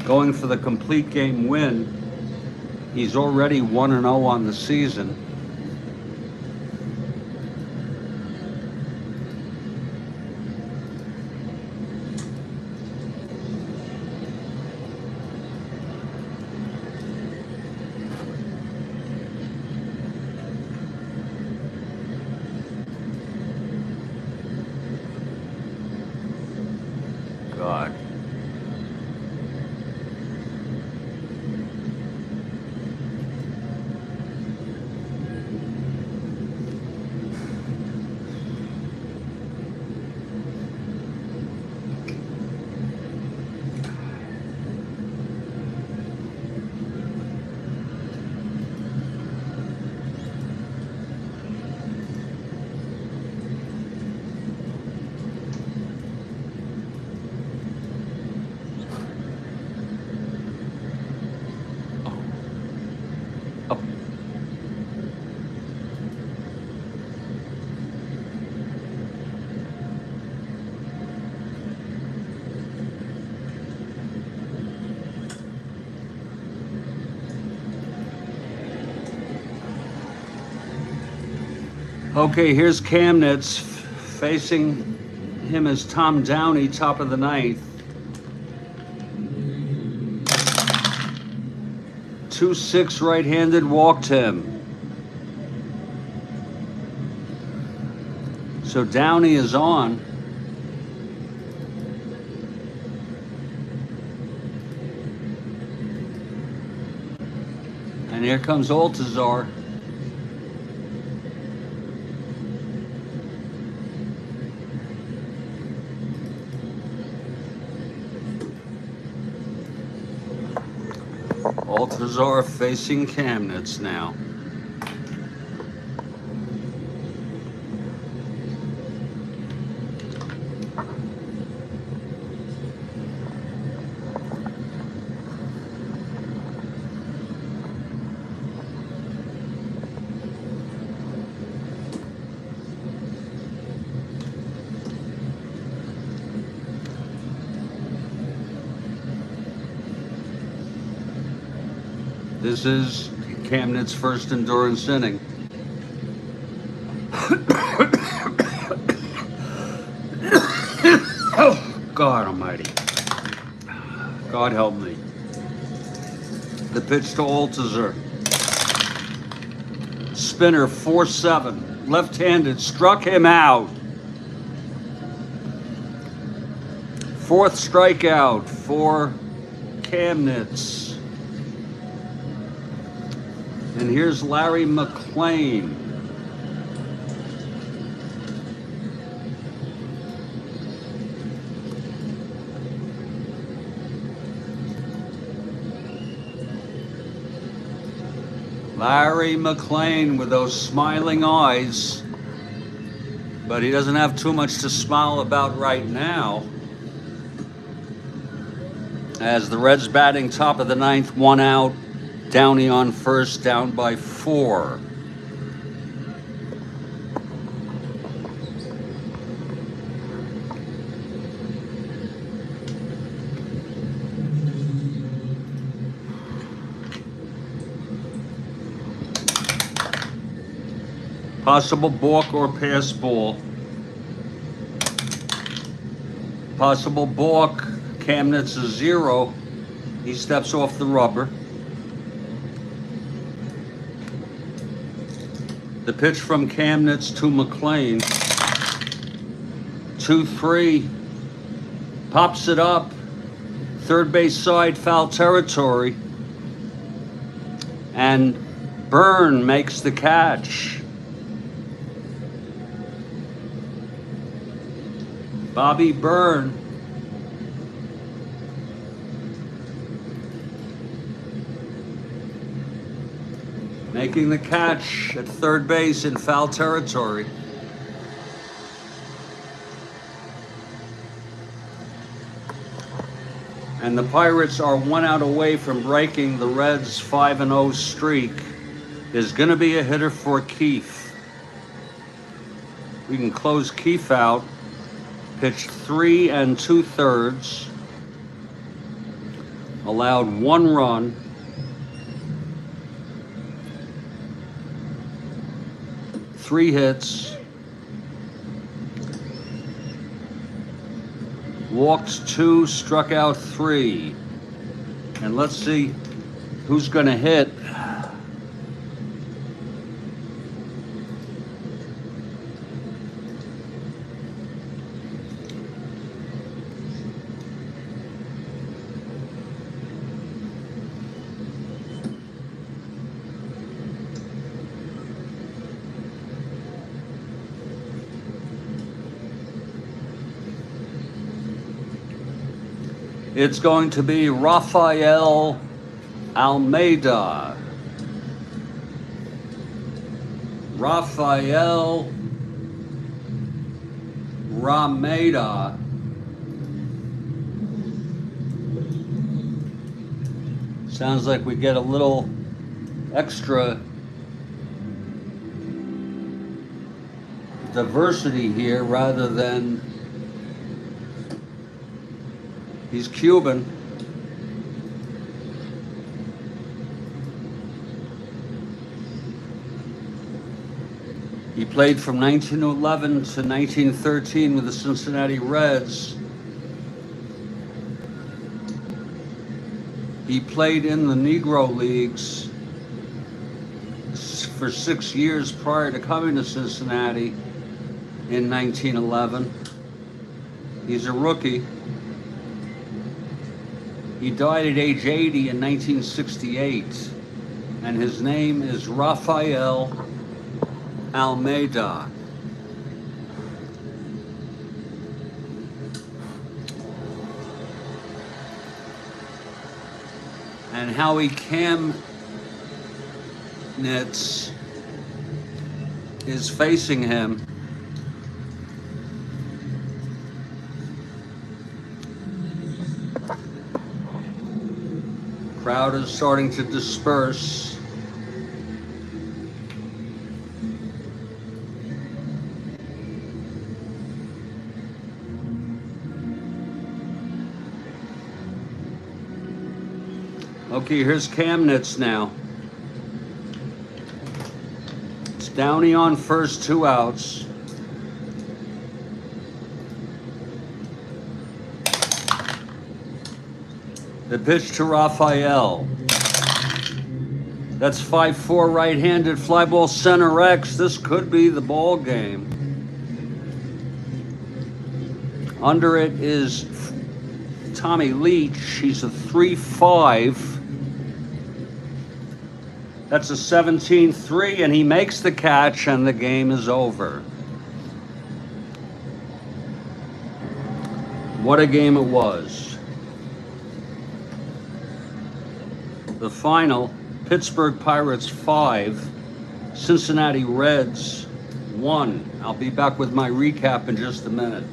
Speaker 1: going for the complete game win. He's already 1-0 on the season. God. Okay, here's Kamnitz. Facing him is Tom Downey, top of the 9th. 2-6 right-handed, walked him. So Downey is on. And here comes Altazar. Altazar facing Kamnitz now. This is Kamnitz's first endurance inning. Oh, God almighty. God help me. The pitch to Altazar. Spinner, 4-7. Left-handed, struck him out. Fourth strikeout for Kamnitz. And here's Larry McClain. Larry McClain with those smiling eyes, but he doesn't have too much to smile about right now. As the Reds batting top of the ninth, 1 out. Downey on first, down by 4. Possible balk or pass ball. Possible balk. Kamnitz is 0. He steps off the rubber. The pitch from Kamnitz to McClain. 2-3. Pops it up. Third base side, foul territory. And Byrne makes the catch. Bobby Byrne. Making the catch at third base in foul territory. And the Pirates are 1 out away from breaking the Reds' 5-0 streak. There's going to be a hitter for Keefe. We can close Keefe out. Pitched 3 2/3. Allowed 1 run. Three hits, walked 2, struck out 3. And let's see who's going to hit. It's going to be Rafael Almeida. Rafael Rameda. Sounds like we get a little extra diversity here rather than he's Cuban. He played from 1911 to 1913 with the Cincinnati Reds. He played in the Negro Leagues for 6 years prior to coming to Cincinnati in 1911. He's a rookie. He died at age 80 in 1968. and his name is Rafael Almeida. And Howie Kamnitz is facing him. Crowd is starting to disperse. Okay, here's Kamnitz now. It's Downey on first, 2 outs. The pitch to Rafael. That's 5-4 right-handed fly ball center X. This could be the ball game. Under it is Tommy Leach. He's a 3-5. That's a 17-3, and he makes the catch, and the game is over. What a game it was. The final, Pittsburgh Pirates 5, Cincinnati Reds 1. I'll be back with my recap in just a minute.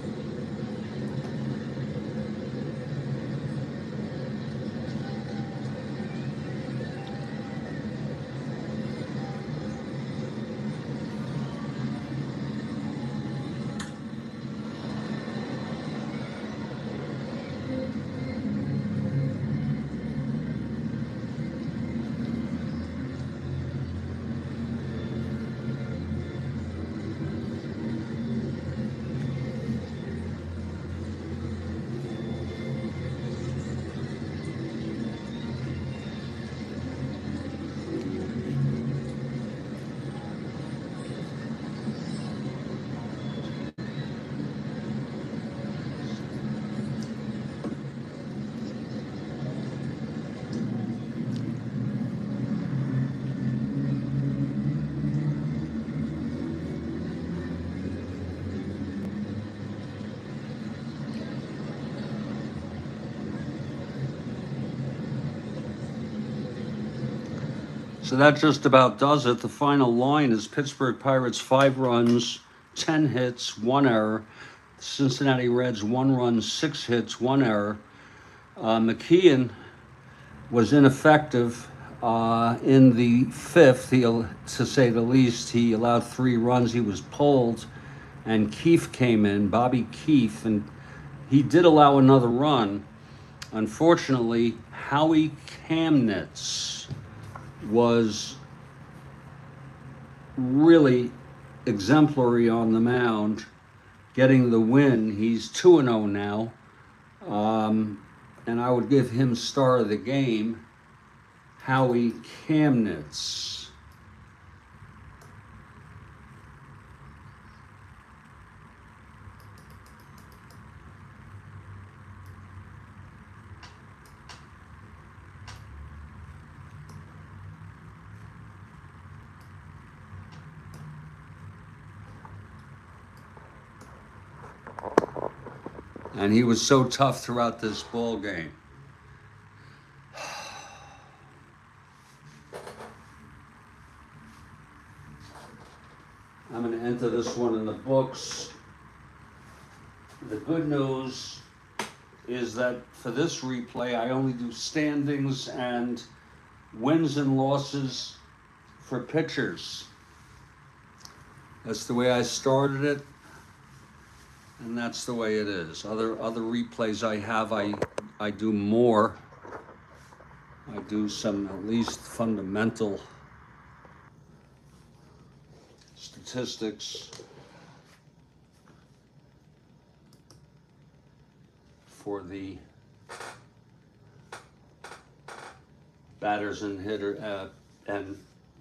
Speaker 1: So that just about does it. The final line is Pittsburgh Pirates 5 runs, 10 hits, 1 error. Cincinnati Reds 1 run, 6 hits, 1 error. McKeon was ineffective in the 5th, to say the least. He allowed 3 runs. He was pulled, and Keefe came in, Bobby Keefe, and he did allow another run. Unfortunately, Howie Kamnitz was really exemplary on the mound, getting the win. He's 2-0 now, and I would give him star of the game, Howie Kamnitz. And he was so tough throughout this ball game. I'm going to enter this one in the books. The good news is that for this replay, I only do standings and wins and losses for pitchers. That's the way I started it. And that's the way it is. Other replays I have, I do more. I do some at least fundamental statistics for the batters and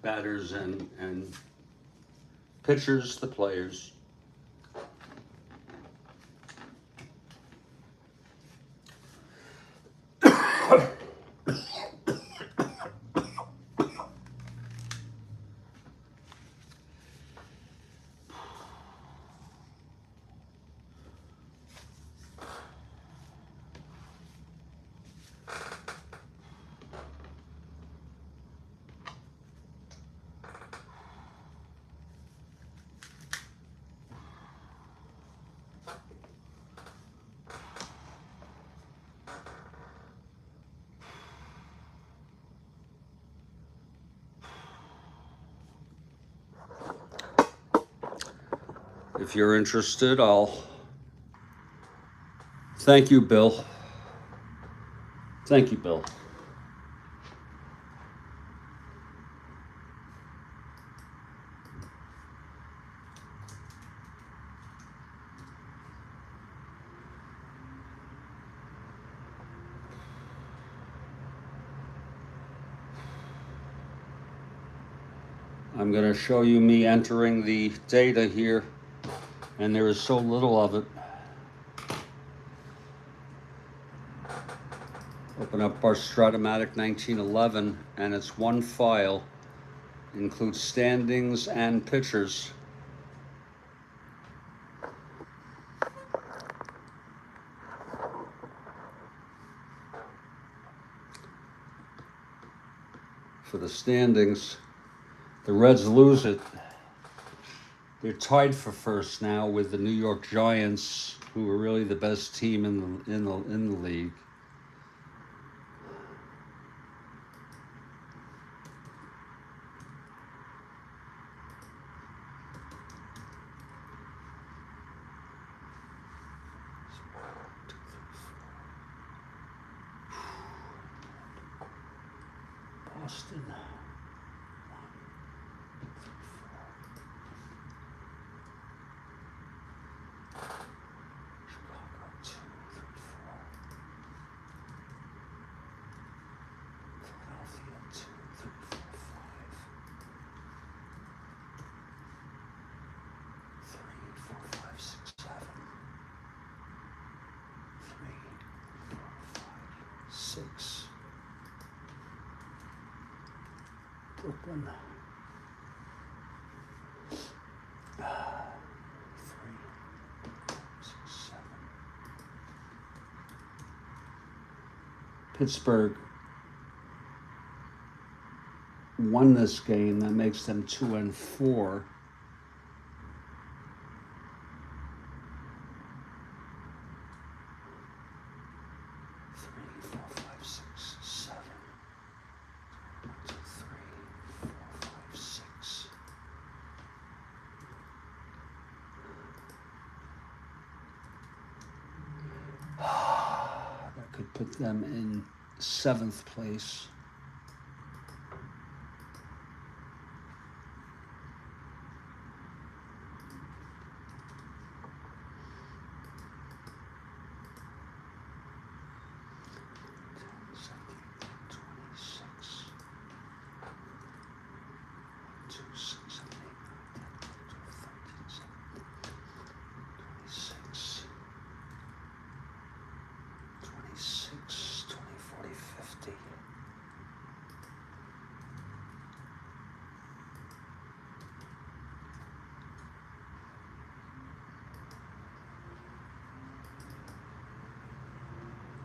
Speaker 1: batters and pitchers, the players. if you're interested, I'll... Thank you, Bill. Thank you, Bill. I'm going to show you me entering the data here, and there is so little of it. Open up our Strat-O-Matic 1911, and it's one file, includes standings and pitchers. For the standings, the Reds lose it. They're tied for first now with the New York Giants, who are really the best team in the league. Boston. 1, 2, 3, 4. Chicago 2, 3, 4. Philadelphia 2, 3, 4, 5. 3, 4, 5, 6, 7. 3, 4, 5, 6. Brooklyn. 3, 6, 7. Pittsburgh won this game. That makes them 2-4. Put them in 7th place.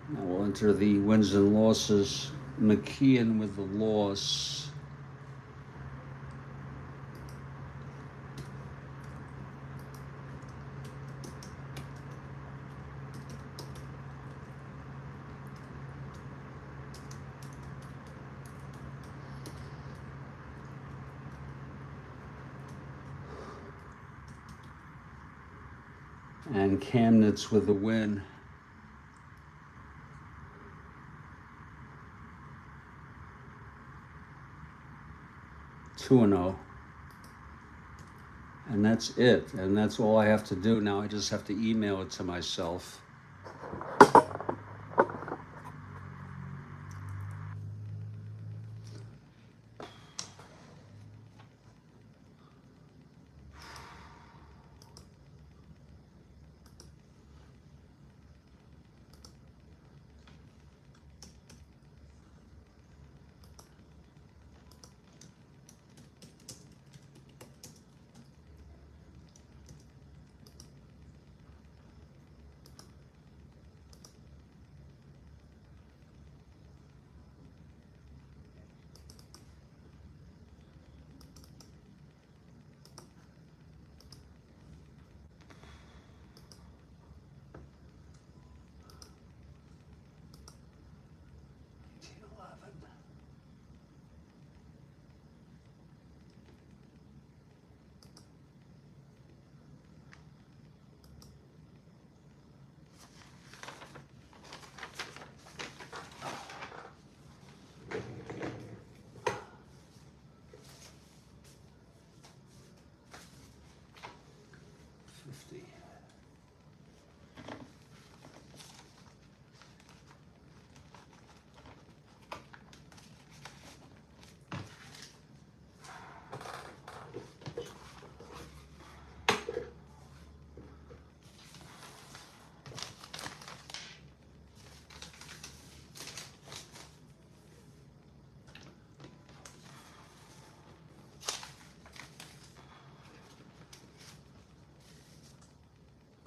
Speaker 1: Now we'll enter the wins and losses. McKeon with the loss. And Camnitz with the win. 2-0. And that's it. And that's all I have to do now. I just have to email it to myself.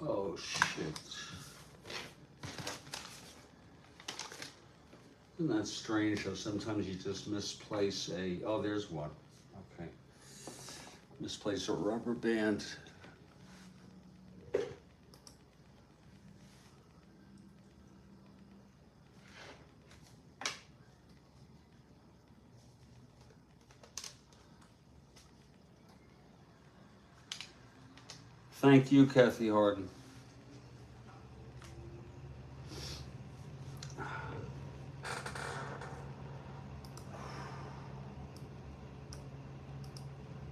Speaker 1: Oh, shit. Isn't that strange how sometimes you just misplace a, oh, there's one. Okay. Misplace a rubber band. Thank you, Kathy Harden.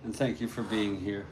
Speaker 1: And thank you for being here.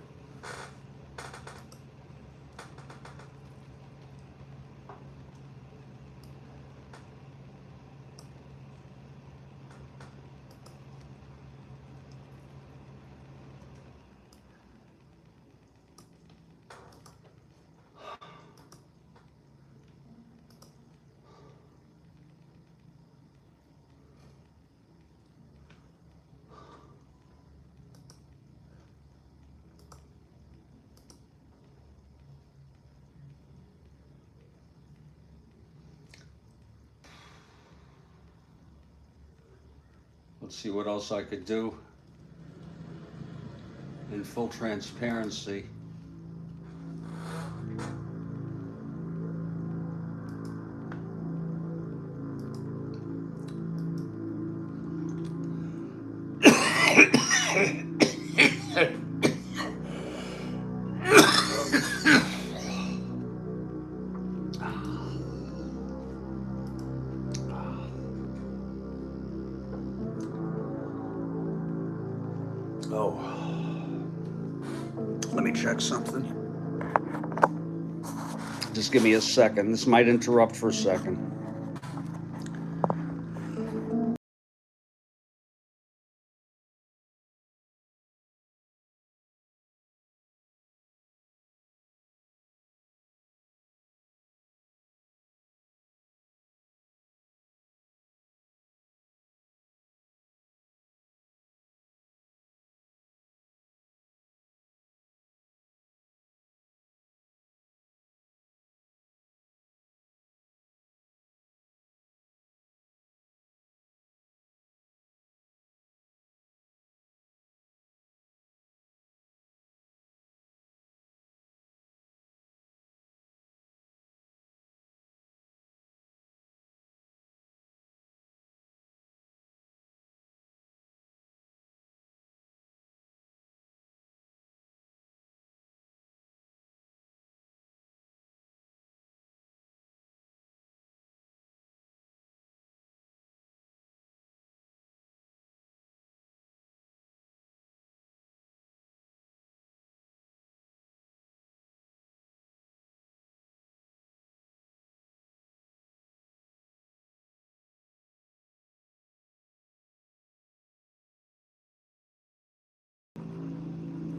Speaker 1: Let's see what else I could do in full transparency. Oh, let me check something. Just give me a second. This might interrupt for a second.